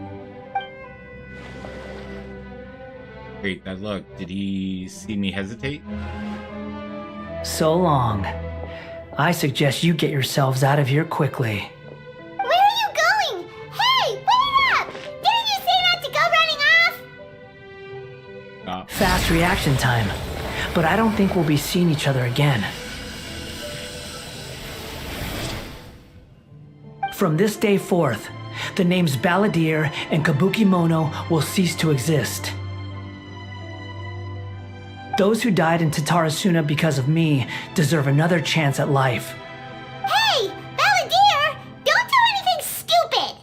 Wait, that look. Did he see me hesitate? So long. I suggest you get yourselves out of here quickly. Where are you going? Hey, wait up! Didn't you say not to go running off? Fast reaction time. But I don't think we'll be seeing each other again. From this day forth, the names Balladeer and Kabukimono will cease to exist. Those who died in Tatarasuna because of me deserve another chance at life. Hey, Balladeer! Don't do anything stupid!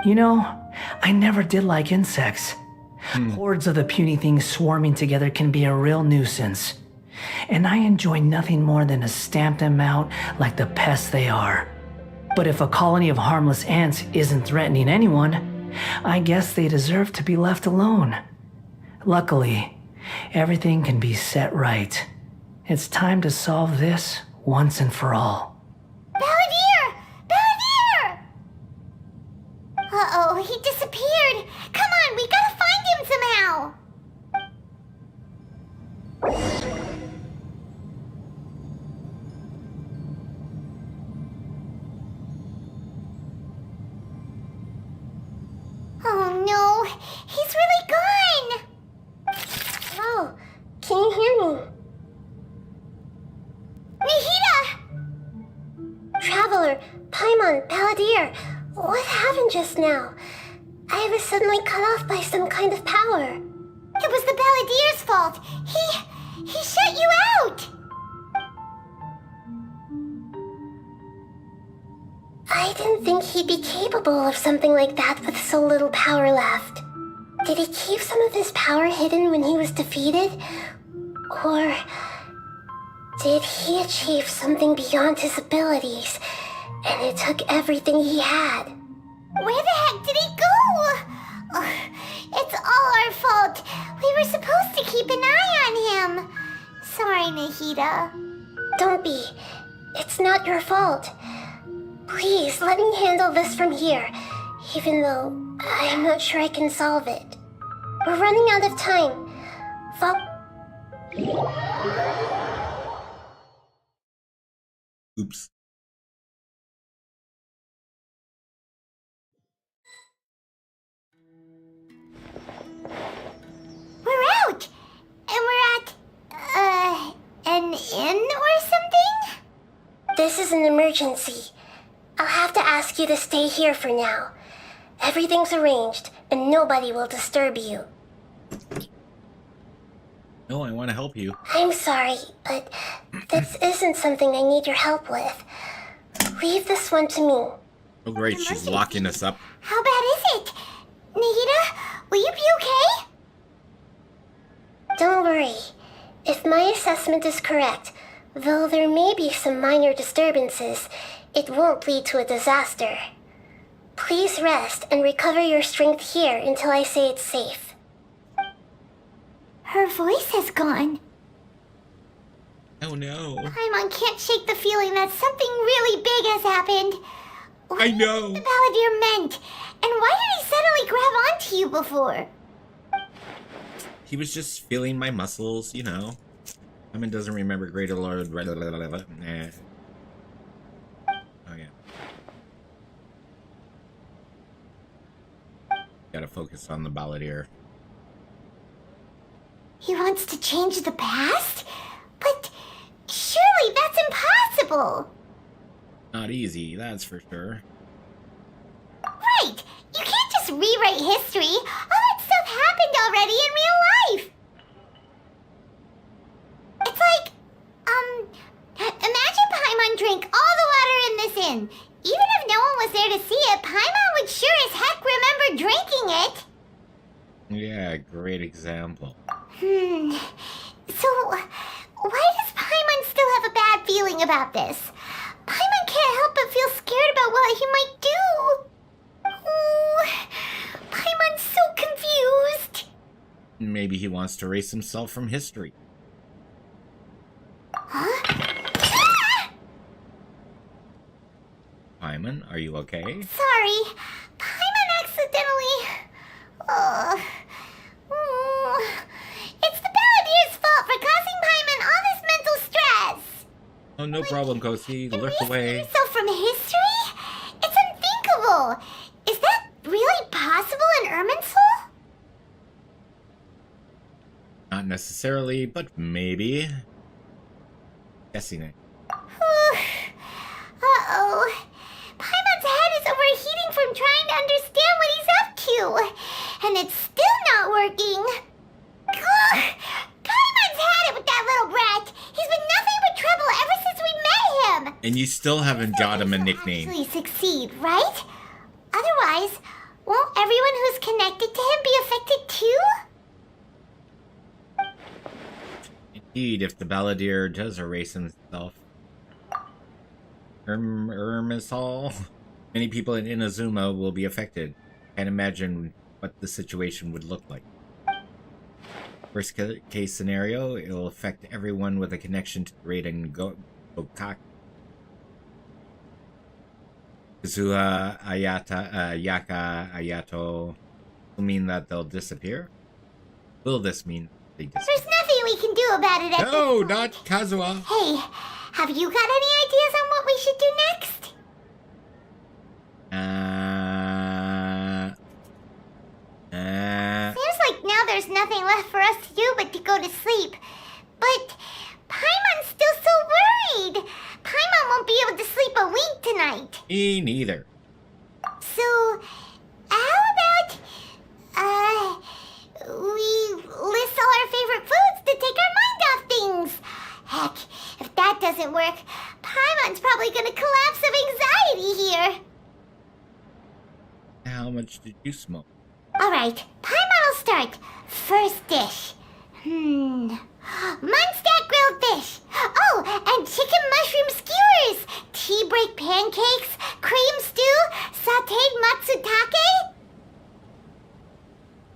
You know, I never did like insects. Hordes of the puny things swarming together can be a real nuisance. And I enjoy nothing more than to stamp them out like the pests they are. But if a colony of harmless ants isn't threatening anyone, I guess they deserve to be left alone. Luckily, everything can be set right. It's time to solve this once and for all. Balladeer! Balladeer! Uh-oh, he disappeared. Come on, we gotta find him somehow. Oh no, he's really gone. Oh, can you hear me? Nahida! Traveler, Paimon, Balladeer, what happened just now? I was suddenly cut off by some kind of power. It was the Balladeer's fault. He shut you out. I didn't think he'd be capable of something like that with so little power left. Did he keep some of his power hidden when he was defeated? Or did he achieve something beyond his abilities, and it took everything he had? Where the heck did he go? Ugh, it's all our fault. We were supposed to keep an eye on him. Sorry, Nahida. Don't be. It's not your fault. Please, let me handle this from here, even though I'm not sure I can solve it. We're running out of time. Oops. We're out! And we're at, an inn or something? This is an emergency. I'll have to ask you to stay here for now. Everything's arranged, and nobody will disturb you. No, I want to help you. I'm sorry, but this isn't something I need your help with. Leave this one to me. Oh, great. She's locking us up. How bad is it? Nahida, will you be okay? Don't worry. If my assessment is correct, though there may be some minor disturbances, it won't lead to a disaster. Please rest and recover your strength here until I say it's safe. Her voice has gone. Oh no. Paimon can't shake the feeling that something really big has happened. What I know. did the Balladeer meant? And why did he suddenly grab onto you before? He was just feeling my muscles, you know. I mean, doesn't remember Greater Lord. Nah. Oh, yeah. Gotta focus on the Balladeer. He wants to change the past? But surely that's impossible! Not easy, that's for sure. Right! You can't just rewrite history! All that stuff happened already in real life! It's like, imagine Paimon drank all the water in this inn. Even if no one was there to see it, Paimon would sure as heck remember drinking it! Yeah, great example. So, why does Paimon still have a bad feeling about this? Paimon can't help but feel scared about what he might do. Oh, Paimon's so confused. Maybe he wants to erase himself from history. Huh? Paimon, are you okay? Sorry, Paimon accidentally... Oh, no problem, Kosi. Lurk away. Yourself from history? It's unthinkable. Is that really possible in Irminsul? Not necessarily, but maybe. Guessing it. Uh-oh. Paimon's head is overheating from trying to understand what he's up to. And it's still not working. Ugh. Paimon's had it with that little brat. He's been nothing but trouble ever since we met him. And you still haven't got him a nickname. Actually succeed, right? Otherwise, won't everyone who's connected to him be affected too? Indeed, if the Balladeer does erase himself. Irmisal? Many people in Inazuma will be affected. Can't imagine what the situation would look like. Worst case scenario, it will affect everyone with a connection to the Raiden Gokak. Kazuha, Yaka, Ayato will mean that they'll disappear? Will this mean they disappear? There's nothing we can do about it at No, this point. not Kazuha. Hey, have you got any ideas on what we should do next? Seems like now there's nothing left for us to do but to go to sleep. But Paimon's still so worried. Paimon won't be able to sleep a wink tonight. Me neither. So, how about, we list all our favorite foods to take our mind off things? Heck, if that doesn't work, Paimon's probably gonna collapse of anxiety here. How much did you smoke? Alright, Paimon will start. First dish. Munstack grilled fish. Oh, and chicken mushroom skewers. Tea break pancakes. Cream stew. Sauteed matsutake.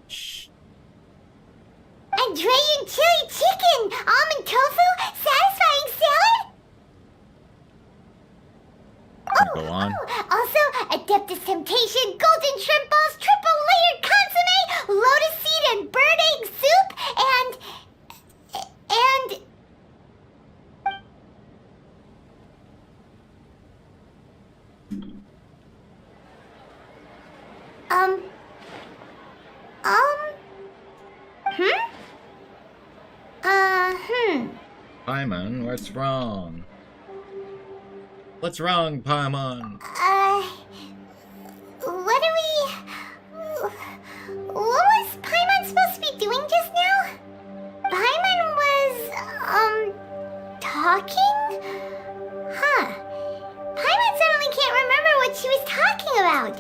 Shh. And Dragon chili chicken. Almond tofu. Satisfying salad. Go on. Also, Adeptus Temptation, Golden Shrimp Balls, Triple Layered Consomme, Lotus Seed and Bird Egg Soup, and... Paimon, what's wrong? What's wrong, Paimon? What was Paimon supposed to be doing just now? Paimon was, talking? Huh. Paimon suddenly can't remember what she was talking about.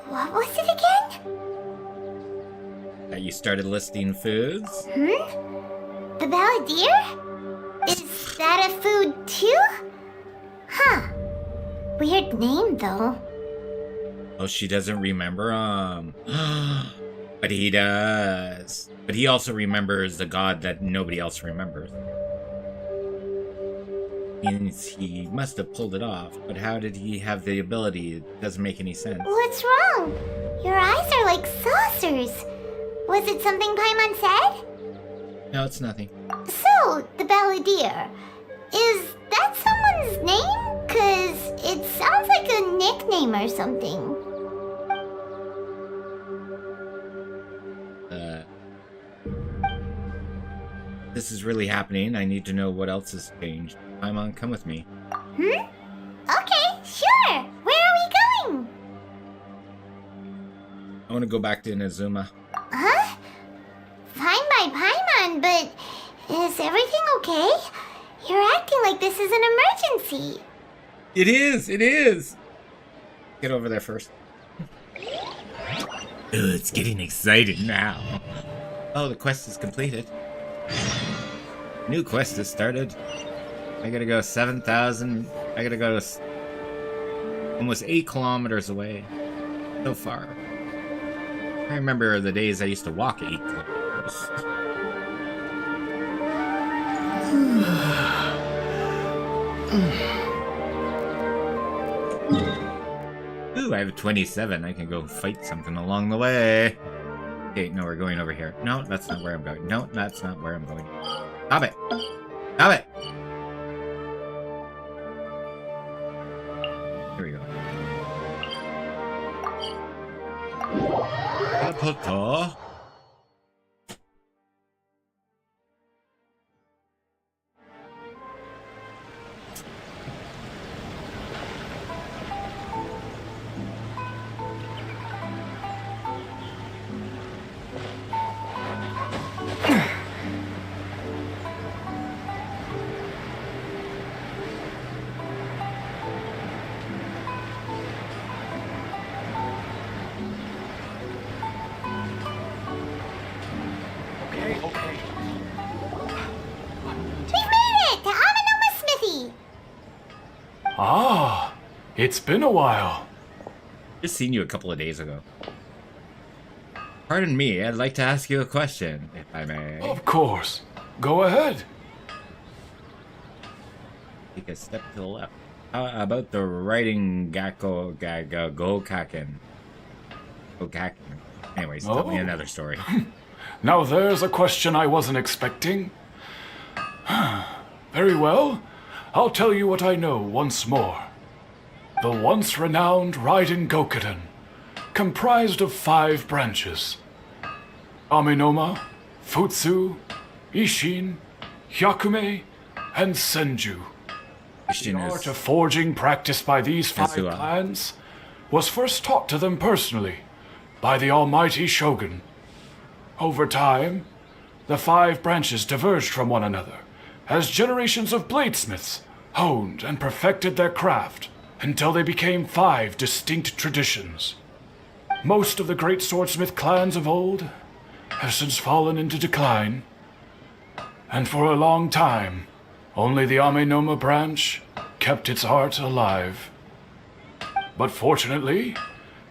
What was it again? That you started listing foods? The Balladeer? Is that a food too? Huh. Weird name, though. Oh, she doesn't remember? But he does. But he also remembers the god that nobody else remembers. Means he must have pulled it off, but how did he have the ability? It doesn't make any sense. What's wrong? Your eyes are like saucers. Was it something Paimon said? No, it's nothing. So, the Balladeer. Is that someone's name? 'Cause it sounds like a nickname or something. This is really happening. I need to know what else has changed. Paimon, come with me. Okay, sure. Where are we going? I want to go back to Inazuma. Huh? Fine by Paimon, but is everything okay? You're acting like this is an emergency. It is! It is! Get over there first. Ooh, it's getting excited now. Oh, the quest is completed. New quest has started. I gotta go 7,000. I gotta go to almost 8 kilometers away. So far. I remember the days I used to walk 8 kilometers. Ooh, I have 27. I can go fight something along the way. Okay, no, we're going over here. No, that's not where I'm going. No, that's not where I'm going. Stop it! Stop it! Kota. We've made it to Amanoma Smithy! Ah, it's been a while. Just seen you a couple of days ago. Pardon me, I'd like to ask you a question, if I may. Of course. Go ahead. Take a step to the left. How about the writing Gokaken? Anyways, tell me another story. Now there's a question I wasn't expecting. Very well. I'll tell you what I know once more. The once renowned Raiden Gokaden, comprised of 5 branches. Amenoma, Futsu, Ishin, Hyakume, and Senju. The art of forging practiced by these 5 clans was first taught to them personally by the almighty Shogun. Over time, the 5 branches diverged from one another as generations of bladesmiths honed and perfected their craft until they became 5 distinct traditions. Most of the great swordsmith clans of old have since fallen into decline, and for a long time, only the Amenoma branch kept its art alive. But fortunately,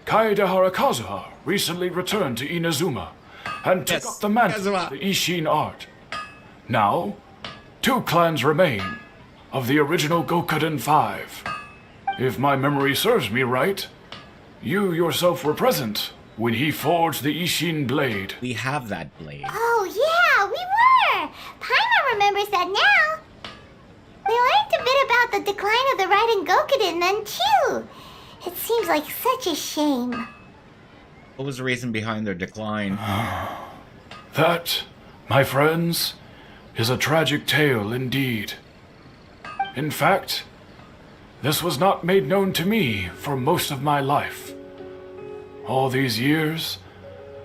Kaedehara Kazuha recently returned to Inazuma and took up the mantle of the Ishin art. Now, 2 clans remain of the original Gokaden 5. If my memory serves me right, you yourself were present when he forged the Ishin blade. We have that blade. Oh, yeah, we were! Paimon remembers that now. We learned a bit about the decline of the Raiden Gokaden then, too. It seems like such a shame. What was the reason behind their decline? That, my friends, is a tragic tale indeed. In fact, this was not made known to me for most of my life. All these years,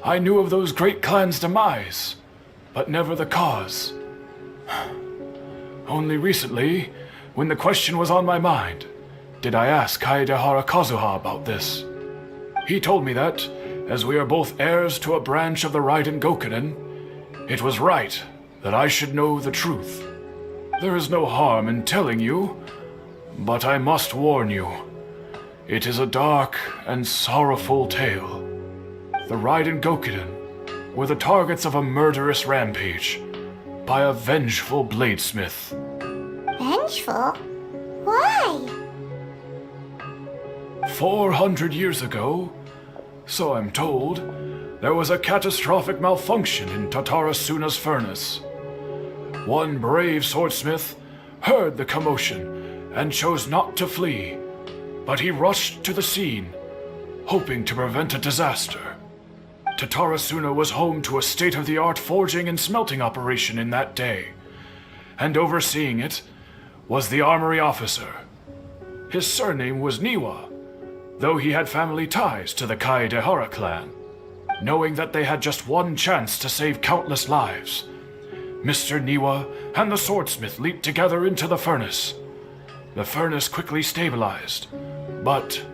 I knew of those great clans' demise, but never the cause. Only recently, when the question was on my mind, did I ask Kaedehara Kazuha about this. He told me that, as we are both heirs to a branch of the Raiden Gokaden, it was right that I should know the truth. There is no harm in telling you, but I must warn you. It is a dark and sorrowful tale. The Raiden Gokaden were the targets of a murderous rampage by a vengeful bladesmith. Vengeful? Why? 400 years ago, so I'm told, there was a catastrophic malfunction in Tatarasuna's furnace. One brave swordsmith heard the commotion and chose not to flee, but he rushed to the scene, hoping to prevent a disaster. Tatarasuna was home to a state-of-the-art forging and smelting operation in that day, and overseeing it was the armory officer. His surname was Niwa, though he had family ties to the Kaedehara clan. Knowing that they had just one chance to save countless lives, Mr. Niwa and the swordsmith leaped together into the furnace. The furnace quickly stabilized, but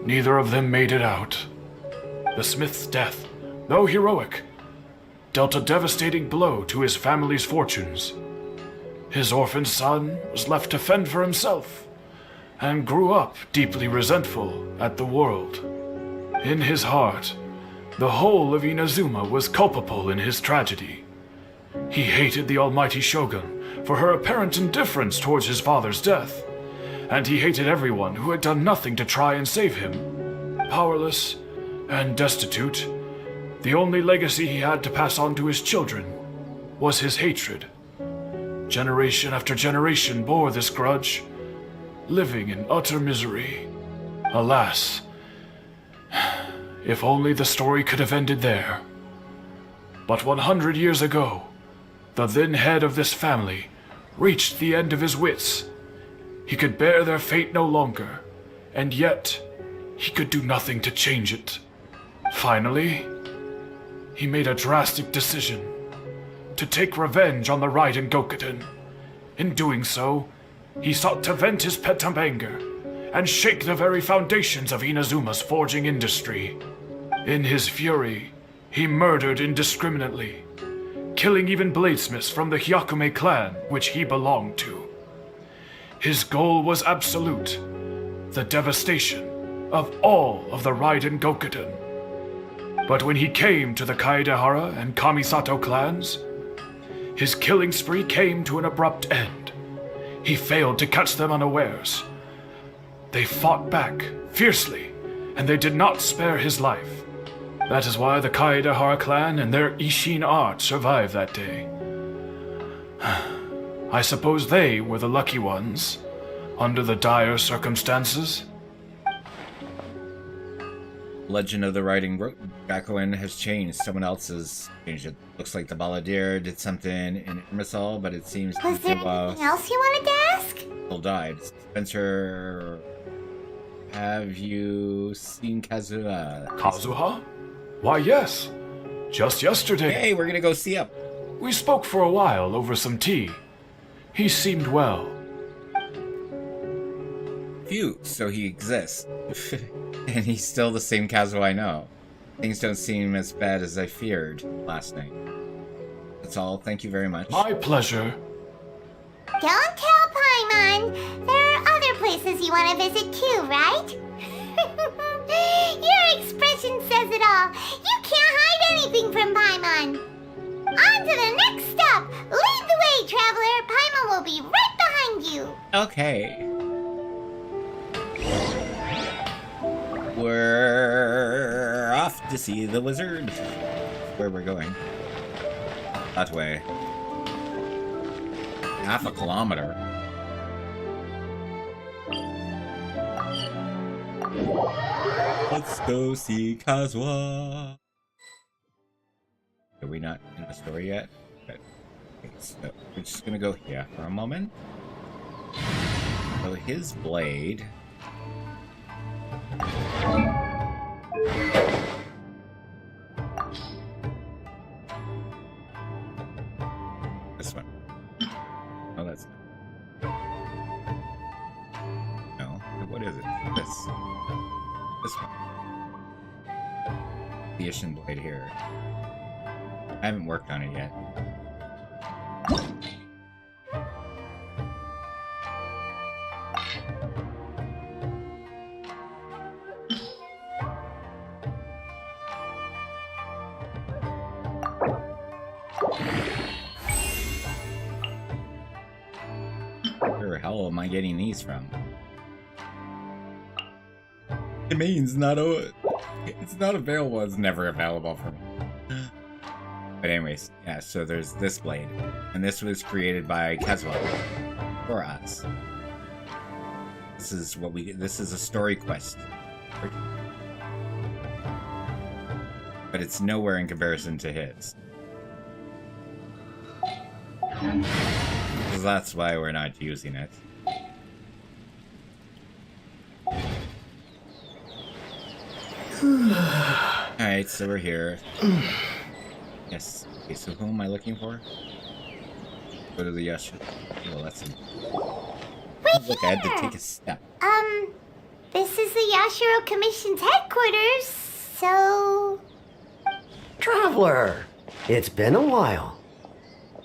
neither of them made it out. The smith's death, though heroic, dealt a devastating blow to his family's fortunes. His orphaned son was left to fend for himself, and grew up deeply resentful at the world. In his heart, the whole of Inazuma was culpable in his tragedy. He hated the almighty Shogun for her apparent indifference towards his father's death, and he hated everyone who had done nothing to try and save him. Powerless and destitute, the only legacy he had to pass on to his children was his hatred. Generation after generation bore this grudge, living in utter misery. Alas, If only the story could have ended there. But 100 years ago, the then head of this family reached the end of his wits. He could bear their fate no longer, and yet he could do nothing to change it. Finally, he made a drastic decision to take revenge on the Raiden Gokuden. In doing so, he sought to vent his pent-up anger and shake the very foundations of Inazuma's forging industry. In his fury, he murdered indiscriminately, killing even bladesmiths from the Hyakume clan which he belonged to. His goal was absolute, the devastation of all of the Raiden Gokuden. But when he came to the Kaedehara and Kamisato clans, his killing spree came to an abrupt end. He failed to catch them unawares. They fought back fiercely, and they did not spare his life. That is why the Kaedehara clan and their Ishin art survived that day. I suppose they were the lucky ones, under the dire circumstances. Legend of the Riding Gakuen has changed. Someone else has changed it. Looks like the Balladeer did something in Irmisol, but it seems Was there anything else you wanted to ask? Still died. Spencer, have you seen Kazuha? Kazuha? Why, yes. Just yesterday. Hey, we're gonna go see him. We spoke for a while over some tea. He seemed well. Phew, so he exists. And he's still the same Kazuo I know. Things don't seem as bad as I feared last night. That's all. Thank you very much. My pleasure. Don't tell Paimon. There are other places you want to visit too, right? Your expression says it all. You can't hide anything from Paimon. On to the next stop. Lead the way, traveler. Paimon will be right behind you. Okay. We're off to see the wizard. Where we're going. That way. Half a kilometer. Let's go see Kazuha. Are we not in the story yet? Okay, so we're just gonna go here for a moment. So his blade. This one. Oh, that's no. What is it? This one. The Ishin blade here. I haven't worked on it yet. Where the hell am I getting these from? It means it's not available. It's never available for me. But anyways, yeah, so there's this blade. And this was created by Kazuha for us. This is a story quest. But it's nowhere in comparison to his. Because that's why we're not using it. Alright, so we're here. Yes. Okay, so who am I looking for? Go to the Yashiro. Well, that's him. Look, I had to take a step. This is the Yashiro Commission's headquarters, so... Traveler! It's been a while.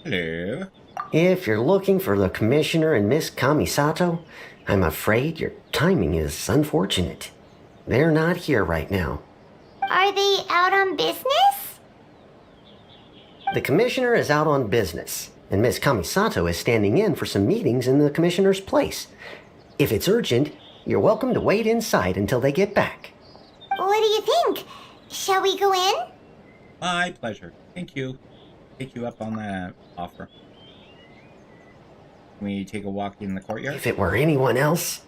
Hello. If you're looking for the Commissioner and Miss Kamisato, I'm afraid your timing is unfortunate. They're not here right now. Are they out on business? The Commissioner is out on business, and Miss Kamisato is standing in for some meetings in the Commissioner's place. If it's urgent, you're welcome to wait inside until they get back. What do you think? Shall we go in? My pleasure. Thank you. Take you up on that offer. Can we take a walk in the courtyard? If it were anyone else,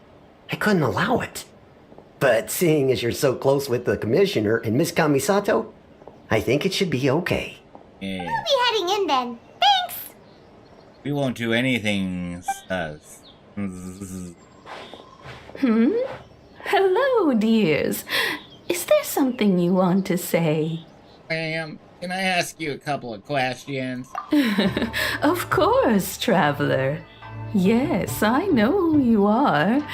I couldn't allow it. But seeing as you're so close with the commissioner and Miss Kamisato, I think it should be okay. Yeah. We'll be heading in then. Thanks! We won't do anything sus. Hello, dears. Is there something you want to say? Can I ask you a couple of questions? Of course, traveler. Yes, I know who you are.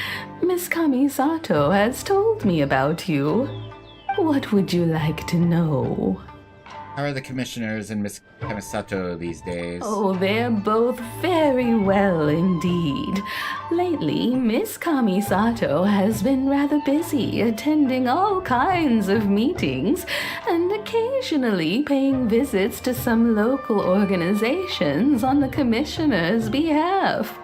Miss Kamisato has told me about you. What would you like to know? How are the commissioners and Miss Kamisato these days? Oh, they're both very well indeed. Lately, Miss Kamisato has been rather busy attending all kinds of meetings and occasionally paying visits to some local organizations on the commissioner's behalf.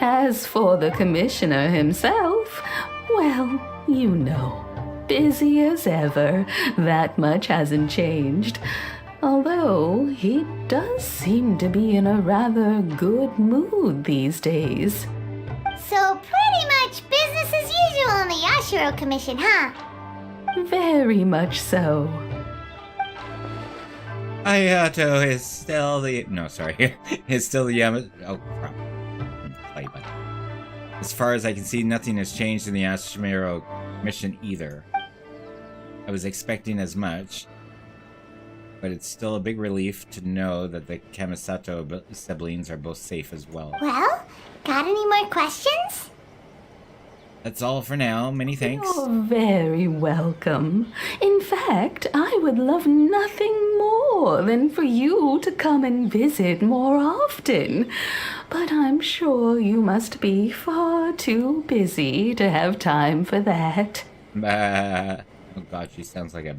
As for the commissioner himself, well, you know, busy as ever. That much hasn't changed. Although he does seem to be in a rather good mood these days. So pretty much business as usual in the Yashiro Commission, huh? Very much so. Hayato is still the... No, sorry. Is still the Oh, crap. Play button. As far as I can see, nothing has changed in the Yashiro Commission either. I was expecting as much, but it's still a big relief to know that the Kamisato siblings are both safe as well. Well, got any more questions? That's all for now. Many thanks. You're very welcome. In fact, I would love nothing more than for you to come and visit more often. But I'm sure you must be far too busy to have time for that. Oh god, she sounds like a...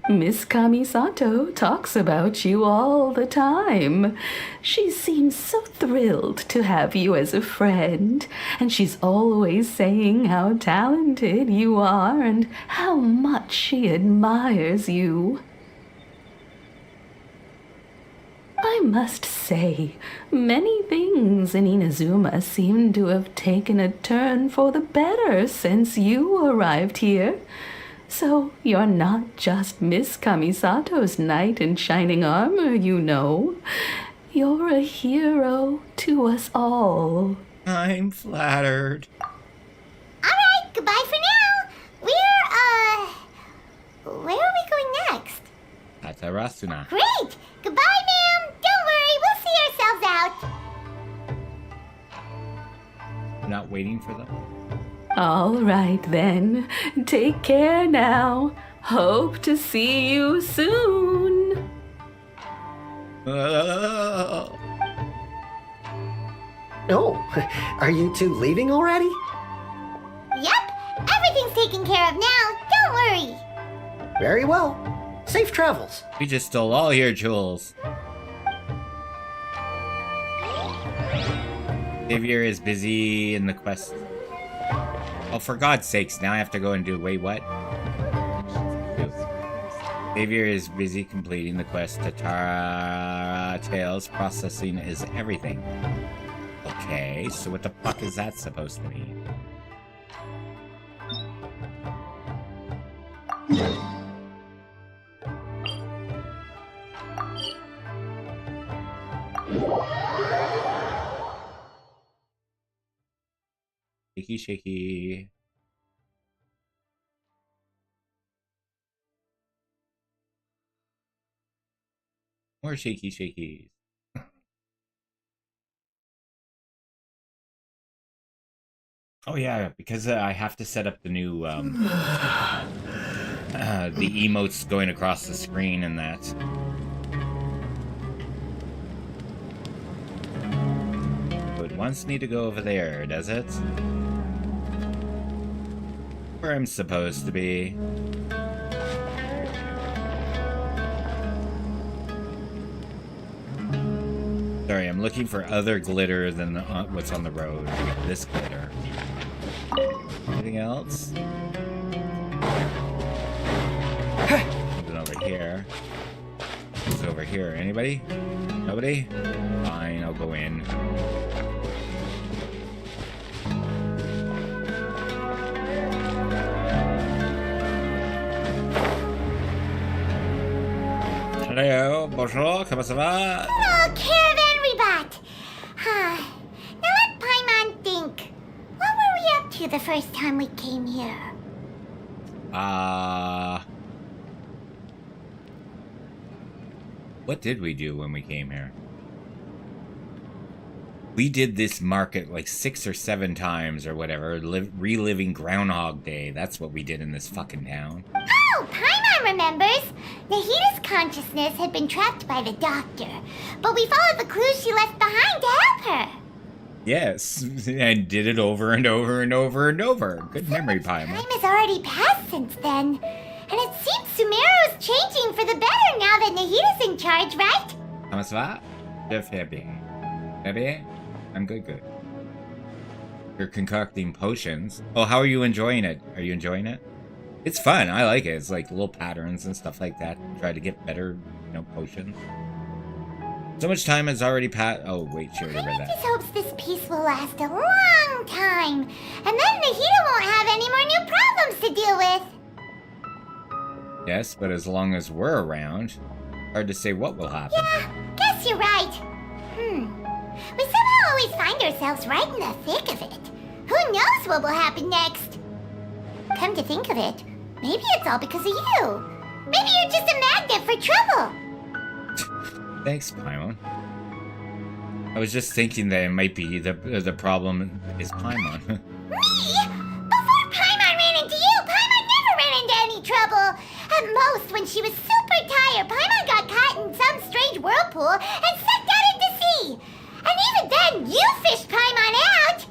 Miss Kamisato talks about you all the time. She seems so thrilled to have you as a friend, and she's always saying how talented you are and how much she admires you. I must say, many things in Inazuma seem to have taken a turn for the better since you arrived here. So you're not just Miss Kamisato's knight in shining armor, you know. You're a hero to us all. I'm flattered. Alright, goodbye for now. Where are we going next? Tatarasuna. Great! Goodbye, ma'am! Don't worry, we'll see ourselves out. We're not waiting for them? All right, then. Take care now. Hope to see you soon. Oh, are you two leaving already? Yep, everything's taken care of now. Don't worry. Very well. Safe travels. We just stole all your jewels. Xavier is busy in the quest. Oh, for God's sakes, now I have to go and do... Wait, what? Xavier is busy completing the quest. Tatara Tales processing is everything. Okay, so what the fuck is that supposed to mean? Shaky, shaky. More shaky, shaky. Oh yeah, because I have to set up the new the emotes going across the screen and that. So it wants me to go over there, does it? Where I'm supposed to be. Sorry, I'm looking for other glitter than what's on the road. This glitter. Anything else? Something over here. What's over here? Anybody? Nobody? Fine, I'll go in. Hello, bonjour, comment ça va? Oh, caravan rebat. Now let Paimon think. What were we up to the first time we came here? What did we do when we came here? We did this market like 6 or 7 times or whatever, reliving Groundhog Day. That's what we did in this fucking town. Oh, Paimon remembers. Nahita's consciousness had been trapped by the doctor, but we followed the clues she left behind to help her. Yes, and did it over and over and over and over. Good memory, Paimon. Time has already passed since then, and it seems Sumeru's changing for the better now that Nahita's in charge, right? Comment ça va? Je fais bien. Fais bien? I'm good. You're concocting potions. Oh, how are you enjoying it? Are you enjoying it? It's fun. I like it. It's like little patterns and stuff like that. Try to get better, potions. So much time has already passed. Oh, wait, she already read that. Just hopes this peace will last a long time, and then Nahita won't have any more new problems to deal with. Yes, but as long as we're around, hard to say what will happen. Yeah, guess you're right. We somehow always find ourselves right in the thick of it. Who knows what will happen next? Come to think of it, maybe it's all because of you. Maybe you're just a magnet for trouble. Thanks, Paimon. I was just thinking that it might be the problem is Paimon. Me? Before Paimon ran into you, Paimon never ran into any trouble. At most, when she was super tired, Paimon got caught in some strange whirlpool and sucked out into sea. And even then, you fished Paimon out!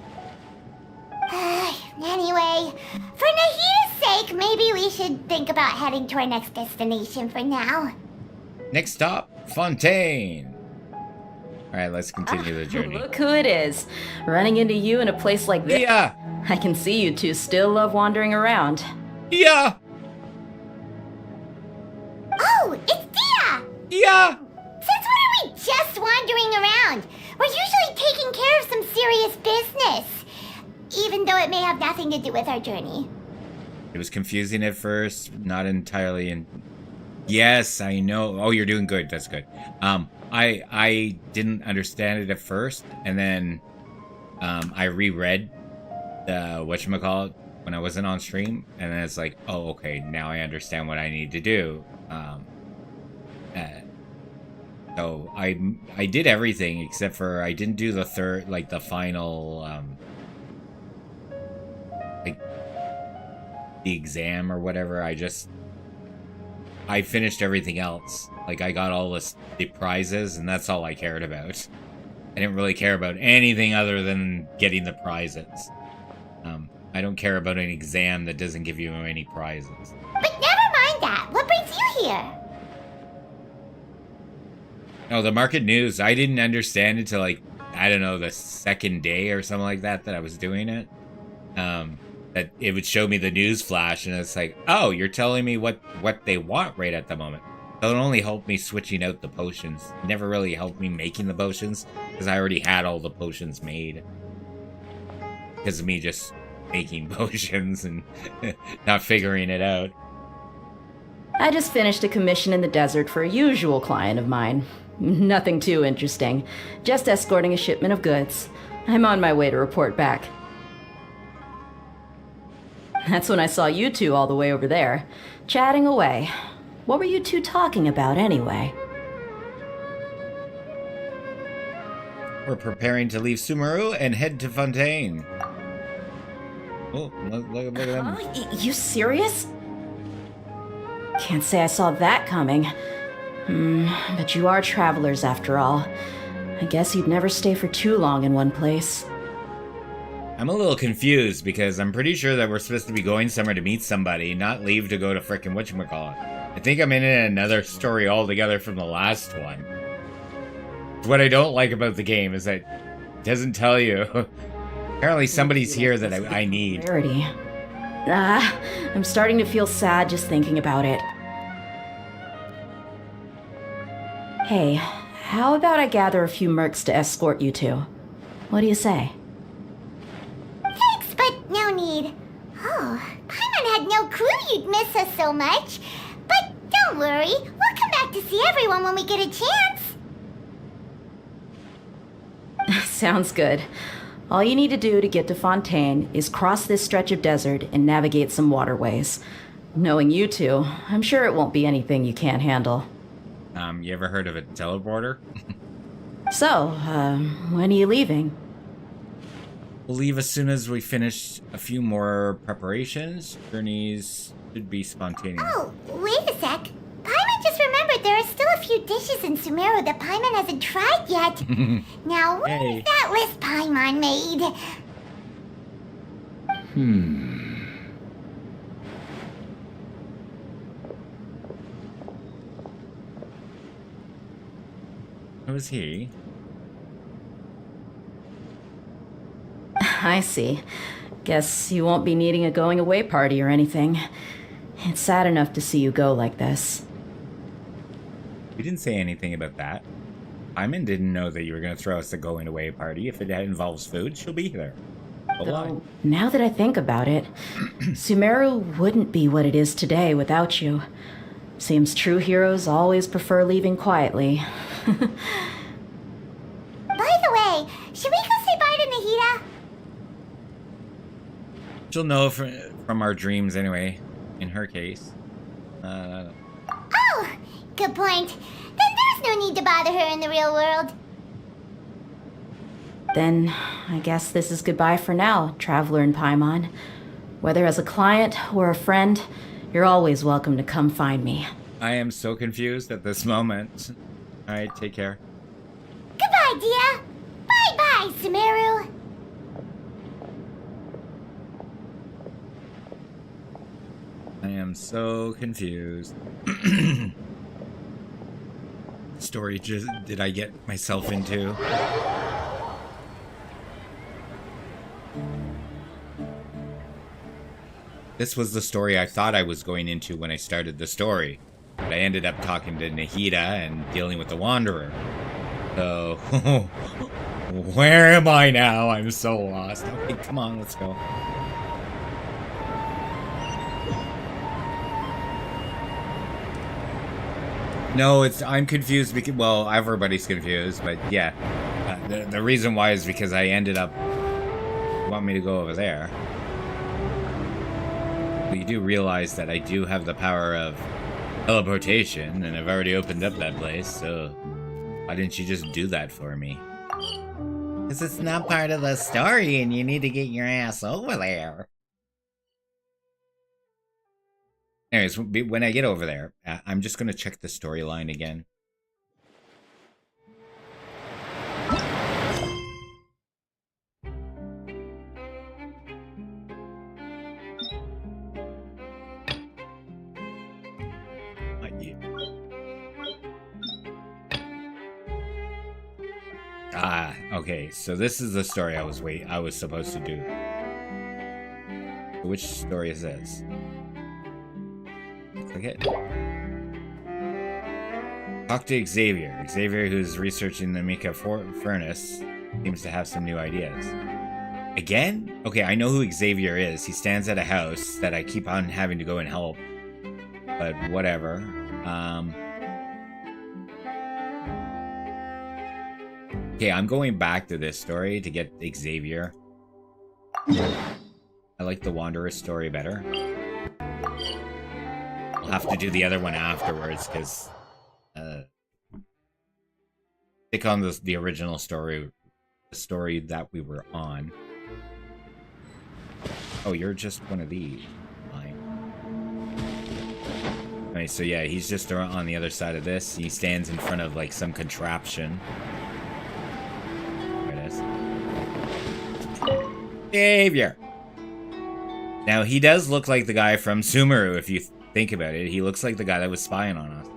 Anyway, for Nahita's sake, maybe we should think about heading to our next destination for now. Next stop, Fontaine. Alright, let's continue the journey. Look who it is. Running into you in a place like this. Yeah! I can see you two still love wandering around. Yeah! Oh, it's Dia! Yeah! Since when are we just wandering around? We're usually taking care of some serious business. Even though it may have nothing to do with our journey. It was confusing at first, not entirely in... Yes, I know. Oh, you're doing good. That's good. I didn't understand it at first, and then I reread the whatchamacallit when I wasn't on stream, and then it's like, oh, okay, now I understand what I need to do. So I did everything except for I didn't do the third, like the final, like the exam or whatever. I finished everything else. Like I got all the prizes, and that's all I cared about. I didn't really care about anything other than getting the prizes. I don't care about an exam that doesn't give you any prizes. But never mind that. What brings you here? No, the market news, I didn't understand it till like, I don't know, the second day or something like that I was doing it. That it would show me the news flash, and it's like, oh, you're telling me what they want right at the moment. So it only helped me switching out the potions. It never really helped me making the potions, because I already had all the potions made. Because of me just making potions and not figuring it out. I just finished a commission in the desert for a usual client of mine. Nothing too interesting. Just escorting a shipment of goods. I'm on my way to report back. That's when I saw you two all the way over there, chatting away. What were you two talking about anyway? We're preparing to leave Sumeru and head to Fontaine. Oh, look at them. You serious? Can't say I saw that coming. But you are travelers after all. I guess you'd never stay for too long in one place. I'm a little confused because I'm pretty sure that we're supposed to be going somewhere to meet somebody, not leave to go to frickin' whatchamacallit. I think I'm in another story altogether from the last one. What I don't like about the game is that it doesn't tell you. Apparently somebody's here that I need. Rarity. I'm starting to feel sad just thinking about it. Hey, how about I gather a few mercs to escort you two? What do you say? Thanks, but no need. Oh, Paimon had no clue you'd miss us so much. But don't worry, we'll come back like to see everyone when we get a chance. Sounds good. All you need to do to get to Fontaine is cross this stretch of desert and navigate some waterways. Knowing you two, I'm sure it won't be anything you can't handle. You ever heard of a teleporter? So, when are you leaving? We'll leave as soon as we finish a few more preparations. Journeys should be spontaneous. Oh, wait a sec. Paimon just remembered there are still a few dishes in Sumeru that Paimon hasn't tried yet. Now, what is that list Paimon made? Who is he? I see. Guess you won't be needing a going away party or anything. It's sad enough to see you go like this. We didn't say anything about that. Paimon didn't know that you were going to throw us a going away party. If it involves food, she'll be there. Though, now that I think about it, Sumeru wouldn't be what it is today without you. Seems true heroes always prefer leaving quietly. By the way, should we go say bye to Nahida? She'll know from our dreams anyway, in her case. Oh, good point. Then there's no need to bother her in the real world. Then, I guess this is goodbye for now, Traveler and Paimon. Whether as a client or a friend, you're always welcome to come find me. I am so confused at this moment. Alright, take care. Goodbye, Dia. Bye-bye, Sumeru. I am so confused. Story did I get myself into? This was the story I thought I was going into when I started the story. But I ended up talking to Nahida and dealing with the Wanderer. So, where am I now? I'm so lost. Okay, come on, let's go. No, I'm confused because, well, everybody's confused, but yeah. The reason why is because I ended up, want me to go over there. But you do realize that I do have the power of teleportation, and I've already opened up that place, so why didn't you just do that for me? Because it's not part of the story, and you need to get your ass over there. Anyways, when I get over there, I'm just going to check the storyline again. Ah, okay, so this is the story I was supposed to do. Which story is this? Click it. Talk to Xavier. Xavier, who's researching the Mika furnace, seems to have some new ideas. Again? Okay, I know who Xavier is. He stands at a house that I keep on having to go and help. But whatever. Okay, I'm going back to this story to get Xavier. I like the Wanderer story better. I'll have to do the other one afterwards, because stick on the original story, the story that we were on. Oh, you're just one of these. Fine. Alright, so yeah, he's just on the other side of this. He stands in front of, like, some contraption. There it is. Xavier! Now, he does look like the guy from Sumeru, if you think about it. He looks like the guy that was spying on us.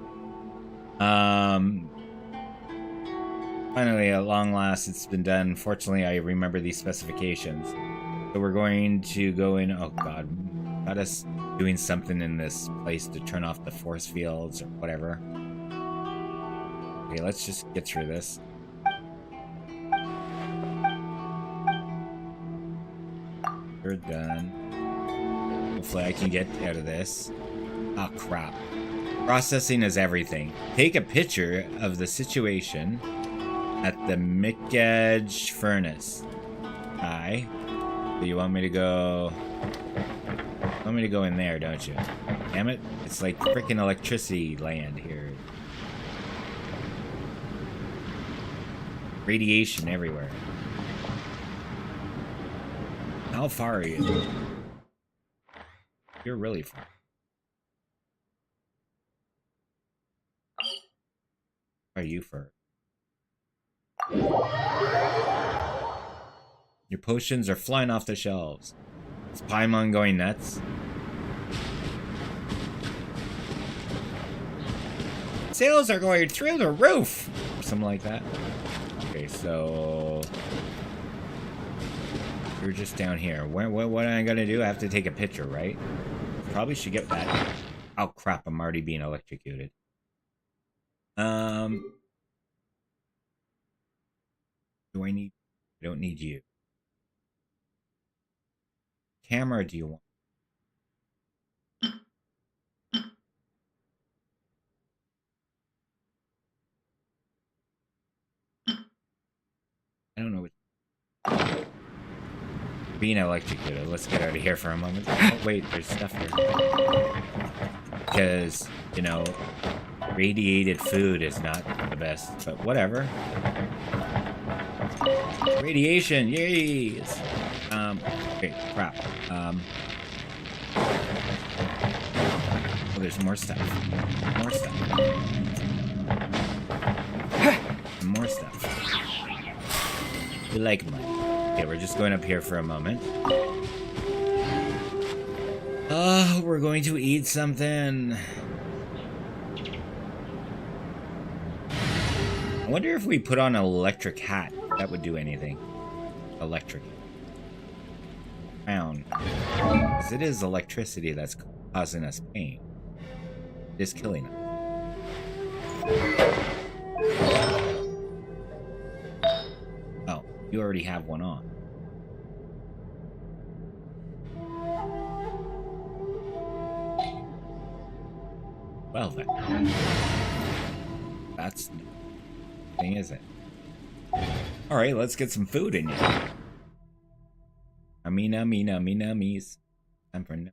Finally, at long last, it's been done. Fortunately, I remember these specifications. So we're going to go in... Oh, God. Got us doing something in this place to turn off the force fields or whatever. Okay, let's just get through this. We're done. Hopefully I can get out of this. Oh, crap. Processing is everything. Take a picture of the situation at the Mickage furnace. Hi. Do you want me to go... You want me to go in there, don't you? Damn it. It's like freaking electricity land here. Radiation everywhere. How far are you? You're really far. Are you far? Your potions are flying off the shelves. Is Paimon going nuts? Sales are going through the roof! Or something like that. Okay, so... You're just down here. What am I gonna do? I have to take a picture, right? Probably should get that. Oh crap, I'm already being electrocuted. Do I need... I don't need you. Camera do you want? I don't know what... Being electrocuted. Let's get out of here for a moment. Oh, wait, there's stuff here. Because, you know, radiated food is not the best, but whatever. Radiation, yay! Okay, crap. Oh, there's more stuff. More stuff. More stuff. We like money. Okay, we're just going up here for a moment. We're going to eat something. I wonder if we put on an electric hat, that would do anything. Electric. Found. Because it is electricity that's causing us pain. It is killing us. Oh, you already have one on. Well then. That's no thing, is it? Alright, let's get some food in here. Me's. Time for no.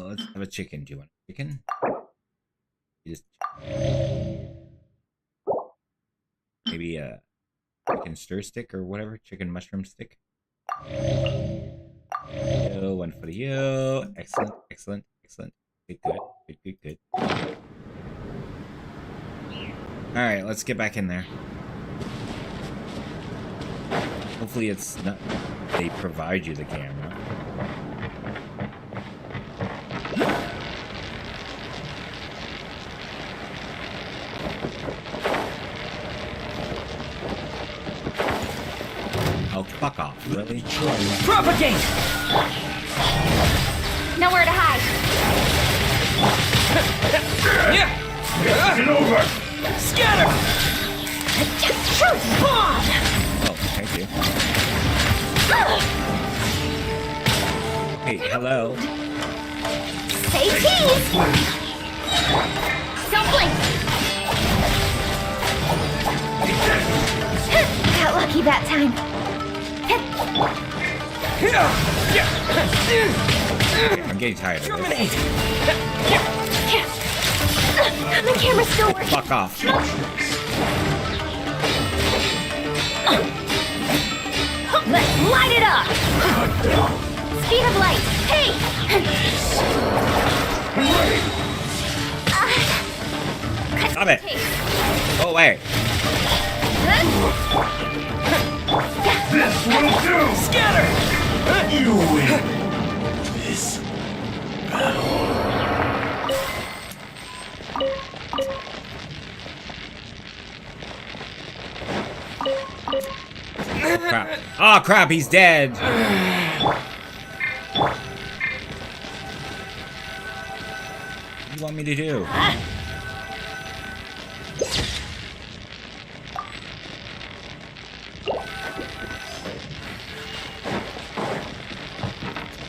Let's have a chicken. Do you want a chicken? Just maybe a chicken stir stick or whatever. Chicken mushroom stick. One for you. Excellent, excellent, excellent. Good, good, good, good, good. Alright, let's get back in there. Hopefully it's not... They provide you the camera. Oh, fuck off, really? Propagate! Nowhere to hide. Get over! Scatter! Truth bomb! Oh, thank you. Hey, hello. Say cheese! Don't blink! Got lucky that time. I'm getting tired of this. The camera's still working. Fuck off. Let's light it up! Speed of light! Hey! Stop it! Go away! This will do! Scatter! You win this battle. Crap. Oh crap, he's dead! What do you want me to do?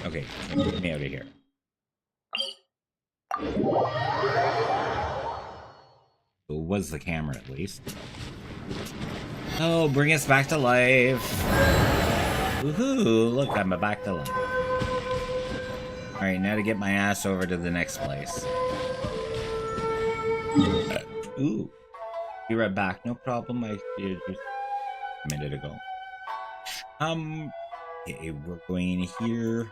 Okay, get me out of here. was the camera, at least. Oh, bring us back to life. Woohoo! Look, I'm back to life. Alright, now to get my ass over to the next place. Ooh. Be right back. No problem. I did just a minute ago. Okay, we're going here.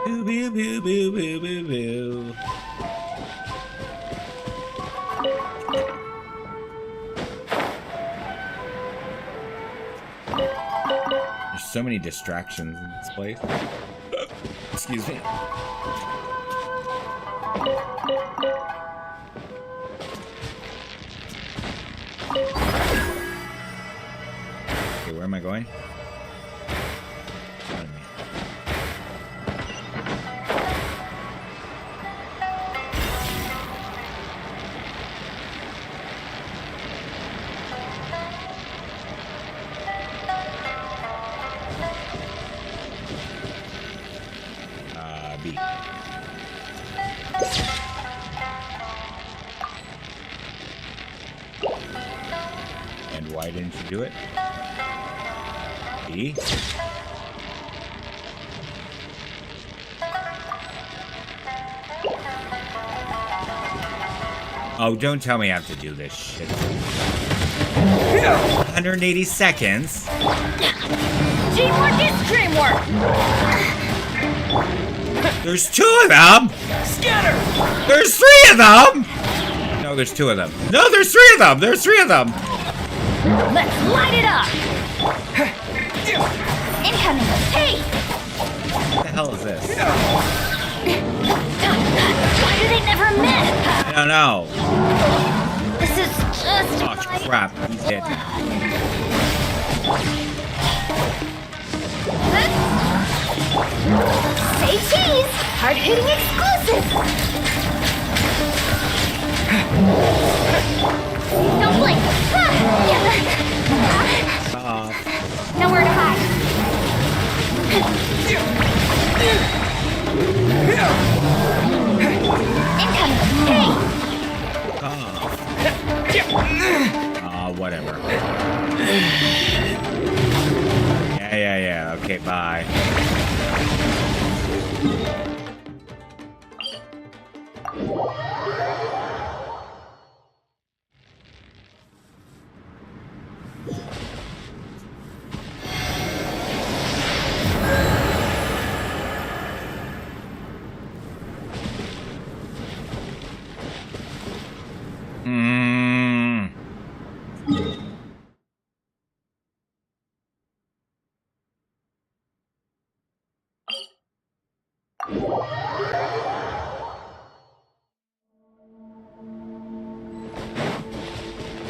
Boo boo boo boo boo boo boo. There's so many distractions in this place. Excuse me. Okay, where am I going? B. And why didn't you do it? B. Oh, don't tell me I have to do this shit. 180 seconds. Teamwork is dreamwork. There's 2 of them! Scatter! There's 3 of them! No, there's 2 of them. No, there's 3 of them! There's 3 of them! Let's light it up! Incoming! Hey! What the hell is this? Why do they never miss? I don't know. This is just... Oh, crap. He's dead now. Say cheese! Hard-hitting exclusive! Don't blink! Nowhere to hide. Incoming! Hey! Whatever. Yeah. Okay, bye.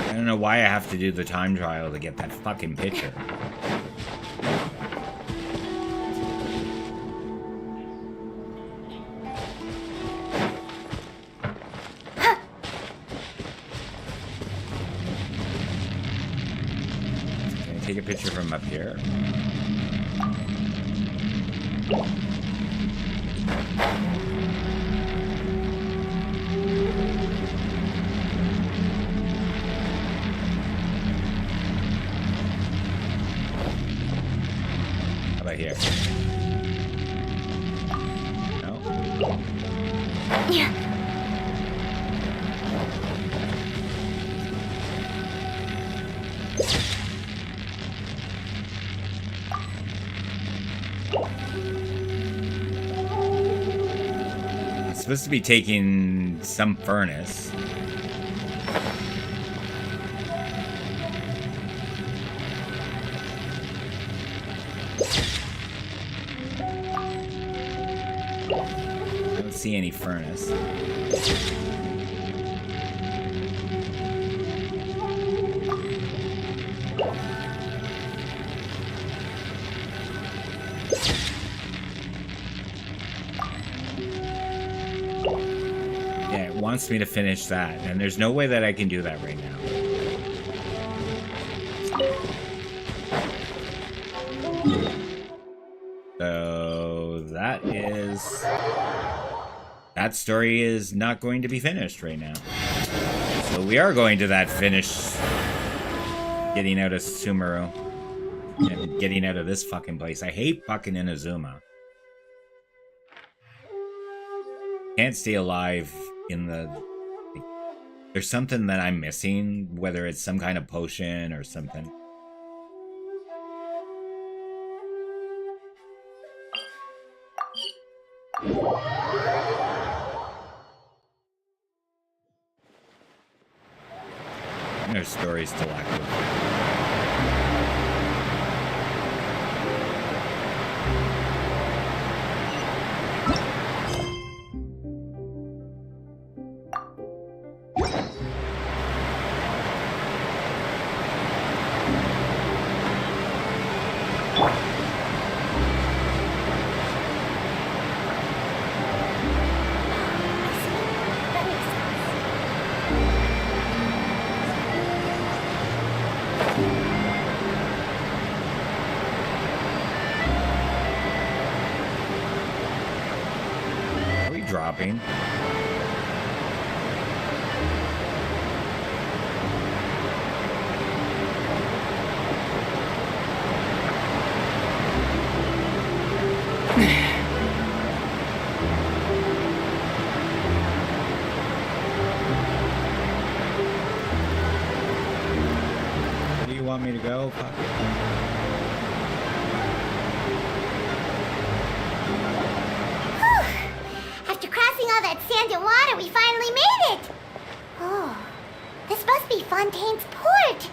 I don't know why I have to do the time trial to get that fucking picture. Can I take a picture from up here? How about here? No? Yeah. I'm supposed to be taking some furnace. I don't see any furnace. Yeah, it wants me to finish that, and there's no way that I can do that right now. So that that story is not going to be finished right now. So we are going to that finish, getting out of Sumeru and getting out of this fucking place. I hate fucking Inazuma. Can't stay alive in the... There's something that I'm missing, whether it's some kind of potion or something. And there's stories still active. Dropping. Where do you want me to go? All that sand and water, we finally made it! Oh, this must be Fontaine's port!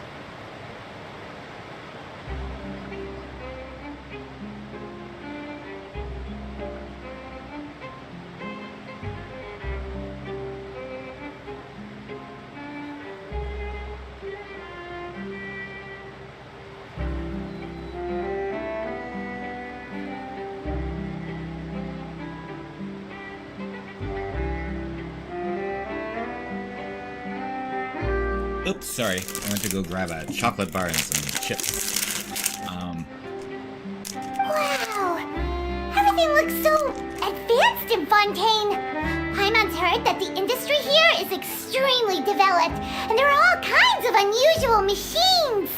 Oops, sorry. I went to go grab a chocolate bar and some chips. Wow! Everything looks so advanced in Fontaine! Paimon's heard that the industry here is extremely developed, and there are all kinds of unusual machines!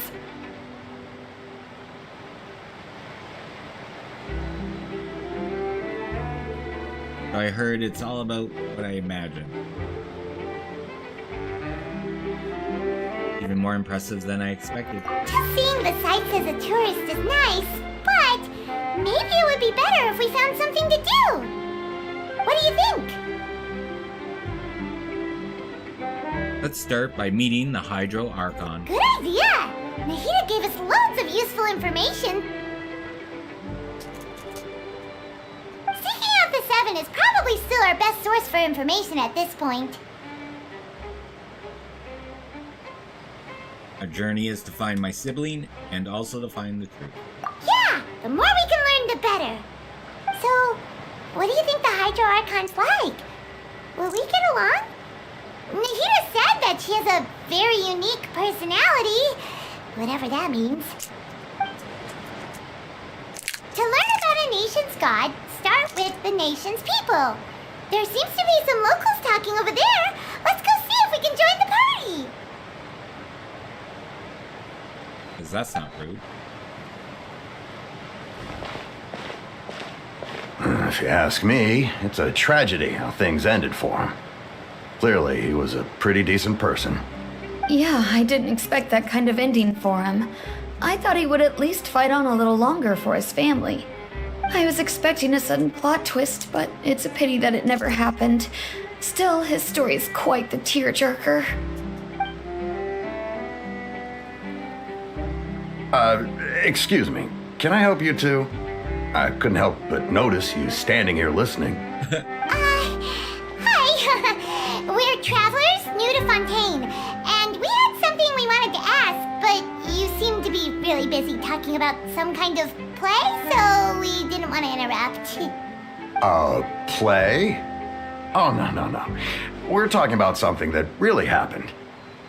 I heard it's all about what I imagined. Even more impressive than I expected. Just seeing the sights as a tourist is nice, but maybe it would be better if we found something to do. What do you think? Let's start by meeting the Hydro Archon. Good idea! Nahida gave us loads of useful information. Seeking out the Seven is probably still our best source for information at this point. Our journey is to find my sibling and also to find the truth. Yeah! The more we can learn, the better. So, what do you think the Hydro Archon's like? Will we get along? Nahida said that she has a very unique personality, whatever that means. To learn about a nation's god, start with the nation's people. There seems to be some locals talking over there. Let's go see if we can join the party. Does that sound rude? If you ask me, it's a tragedy how things ended for him. Clearly, he was a pretty decent person. Yeah, I didn't expect that kind of ending for him. I thought he would at least fight on a little longer for his family. I was expecting a sudden plot twist, but it's a pity that it never happened. Still, his story is quite the tearjerker. Excuse me. Can I help you two? I couldn't help but notice you standing here listening. Hi. We're travelers new to Fontaine, and we had something we wanted to ask, but you seem to be really busy talking about some kind of play, so we didn't want to interrupt. Play? Oh, no. We're talking about something that really happened.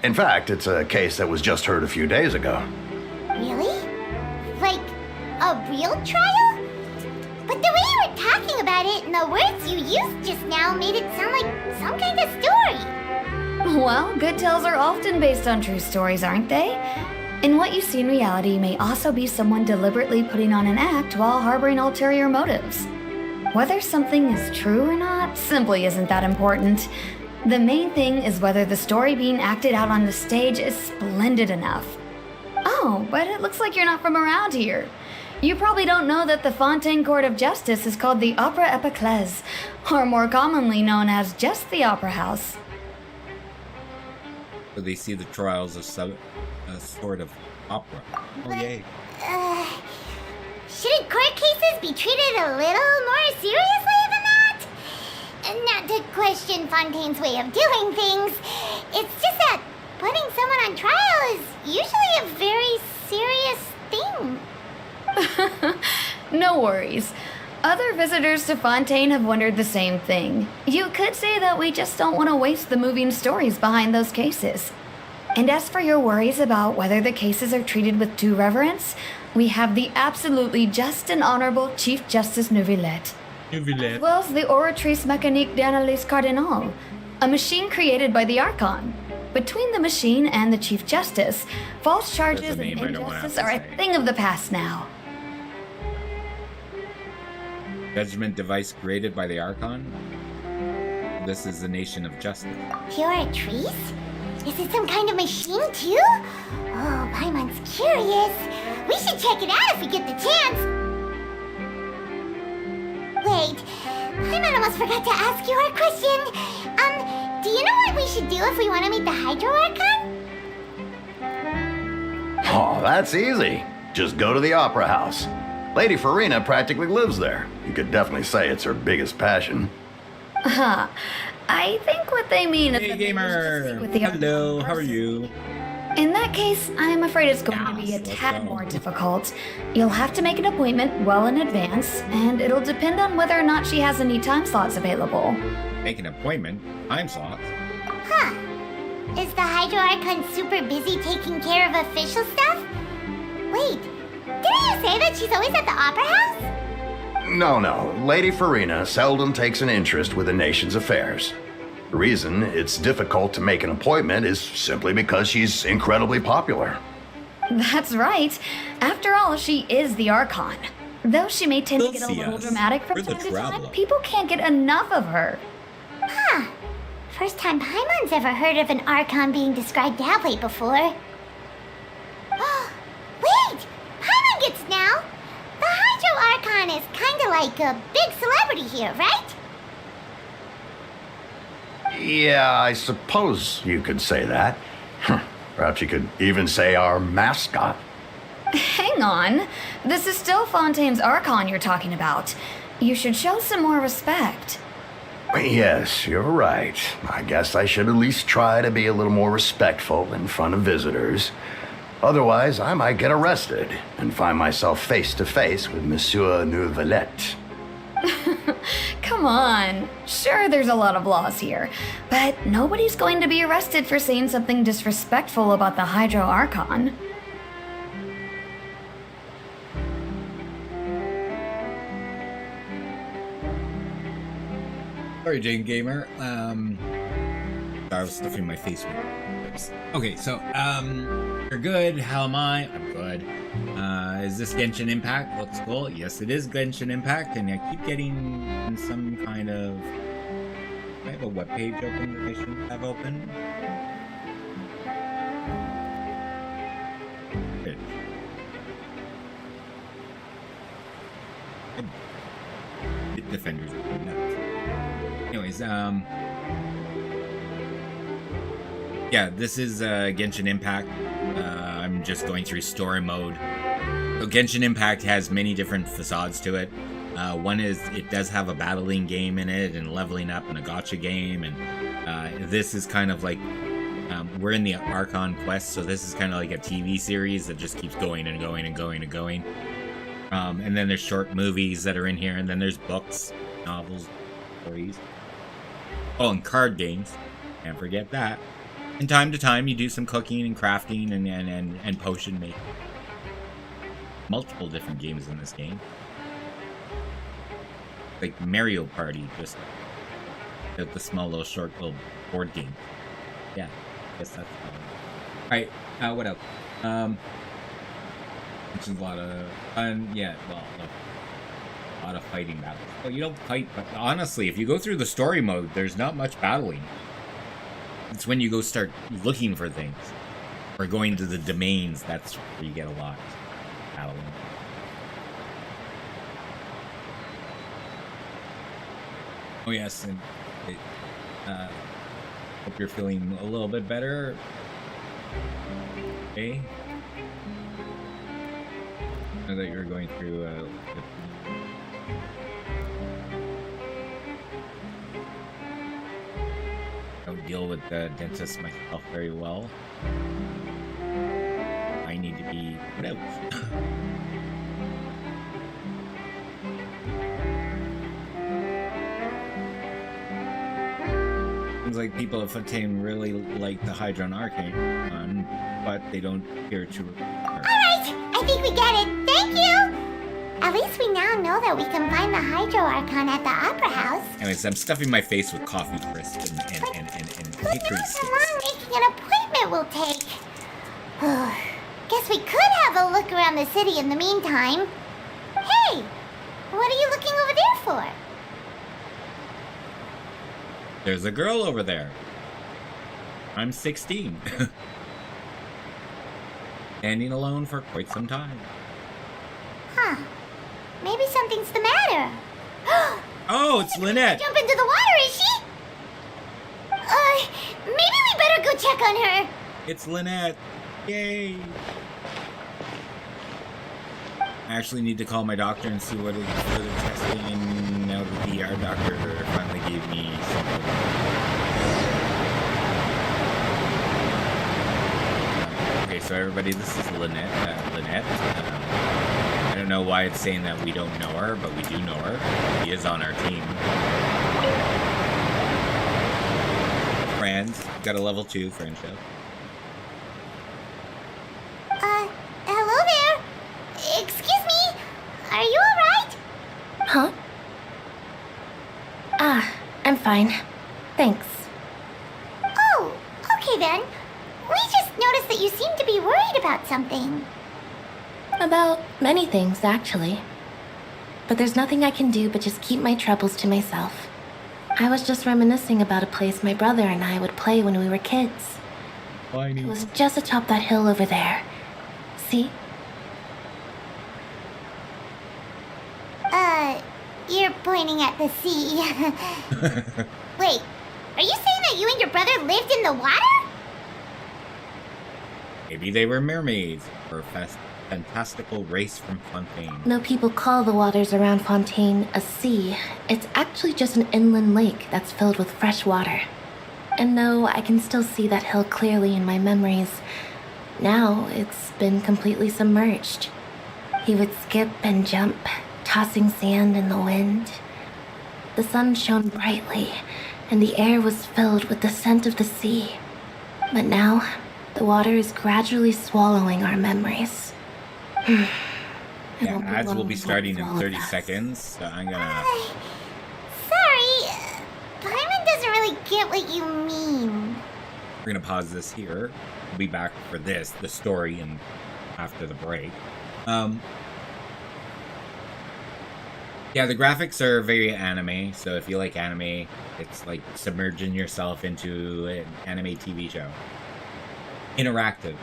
In fact, it's a case that was just heard a few days ago. Really? Like, a real trial? But the way you were talking about it, and the words you used just now made it sound like some kind of story. Well, good tales are often based on true stories, aren't they? And what you see in reality may also be someone deliberately putting on an act while harboring ulterior motives. Whether something is true or not simply isn't that important. The main thing is whether the story being acted out on the stage is splendid enough. Oh, but it looks like you're not from around here. You probably don't know that the Fontaine Court of Justice is called the Opera Epiclese, or more commonly known as just the Opera House. So they see the trials of a sort of opera. Oh, yay. Shouldn't court cases be treated a little more seriously than that? Not to question Fontaine's way of doing things, it's just that putting someone on trial is usually a very serious thing. No worries. Other visitors to Fontaine have wondered the same thing. You could say that we just don't want to waste the moving stories behind those cases. And as for your worries about whether the cases are treated with due reverence, we have the absolutely just and honorable Chief Justice Neuvillette. As well as the Oratrice Mécanique d'Analyse Cardinal, a machine created by the Archon. Between the machine and the Chief Justice, false charges and injustice are a thing of the past now. Judgment device created by the Archon? This is the nation of justice. Oratrice? Is it some kind of machine too? Oh, Paimon's curious. We should check it out if we get the chance. Wait, Paimon almost forgot to ask you our question. Do you know what we should do if we want to meet the Hydro Archon? Oh, that's easy. Just go to the Opera House. Lady Farina practically lives there. You could definitely say it's her biggest passion. I think what they mean is Hey, that gamer! with the Hello, how are you? In that case, I'm afraid it's going to be a tad more difficult. You'll have to make an appointment well in advance, and it'll depend on whether or not she has any time slots available. Make an appointment? Time slots? Huh. Is the Hydro Archon super busy taking care of official stuff? Wait, didn't you say that she's always at the Opera House? No. Lady Farina seldom takes an interest with the nation's affairs. The reason it's difficult to make an appointment is simply because she's incredibly popular. That's right. After all, she is the Archon. Though she may tend to get a little dramatic from time to time, people can't get enough of her. Huh. First time Paimon's ever heard of an Archon being described that way before. Wait! Paimon gets now! The Hydro Archon is kinda like a big celebrity here, right? Yeah, I suppose you could say that. Perhaps you could even say our mascot. Hang on. This is still Fontaine's Archon you're talking about. You should show some more respect. Yes, you're right. I guess I should at least try to be a little more respectful in front of visitors. Otherwise, I might get arrested and find myself face to face with Monsieur Neuvillette. Come on. Sure, there's a lot of laws here, but nobody's going to be arrested for saying something disrespectful about the Hydro Archon. Sorry, Jane Gamer. I was stuffing my face with lips. Okay, so, you're good. How am I? I'm good. Is this Genshin Impact? Looks cool. Yes, it is Genshin Impact, and I keep getting some kind of... I have a webpage open that I shouldn't have open. Good. Defenders. Anyways, yeah, this is Genshin Impact. I'm just going through story mode. So Genshin Impact has many different facades to it. One is it does have a battling game in it and leveling up and a gacha game, and this is kind of like we're in the Archon quest, so this is kind of like a TV series that just keeps going and going and going and going. And then there's short movies that are in here, and then there's books, novels, stories. Oh, and card games. Can't forget that. And time to time, you do some cooking and crafting and potion making. Multiple different games in this game. like Mario Party, just the small little short little board game. Yeah, I guess that's fun. Alright, what else? Which is a lot of fun. Yeah, well, a lot of fighting battles. Well, you don't fight, but honestly, if you go through the story mode, there's not much battling. It's when you go start looking for things or going to the domains, that's where you get a lot of battling. Oh yes, and hope you're feeling a little bit better. Okay. I know that you're going through I don't deal with the dentist myself very well. I need to be put out. Seems like people of Fontaine really like the Hydron Arcane, but they don't appear to. Alright, I think we get it. Thank you! At least we now know that we can find the Hydro Archon at the Opera House. Anyways, I'm stuffing my face with coffee crisp and hickory How sticks. long making an appointment will take? Guess we could have a look around the city in the meantime. Hey! What are you looking over there for? There's a girl over there. I'm 16. Standing alone for quite some time. Huh. Maybe something's the matter. Oh, it's Lynette. Jump into the water, is she? Maybe we better go check on her. It's Lynette. Yay. I actually need to call my doctor and see what it's for the testing, and now the ER doctor finally gave me something. Okay, so everybody, this is Lynette. I don't know why it's saying that we don't know her, but we do know her. She is on our team. Friends, got a level 2 friendship. Hello there. Excuse me. Are you alright? Huh? I'm fine. Thanks. Oh, okay then. We just noticed that you seem to be worried about something. About many things, actually. But there's nothing I can do but just keep my troubles to myself. I was just reminiscing about a place my brother and I would play when we were kids. It was just atop that hill over there. See? You're pointing at the sea. Wait, are you saying that you and your brother lived in the water? Maybe they were mermaids or a fantastical race from Fontaine. No, people call the waters around Fontaine a sea. It's actually just an inland lake that's filled with fresh water. And no, I can still see that hill clearly in my memories. Now it's been completely submerged. He would skip and jump, tossing sand in the wind. The sun shone brightly, and the air was filled with the scent of the sea. But now, the water is gradually swallowing our memories. Yeah, ads will be starting in 30 seconds, so I'm gonna... Sorry, Paimon doesn't really get what you mean. We're gonna pause this here. We'll be back for this, the story, and after the break. Yeah, the graphics are very anime, so if you like anime, it's like submerging yourself into an anime TV show. Interactive.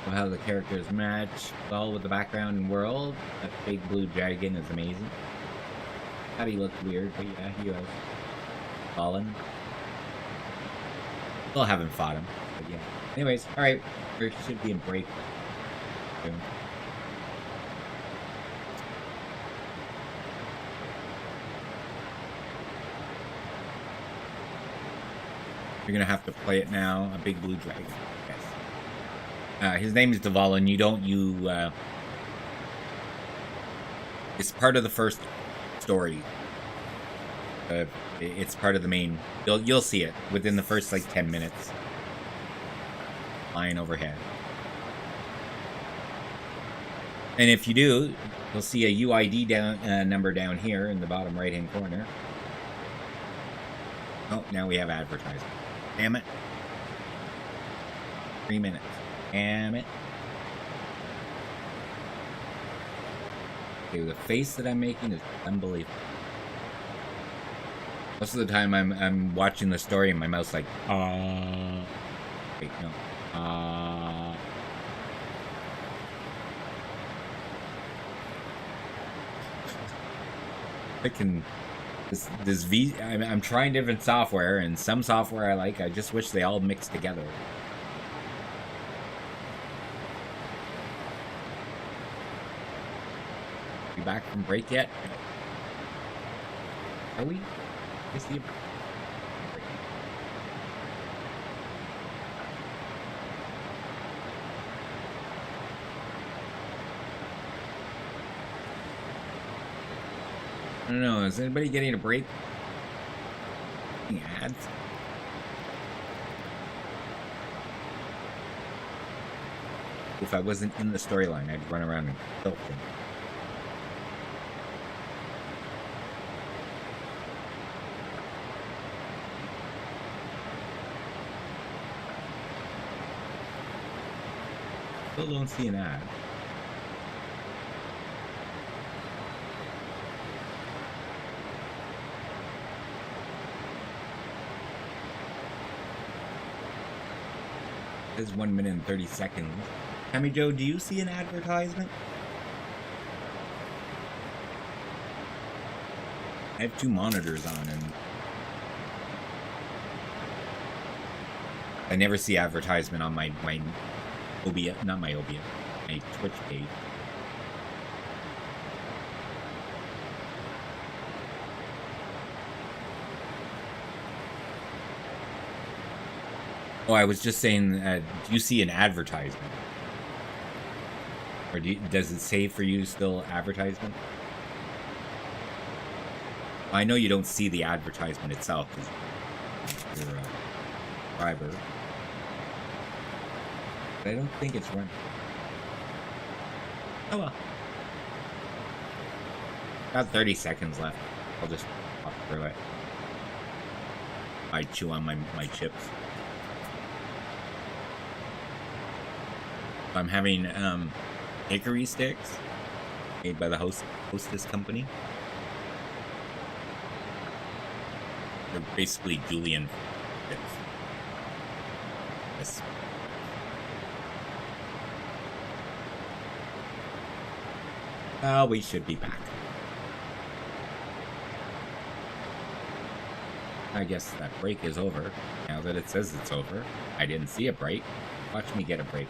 So how the characters match well with the background and world. That big blue dragon is amazing. Thought he looked weird, but yeah, he was. Fallen. Still haven't fought him, but yeah. Anyways, alright, there should be a break soon. You're gonna have to play it now. A big blue dragon. Yes. His name is Dvalin. It's part of the first story. It's part of the main. You'll see it within the first like 10 minutes. Flying overhead. And if you do, you'll see a UID number down here in the bottom right-hand corner. Oh, now we have advertising. Damn it. 3 minutes. Damn it. Okay, the face that I'm making is unbelievable. Most of the time I'm watching the story and my mouth's like, wait, no. I can... I'm trying different software, and some software I like, I just wish they all mixed together. You back from break yet? Are we? Is the... I don't know, is anybody getting a break? Ads? If I wasn't in the storyline, I'd run around and kill things. Still don't see an ad. It says 1 minute and 30 seconds. Tammy Joe, do you see an advertisement? I have 2 monitors on and I never see advertisement on my OBS, not my OBS, my Twitch page. Oh, I was just saying, do you see an advertisement? Or does it say for you still advertisement? I know you don't see the advertisement itself because you're a subscriber. But I don't think it's running. Oh well. Got 30 seconds left. I'll just walk through it. I chew on my chips. I'm having hickory sticks made by the Hostess company. They're basically julienne sticks. Yes. Well, we should be back. I guess that break is over. Now that it says it's over, I didn't see a break. Watch me get a break.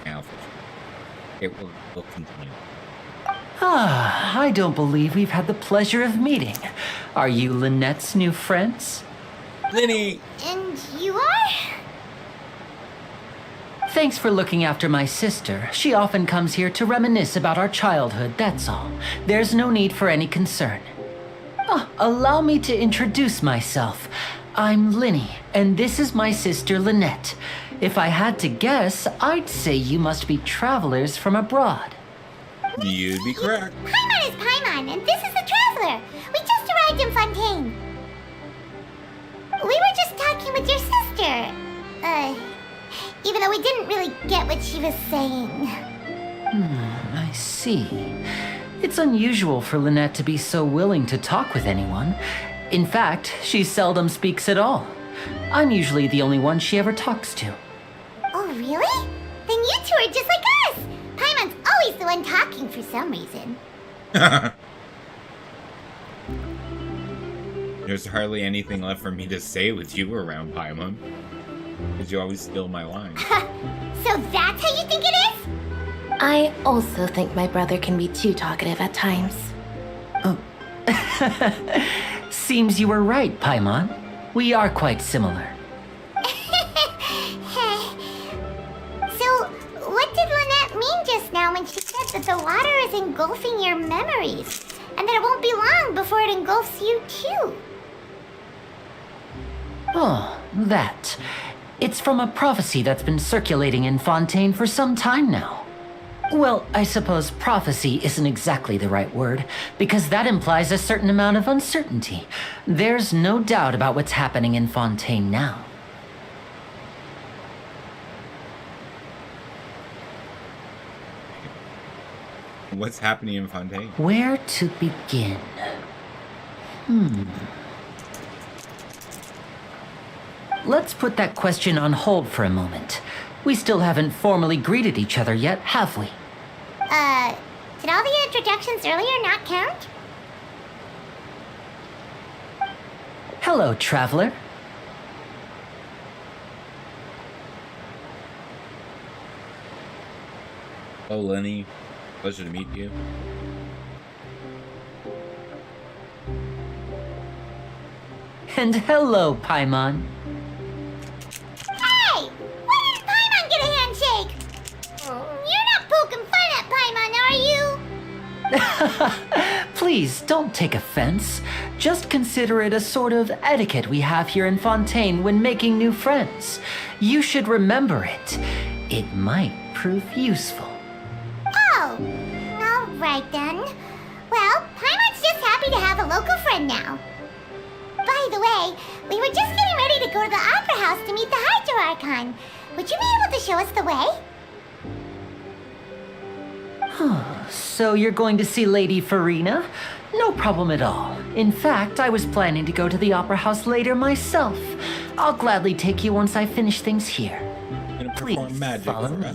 Now, it will continue. Ah, I don't believe we've had the pleasure of meeting. Are you Lynette's new friends? Linny! And you are? Thanks for looking after my sister. She often comes here to reminisce about our childhood, that's all. There's no need for any concern. Allow me to introduce myself. I'm Linny, and this is my sister Lynette. If I had to guess, I'd say you must be travelers from abroad. You'd be correct. Paimon is Paimon, and this is the Traveler. We just arrived in Fontaine. We were just talking with your sister. Even though we didn't really get what she was saying. I see. It's unusual for Lynette to be so willing to talk with anyone. In fact, she seldom speaks at all. I'm usually the only one she ever talks to. Oh, really? Then you two are just like us! Paimon's always the one talking for some reason. There's hardly anything left for me to say with you around, Paimon. Because you always steal my line. So that's how you think it is? I also think my brother can be too talkative at times. Seems you were right, Paimon. We are quite similar. So, what did Lynette mean just now when she said that the water is engulfing your memories? And that it won't be long before it engulfs you too? Oh, that. It's from a prophecy that's been circulating in Fontaine for some time now. Well, I suppose prophecy isn't exactly the right word, because that implies a certain amount of uncertainty. There's no doubt about what's happening in Fontaine now. What's happening in Fontaine? Where to begin? Let's put that question on hold for a moment. We still haven't formally greeted each other yet, have we? Did all the introductions earlier not count? Hello, traveler. Hello, Lenny. Pleasure to meet you. And hello, Paimon. Hey! Why did Paimon get a handshake? You're not poking fun at Paimon, are you? Please, don't take offense. Just consider it a sort of etiquette we have here in Fontaine when making new friends. You should remember it. It might prove useful. Oh, all right then. Well, Paimon's just happy to have a local friend now. By the way, we were just getting ready to go to the Opera House to meet the Hydro Archon. Would you be able to show us the way? So you're going to see Lady Farina? No problem at all. In fact, I was planning to go to the Opera House later myself. I'll gladly take you once I finish things here. Please follow me.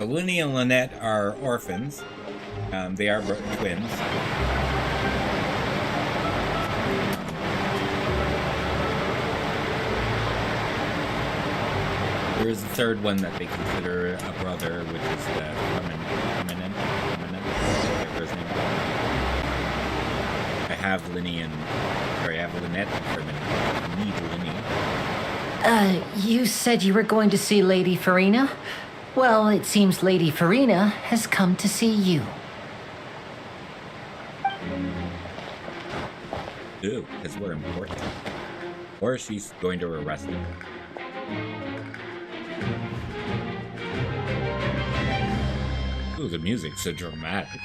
Lenny and Lynette are orphans. They are twins. There is a third one that they consider a brother, which is the feminine. Whatever his name is. I have Lenny and... Sorry, I have Lynette and feminine. I need Lenny. You said you were going to see Lady Farina? Well, it seems Lady Farina has come to see you. Ooh, because we're important. Or she's going to arrest him. Ooh, the music's so dramatic.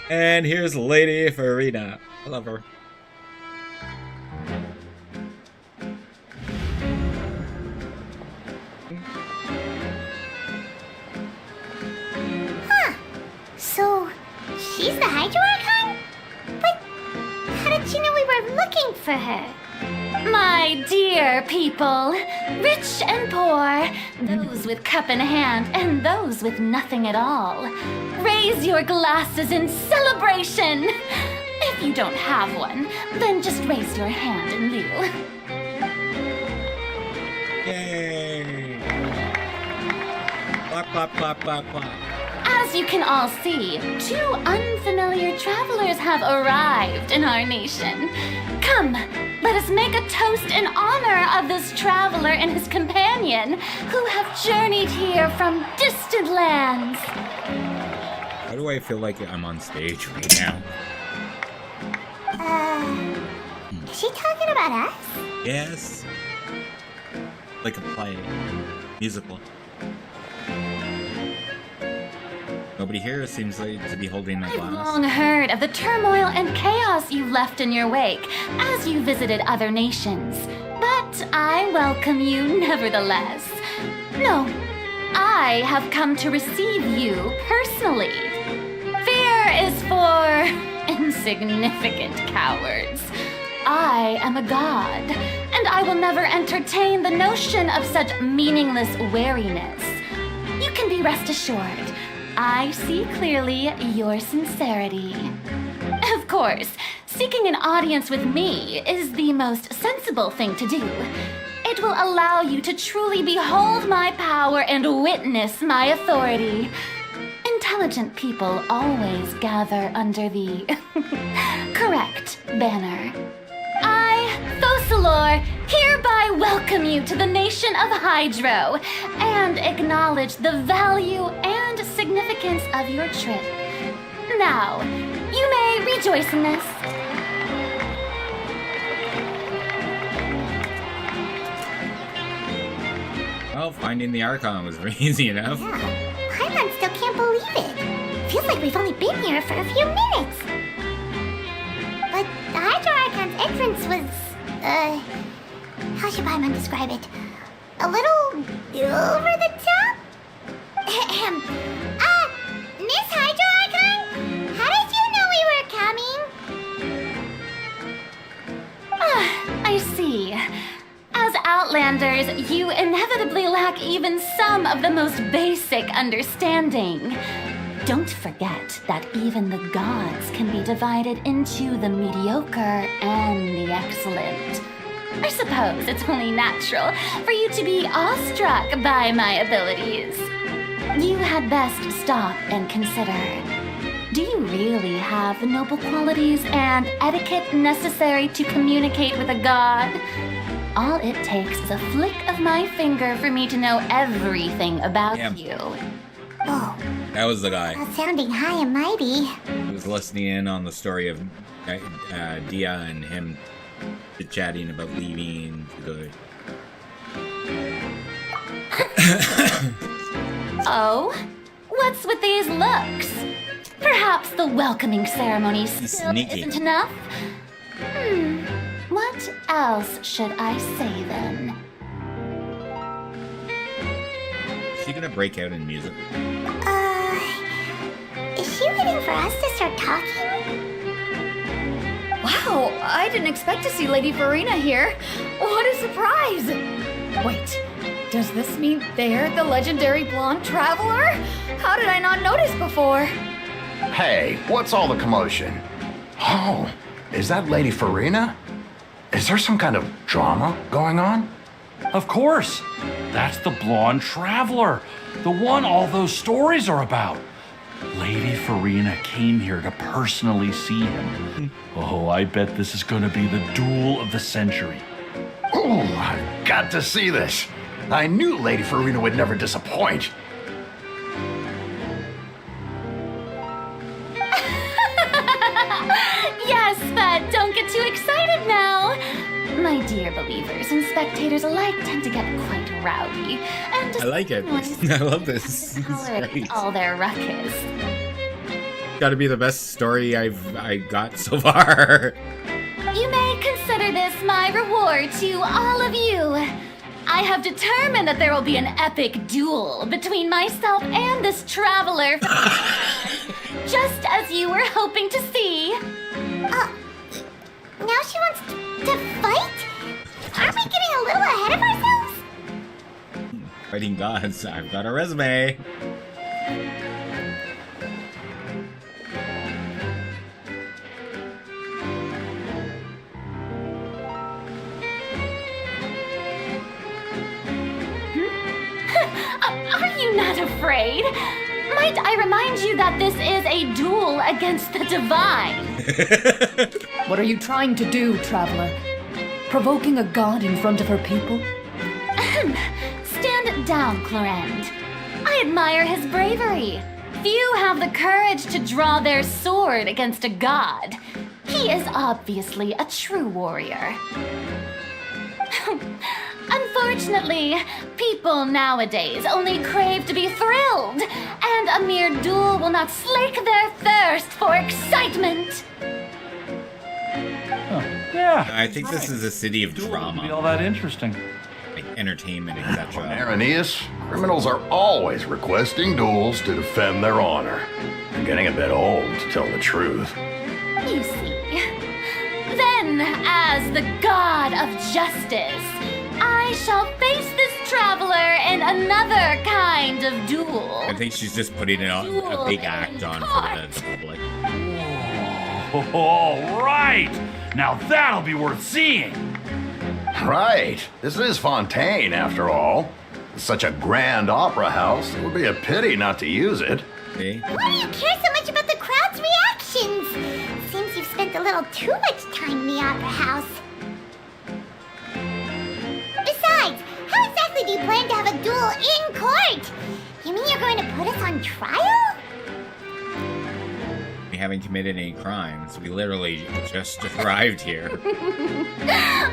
And here's Lady Farina. I love her. Huh. So, she's the Hydro Archon? But how did she know we were looking for her? My dear people, rich and poor, those with cup in hand and those with nothing at all, raise your glasses in celebration. If you don't have one, then just raise your hand in lieu. Yay! Clap, clap, clap, clap, clap. As you can all see, two unfamiliar travelers have arrived in our nation. Come, let us make a toast in honor of this traveler and his companion who have journeyed here from distant lands. Why do I feel like I'm on stage right now? Is she talking about us? Yes. Like a play. Musical. Nobody here seems like to be holding a glass. Long heard of the turmoil and chaos you left in your wake as you visited other nations. But I welcome you nevertheless. No, I have come to receive you personally. Fear is for insignificant cowards. I am a god, and I will never entertain the notion of such meaningless wariness. You can be rest assured, I see clearly your sincerity. Of course, seeking an audience with me is the most sensible thing to do. It will allow you to truly behold my power and witness my authority. Intelligent people always gather under the correct banner. I, Thosalor, hereby welcome you to the nation of Hydro and acknowledge the value and significance of your trip. Now, you may rejoice in this. Well, finding the Archon was easy enough. Yeah, Paimon still can't believe it. Feels like we've only been here for a few minutes. But the Hydro Archon's entrance was, how should Paimon describe it? A little over the top? Miss Hydro Archon? How did you know we were coming? I see. As Outlanders, you inevitably lack even some of the most basic understanding. Don't forget that even the gods can be divided into the mediocre and the excellent. I suppose it's only natural for you to be awestruck by my abilities. You had best stop and consider. Do you really have the noble qualities and etiquette necessary to communicate with a god? All it takes is a flick of my finger for me to know everything about you. Oh, That was the guy. not sounding high and mighty. He was listening in on the story of Dia and him chatting about leaving to go. Oh? What's with these looks? Perhaps the welcoming ceremony still Sneaky. isn't enough? What else should I say then? Is she gonna break out in music? Is she waiting for us to start talking? Wow, I didn't expect to see Lady Farina here. What a surprise! Wait, does this mean they're the legendary blonde traveler? How did I not notice before? Hey, what's all the commotion? Oh, is that Lady Farina? Is there some kind of drama going on? Of course. That's the blonde traveler. The one all those stories are about. Lady Farina came here to personally see him. Oh, I bet this is going to be the duel of the century. Ooh, I've got to see this. I knew Lady Farina would never disappoint. Yes, but don't get too excited now. My dear believers and spectators alike tend to get quite rowdy. And I like it. I love this. It's tolerate great. all their ruckus. Got to be the best story I got so far. You may consider this my reward to all of you. I have determined that there will be an epic duel between myself and this traveler. Just as you were hoping to see. Now she wants to fight? Aren't we getting a little ahead of ourselves? Fighting gods. I've got a resume. Are you not afraid? Might I remind you that this is a duel against the divine? What are you trying to do, traveler? Provoking a god in front of her people? Stand down, Clorend. I admire his bravery. Few have the courage to draw their sword against a god. He is obviously a true warrior. Unfortunately, people nowadays only crave to be thrilled, and a mere duel will not slake their thirst for excitement. Yeah. I think this is a city of drama. Be all that interesting. Like entertainment, On etc. Arrhenius, criminals are always requesting duels to defend their honor. I'm getting a bit old, to tell the truth. You see. Then, as the god of justice, I shall face this traveler in another kind of duel. I think she's just putting it on a big act on for the public. All right. Now that'll be worth seeing. Right. This is Fontaine, after all. It's such a grand opera house, it would be a pity not to use it. See? Why do you care so much about the crowd's reactions? Seems you've spent a little too much time in the opera house. Besides, how exactly do you plan to have a duel in court? You mean you're going to put us on trial? We haven't committed any crimes. We literally just arrived here.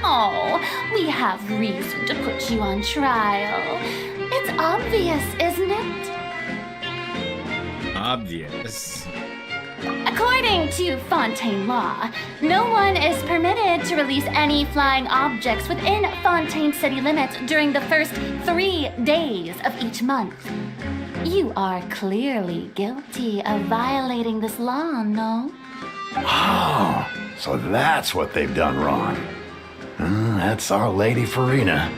Oh, we have reason to put you on trial. It's obvious, isn't it? Obvious. According to Fontaine law, no one is permitted to release any flying objects within Fontaine city limits during the first 3 days of each month. You are clearly guilty of violating this law, no? Oh, so that's what they've done wrong. That's our Lady Farina.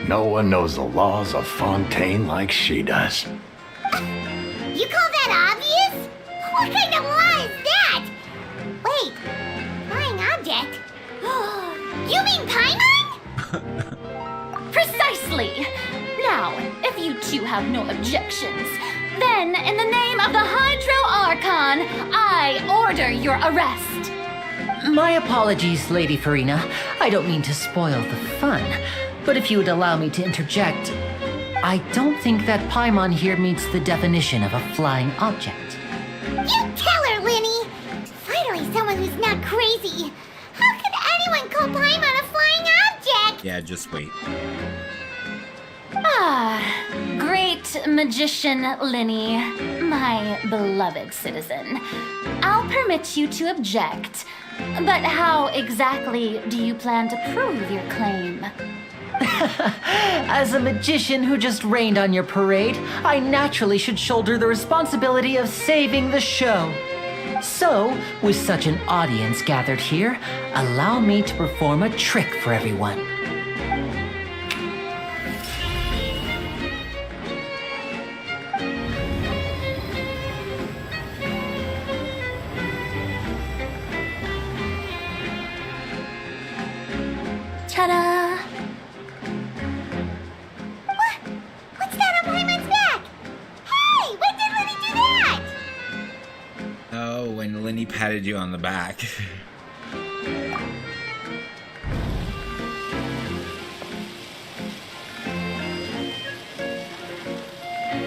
No one knows the laws of Fontaine like she does. You call that obvious? What kind of law is that? Wait, flying object? You mean Paimon? Precisely! Now, if you two have no objections, then in the name of the Hydro Archon, I order your arrest. My apologies, Lady Farina. I don't mean to spoil the fun, but if you would allow me to interject, I don't think that Paimon here meets the definition of a flying object. You tell her, Linny! Finally someone who's not crazy. How could anyone call Paimon a flying object? Yeah, just wait. Ah, great magician Linny, my beloved citizen. I'll permit you to object, but how exactly do you plan to prove your claim? As a magician who just rained on your parade, I naturally should shoulder the responsibility of saving the show. So, with such an audience gathered here, allow me to perform a trick for everyone. Ta-da! What's that on Paimon's back? Hey, when did Linny do that? Oh, when Linny patted you on the back.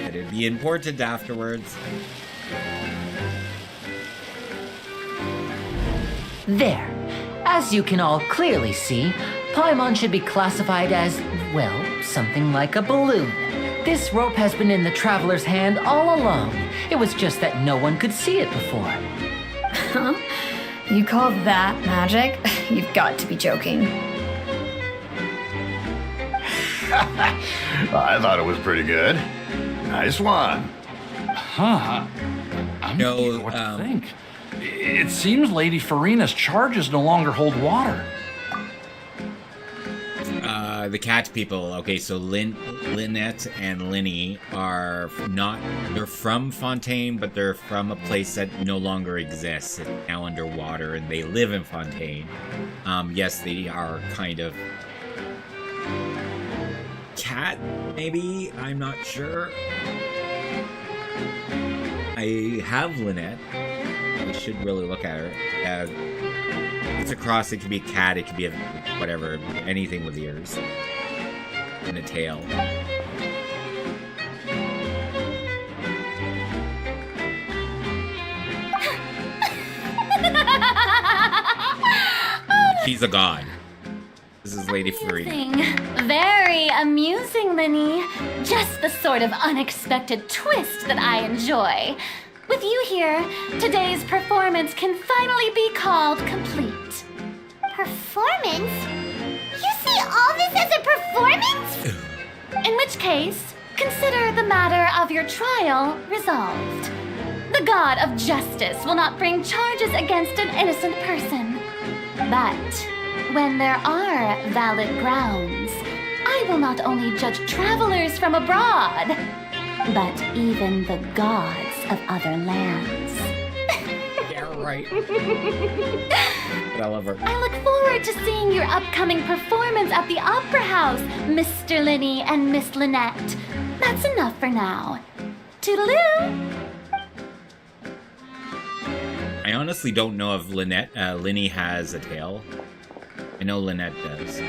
It'd be important afterwards. There. As you can all clearly see, Paimon should be classified as, well, something like a balloon. This rope has been in the traveler's hand all along. It was just that no one could see it before. Huh? You call that magic? You've got to be joking. I thought it was pretty good. Nice one. Huh. I'm not sure what to think. It seems Lady Farina's charges no longer hold water. The cat people. Okay, so Lynette and Linny are they're from Fontaine, but they're from a place that no longer exists. It's now underwater, and they live in Fontaine. Yes, they are kind of cat, maybe? I'm not sure. I have Lynette. I should really look at her. It's a cross. It could be a cat. It could be whatever. Anything with ears. And a tail. She's a god. This is Lady Farina. Very amusing, Linny. Just the sort of unexpected twist that I enjoy. With you here, today's performance can finally be called complete. Performance? You see all this as a performance? In which case, consider the matter of your trial resolved. The god of justice will not bring charges against an innocent person. But when there are valid grounds, I will not only judge travelers from abroad, but even the gods of other lands. Yeah, right. But I love her. I look forward to seeing your upcoming performance at the Opera House, Mr. Linny and Miss Lynette. That's enough for now. Toodaloo! I honestly don't know if Linny has a tail. I know Lynette does.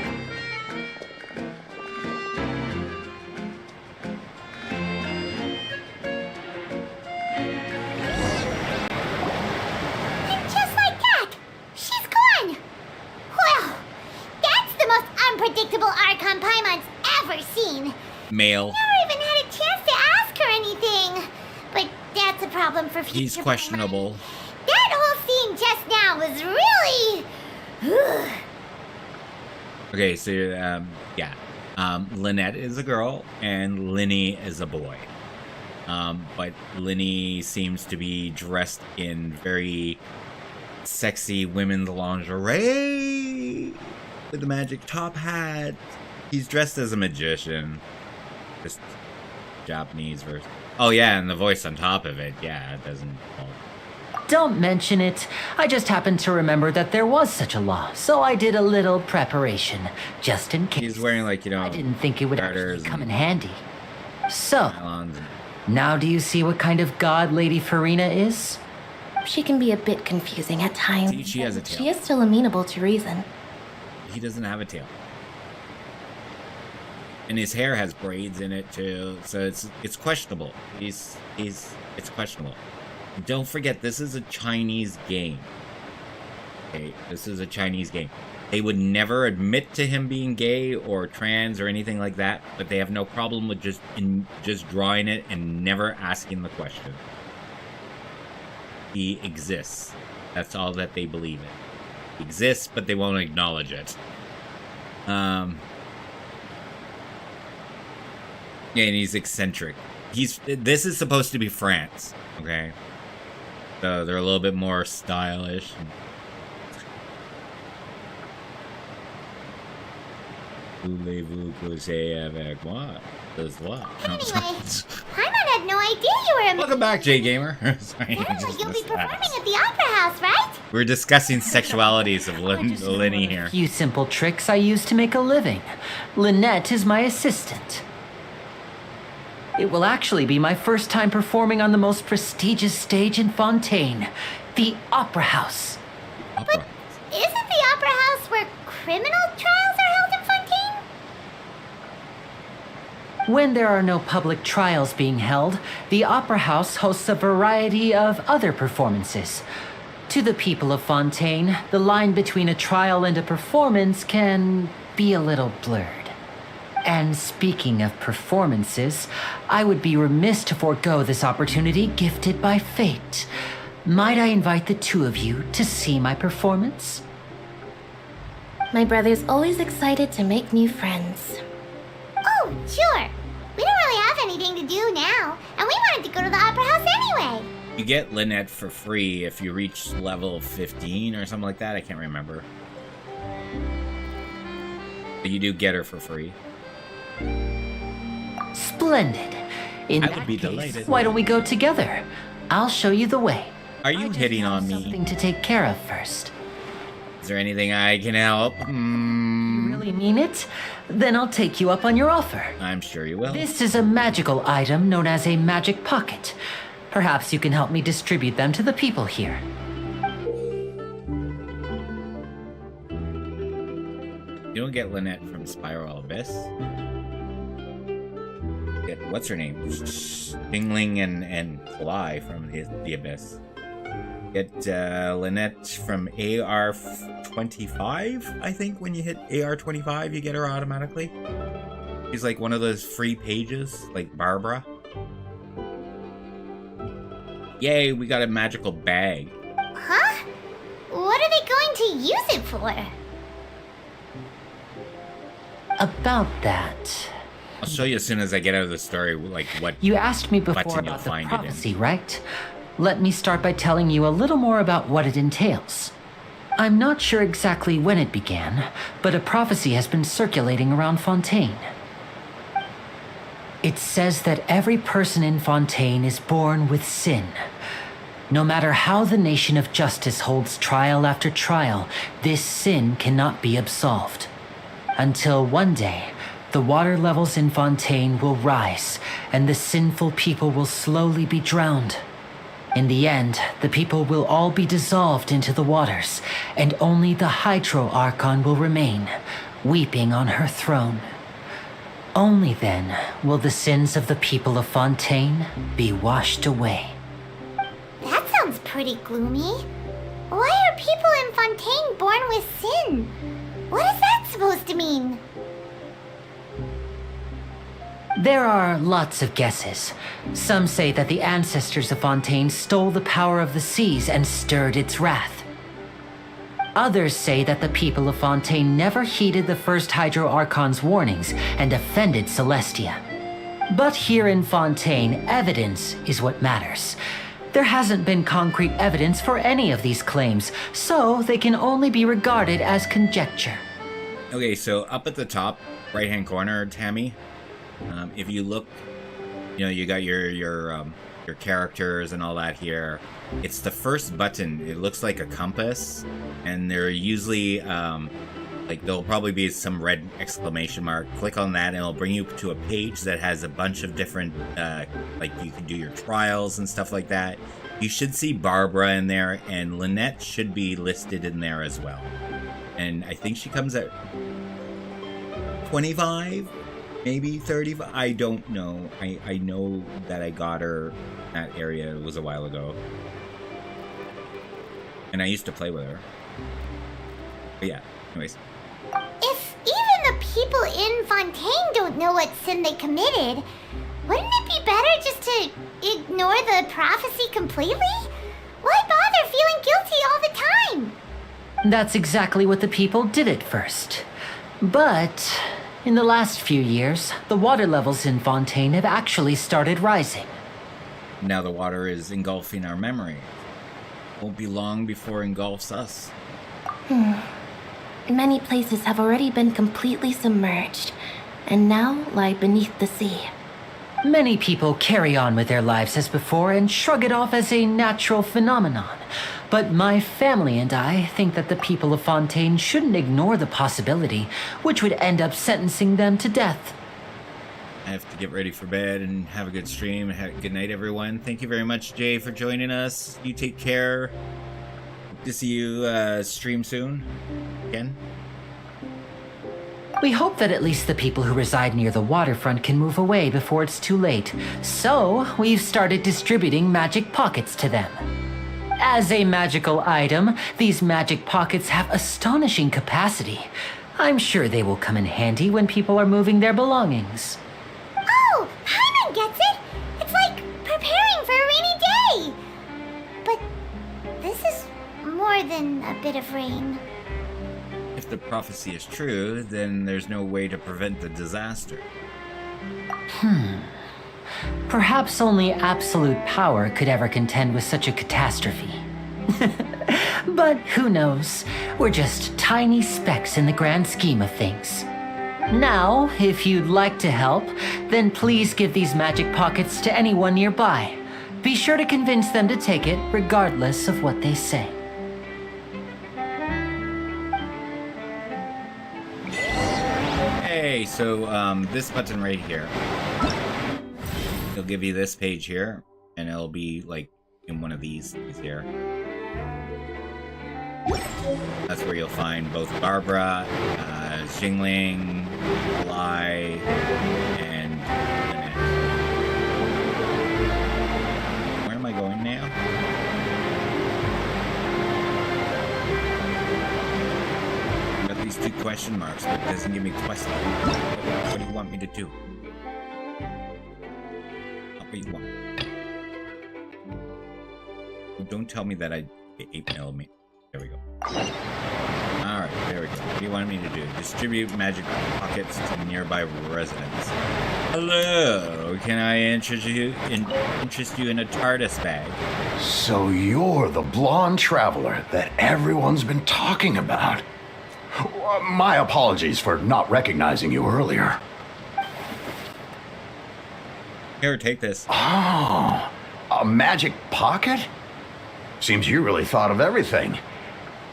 And just like that, she's gone. Well, that's the most unpredictable Archon Paimon's ever seen. Male. Never even that's a problem for future. He's questionable. That whole scene just now was really... Okay, so, yeah. Lynette is a girl, and Linny is a boy. But Linny seems to be dressed in very sexy women's lingerie with a magic top hat. He's dressed as a magician. Just Japanese version. Oh yeah, and the voice on top of it. Yeah, it doesn't... Don't mention it. I just happened to remember that there was such a law, so I did a little preparation, just in case. He's wearing, like, you know... I didn't think it would actually come in handy. So, now do you see what kind of god Lady Farina is? She can be a bit confusing at times. See, she has a tail. She is still amenable to reason. He doesn't have a tail. And his hair has braids in it too, so it's questionable. It's questionable. Don't forget, this is a Chinese game. Okay, this is a Chinese game. They would never admit to him being gay or trans or anything like that, but they have no problem with just drawing it and never asking the question. He exists. That's all that they believe in. He exists, but they won't acknowledge it. Yeah, and he's eccentric. This is supposed to be France, okay? So they're a little bit more stylish. Voulez-vous coucher avec moi? Does what? Anyway, Paimon had no idea you were a... Welcome back, J-Gamer. Sorry, Sounds like you'll be performing at the Opera House, right? We're discussing sexualities of Linny here. A few simple tricks I use to make a living. Lynette is my assistant. It will actually be my first time performing on the most prestigious stage in Fontaine, the Opera House. But isn't the Opera House where criminal trials are held in Fontaine? When there are no public trials being held, the Opera House hosts a variety of other performances. To the people of Fontaine, the line between a trial and a performance can be a little blurred. And speaking of performances, I would be remiss to forego this opportunity gifted by fate. Might I invite the two of you to see my performance? My brother's always excited to make new friends. Oh, sure. We don't really have anything to do now, and we wanted to go to the Opera House anyway. You get Lynette for free if you reach level 15 or something like that. I can't remember. But you do get her for free. Splendid. In I that would be case, delighted. why don't we go together? I'll show you the way. Are you hitting on me? Something to take care of first. Is there anything I can help? You really mean it? Then I'll take you up on your offer. I'm sure you will. This is a magical item known as a magic pocket. Perhaps you can help me distribute them to the people here. You don't get Lynette from Spiral Abyss. Get, what's her name? Dingling and Fly from the Abyss. Get Lynette from AR25, I think. When you hit AR25, you get her automatically. She's like one of those free pages, like Barbara. Yay, we got a magical bag. Huh? What are they going to use it for? About that. I'll show you as soon as I get out of the story, like what You asked me before button you'll about the find prophecy, right? Let me start by telling you a little more about what it entails. I'm not sure exactly when it began, but a prophecy has been circulating around Fontaine. It says that every person in Fontaine is born with sin. No matter how the nation of justice holds trial after trial, this sin cannot be absolved. Until one day, the water levels in Fontaine will rise, and the sinful people will slowly be drowned. In the end, the people will all be dissolved into the waters, and only the Hydro Archon will remain, weeping on her throne. Only then will the sins of the people of Fontaine be washed away. That sounds pretty gloomy. Why are people in Fontaine born with sin? What is that supposed to mean? There are lots of guesses. Some say that the ancestors of Fontaine stole the power of the seas and stirred its wrath. Others say that the people of Fontaine never heeded the first Hydro Archon's warnings and offended Celestia. But here in Fontaine, evidence is what matters. There hasn't been concrete evidence for any of these claims, so they can only be regarded as conjecture. Okay, so up at the top, right-hand corner, Tammy, if you look, you know, you got your characters and all that here. It's the first button. It looks like a compass, and they're usually, like, there'll probably be some red exclamation mark. Click on that, and it'll bring you to a page that has a bunch of different, like, you can do your trials and stuff like that. You should see Barbara in there, and Lynette should be listed in there as well. And I think she comes at 25, maybe 35. I don't know. I know that I got her in that area. It was a while ago. And I used to play with her. But yeah, anyways. If even the people in Fontaine don't know what sin they committed, wouldn't it be better just to ignore the prophecy completely? Why bother feeling guilty all the time? That's exactly what the people did at first. But in the last few years, the water levels in Fontaine have actually started rising. Now the water is engulfing our memory. Won't be long before it engulfs us. Many places have already been completely submerged, and now lie beneath the sea. Many people carry on with their lives as before and shrug it off as a natural phenomenon. But my family and I think that the people of Fontaine shouldn't ignore the possibility, which would end up sentencing them to death. I have to get ready for bed and have a good stream. Good night, everyone. Thank you very much, Jay, for joining us. You take care. Hope to see you stream soon. Again. We hope that at least the people who reside near the waterfront can move away before it's too late. So, we've started distributing magic pockets to them. As a magical item, these magic pockets have astonishing capacity. I'm sure they will come in handy when people are moving their belongings. Oh, Paimon gets it! It's like preparing for a rainy day! But this is more than a bit of rain. If the prophecy is true, then there's no way to prevent the disaster. Perhaps only absolute power could ever contend with such a catastrophe. But who knows? We're just tiny specks in the grand scheme of things. Now, if you'd like to help, then please give these magic pockets to anyone nearby. Be sure to convince them to take it, regardless of what they say. Hey, so this button right here, it'll give you this page here, and it'll be like in one of these here. That's where you'll find both Barbara, Xingling, Lai, and Lynette. Where am I going now? Got these two question marks, but it doesn't give me questions. What do you want me to do? What you want? Don't tell me that I 8mm. There we go. Alright, there we go. What do you want me to do? Distribute magic pockets to nearby residents. Hello, can I interest you in a TARDIS bag? So you're the blonde traveler that everyone's been talking about. My apologies for not recognizing you earlier. Here, take this. Oh, a magic pocket? Seems you really thought of everything.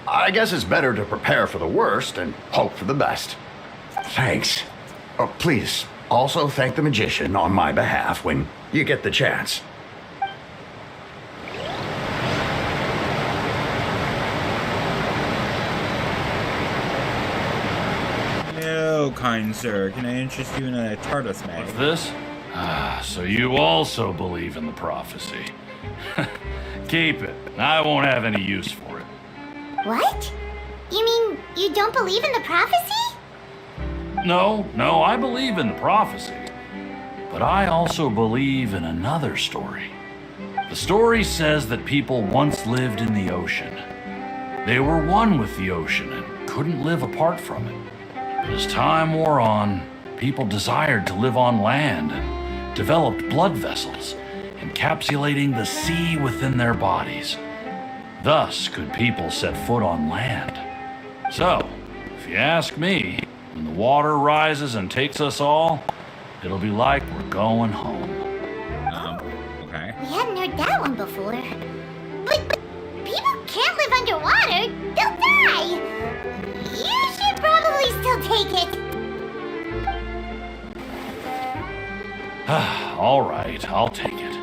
I guess it's better to prepare for the worst and hope for the best. Thanks. Please, also thank the magician on my behalf when you get the chance. Hello, kind sir. Can I interest you in a TARDIS bag? What's this? So you also believe in the prophecy. Keep it. I won't have any use for it. What? You mean you don't believe in the prophecy? No, I believe in the prophecy. But I also believe in another story. The story says that people once lived in the ocean. They were one with the ocean and couldn't live apart from it. As time wore on, people desired to live on land and developed blood vessels, encapsulating the sea within their bodies. Thus could people set foot on land. So, if you ask me, when the water rises and takes us all, it'll be like we're going home. Okay. We hadn't heard that one before. But people can't live underwater. They'll die. You should probably still take it. All right, I'll take it.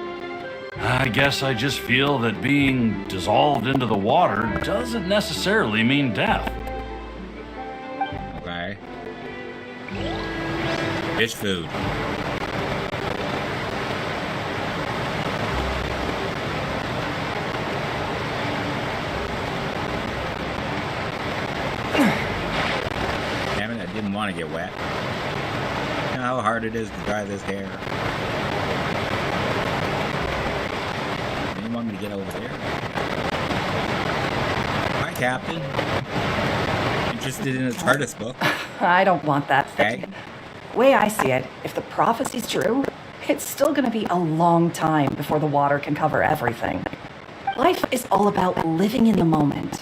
I guess I just feel that being dissolved into the water doesn't necessarily mean death. Okay. Fish food. Damn it, I didn't want to get wet. You know how hard it is to dry this hair. You want me to get over there? Hi, Captain. Interested in a TARDIS book? I don't want that Okay. thing. Way I see it, if the prophecy's true, it's still gonna be a long time before the water can cover everything. Life is all about living in the moment.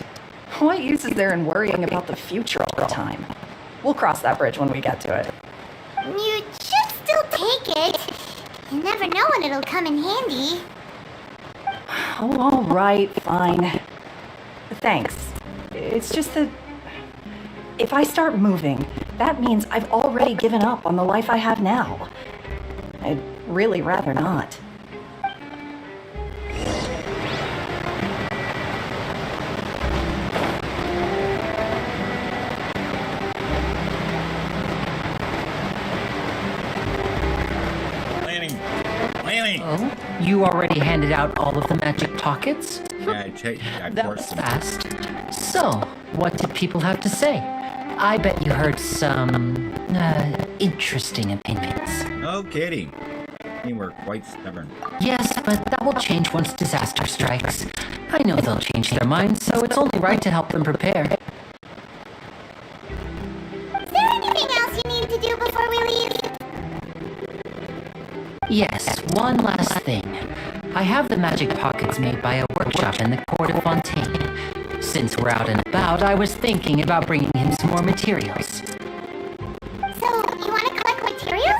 What use is there in worrying about the future all the time? We'll cross that bridge when we get to it. You should still take it. You never know when it'll come in handy. Oh, all right, fine. Thanks. It's just that if I start moving, that means I've already given up on the life I have now. I'd really rather not. Landing! Oh, you already handed out all of the magic pockets? Yeah, I That was fast. So, what did people have to say? I bet you heard some interesting opinions. No kidding. They were quite stubborn. Yes, but that will change once disaster strikes. I know they'll change their minds, so it's only right to help them prepare. Is there anything else you need to do before we leave? Yes, one last thing. I have the magic pockets made by a workshop in the court of Fontaine. Since we're out and about, I was thinking about bringing him some more materials. So, you want to collect materials?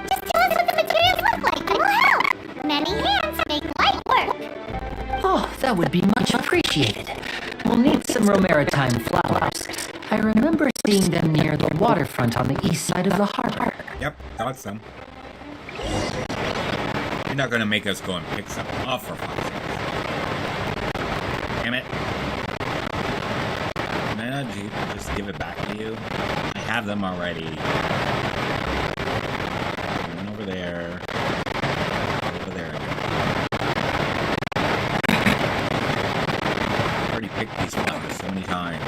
Just tell us what the materials look like and we'll help. Many hands make light work. Oh, that would be much appreciated. We'll need some Romaritime flowers. I remember seeing them near the waterfront on the east side of the harbor. Yep, got some. You're not gonna make us go and pick some off for fuck's sake. Damn it. Can I not just give it back to you? I have them already. One over there. Over there. I've already picked these flowers so many times.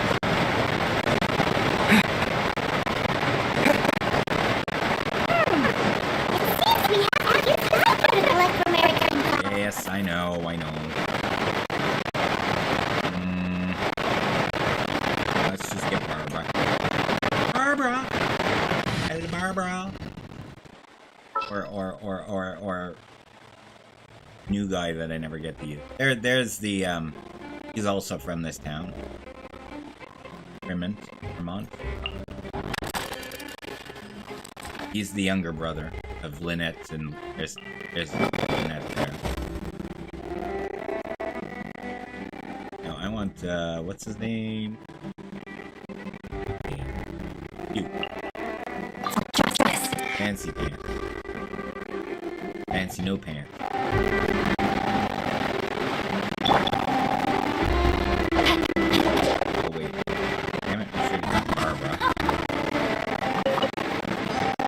Yes, I know. Let's just get Barbara. Barbara! Hey, Barbara! Or new guy that I never get to use. There's the, he's also from this town. Vermont. He's the younger brother of Lynette, and there's Lynette there. No, I want, what's his name? You. Fancy pants. Fancy no pants. Oh wait. Damn it, I should have got Barbara.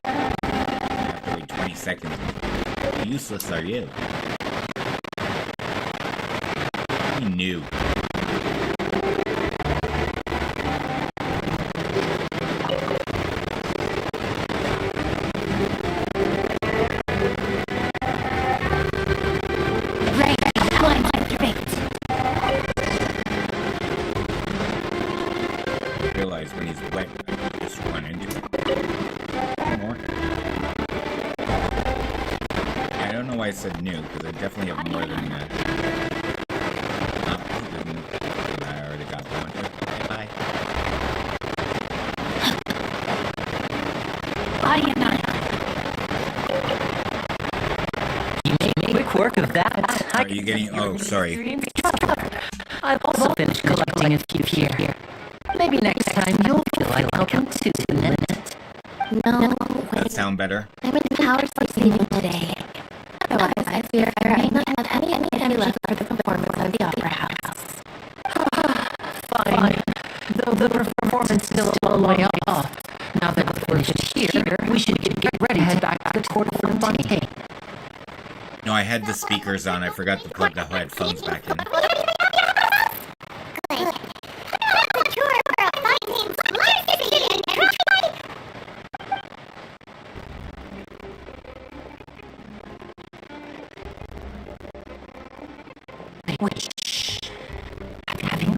I have to wait 20 seconds. How useless are you? You knew. Wait, I just run into it. More. I don't know why I said new, because I definitely have more than that. I already got one. Okay, bye. Body and nine. You made quick work of that. Are you getting... Oh, sorry. I've also finished collecting a few here. Maybe next time you'll feel like helping too, Minute. No, Does that wait. sound better? I'm in power sleeping today. Otherwise, I fear I might not have any energy left for the performance of the opera house. Fine. Though the performance still a long way off. Now that we're finished here, we should get ready to head back to the court for Fontaine. No, I had the speakers on. I forgot to plug the headphones back in.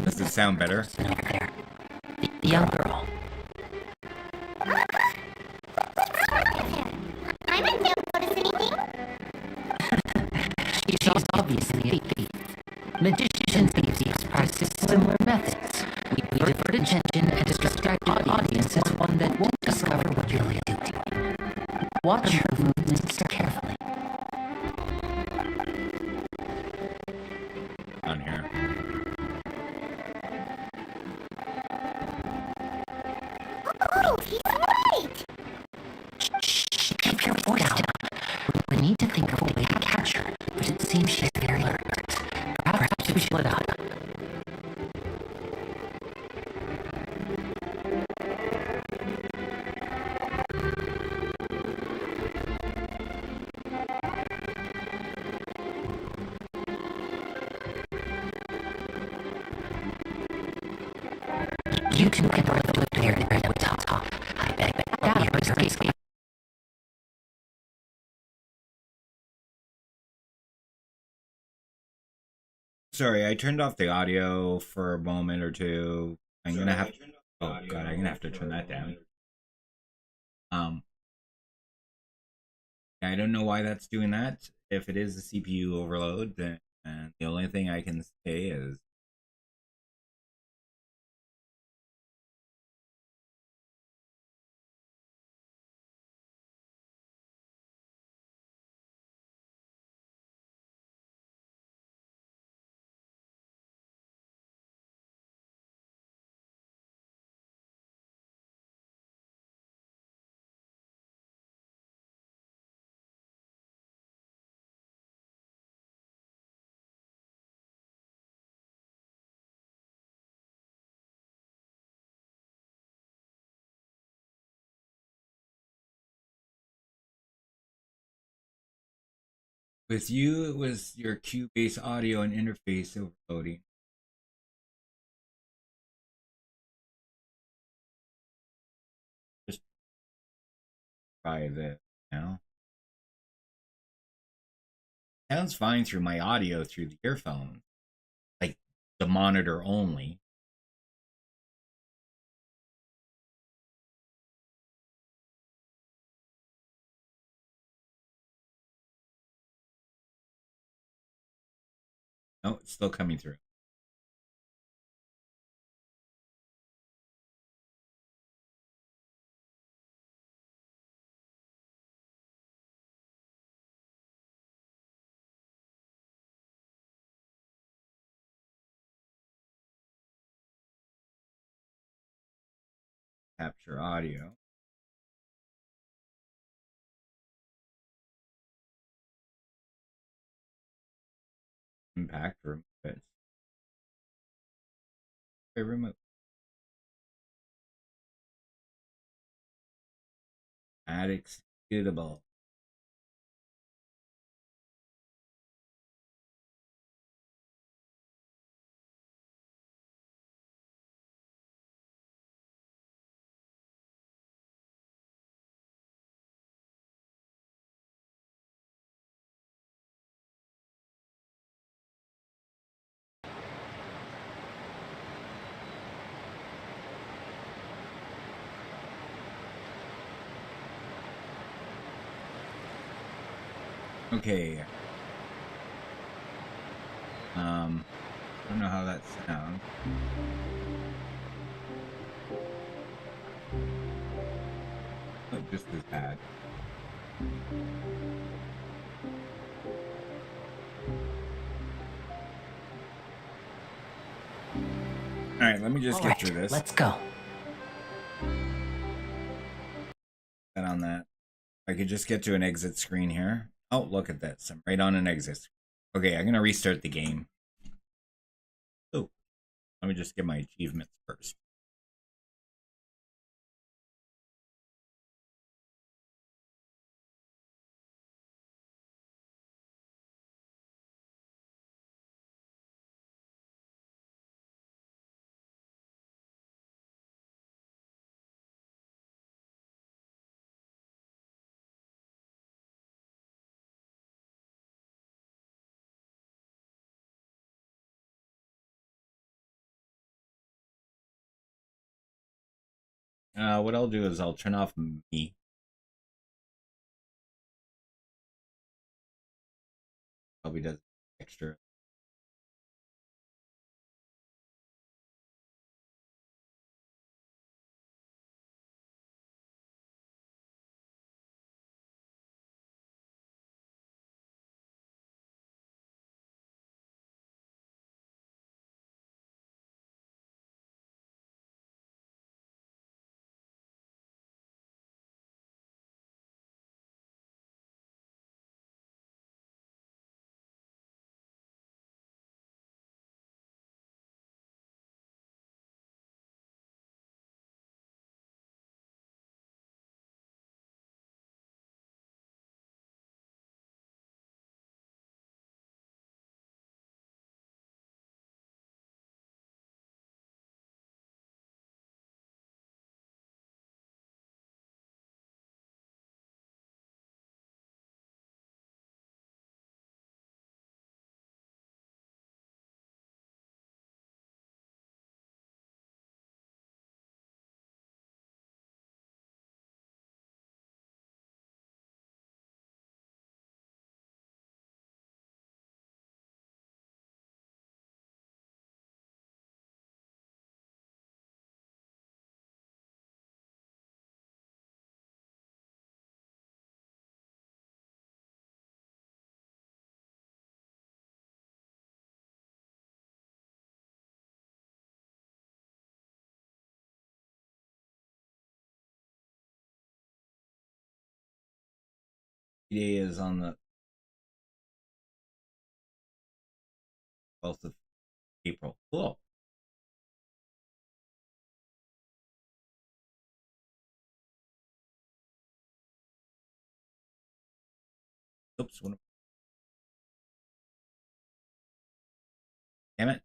Does it sound better? The young girl. I didn't notice anything. She's obviously a thief. Magicians use practice similar methods. We divert attention and distract audiences one that won't discover what you're really doing. Watch her movements carefully. On here. Oh, he's right. Shh, keep your voice down. We need to think of a way to catch her, but it seems she's very alert. Perhaps we should split up. You can get rid of the air at the top. I beg that you is escape. Sorry, I turned off the audio for a moment or two. I'm gonna have... Oh god, I'm gonna have to turn that down. I don't know why that's doing that. If it is a CPU overload, then the only thing I can say is... With you, it was your Q-based audio and interface overloading. Just try this now. Sounds fine through my audio through the earphone. Like the monitor only. No, it's still coming through. Capture audio. Impact, remove it. Okay, remove. Add executable. Okay. I don't know how that sounds. Oh, just as bad. Alright, let me just get through this. Let's go. Set on that. I could just get to an exit screen here. Oh, look at this. I'm right on an exit. Okay, I'm gonna restart the game. Oh, let me just get my achievements first. What I'll do is I'll turn off me. Probably does extra. Day is on the 12th of April. Cool. Oops. Damn it.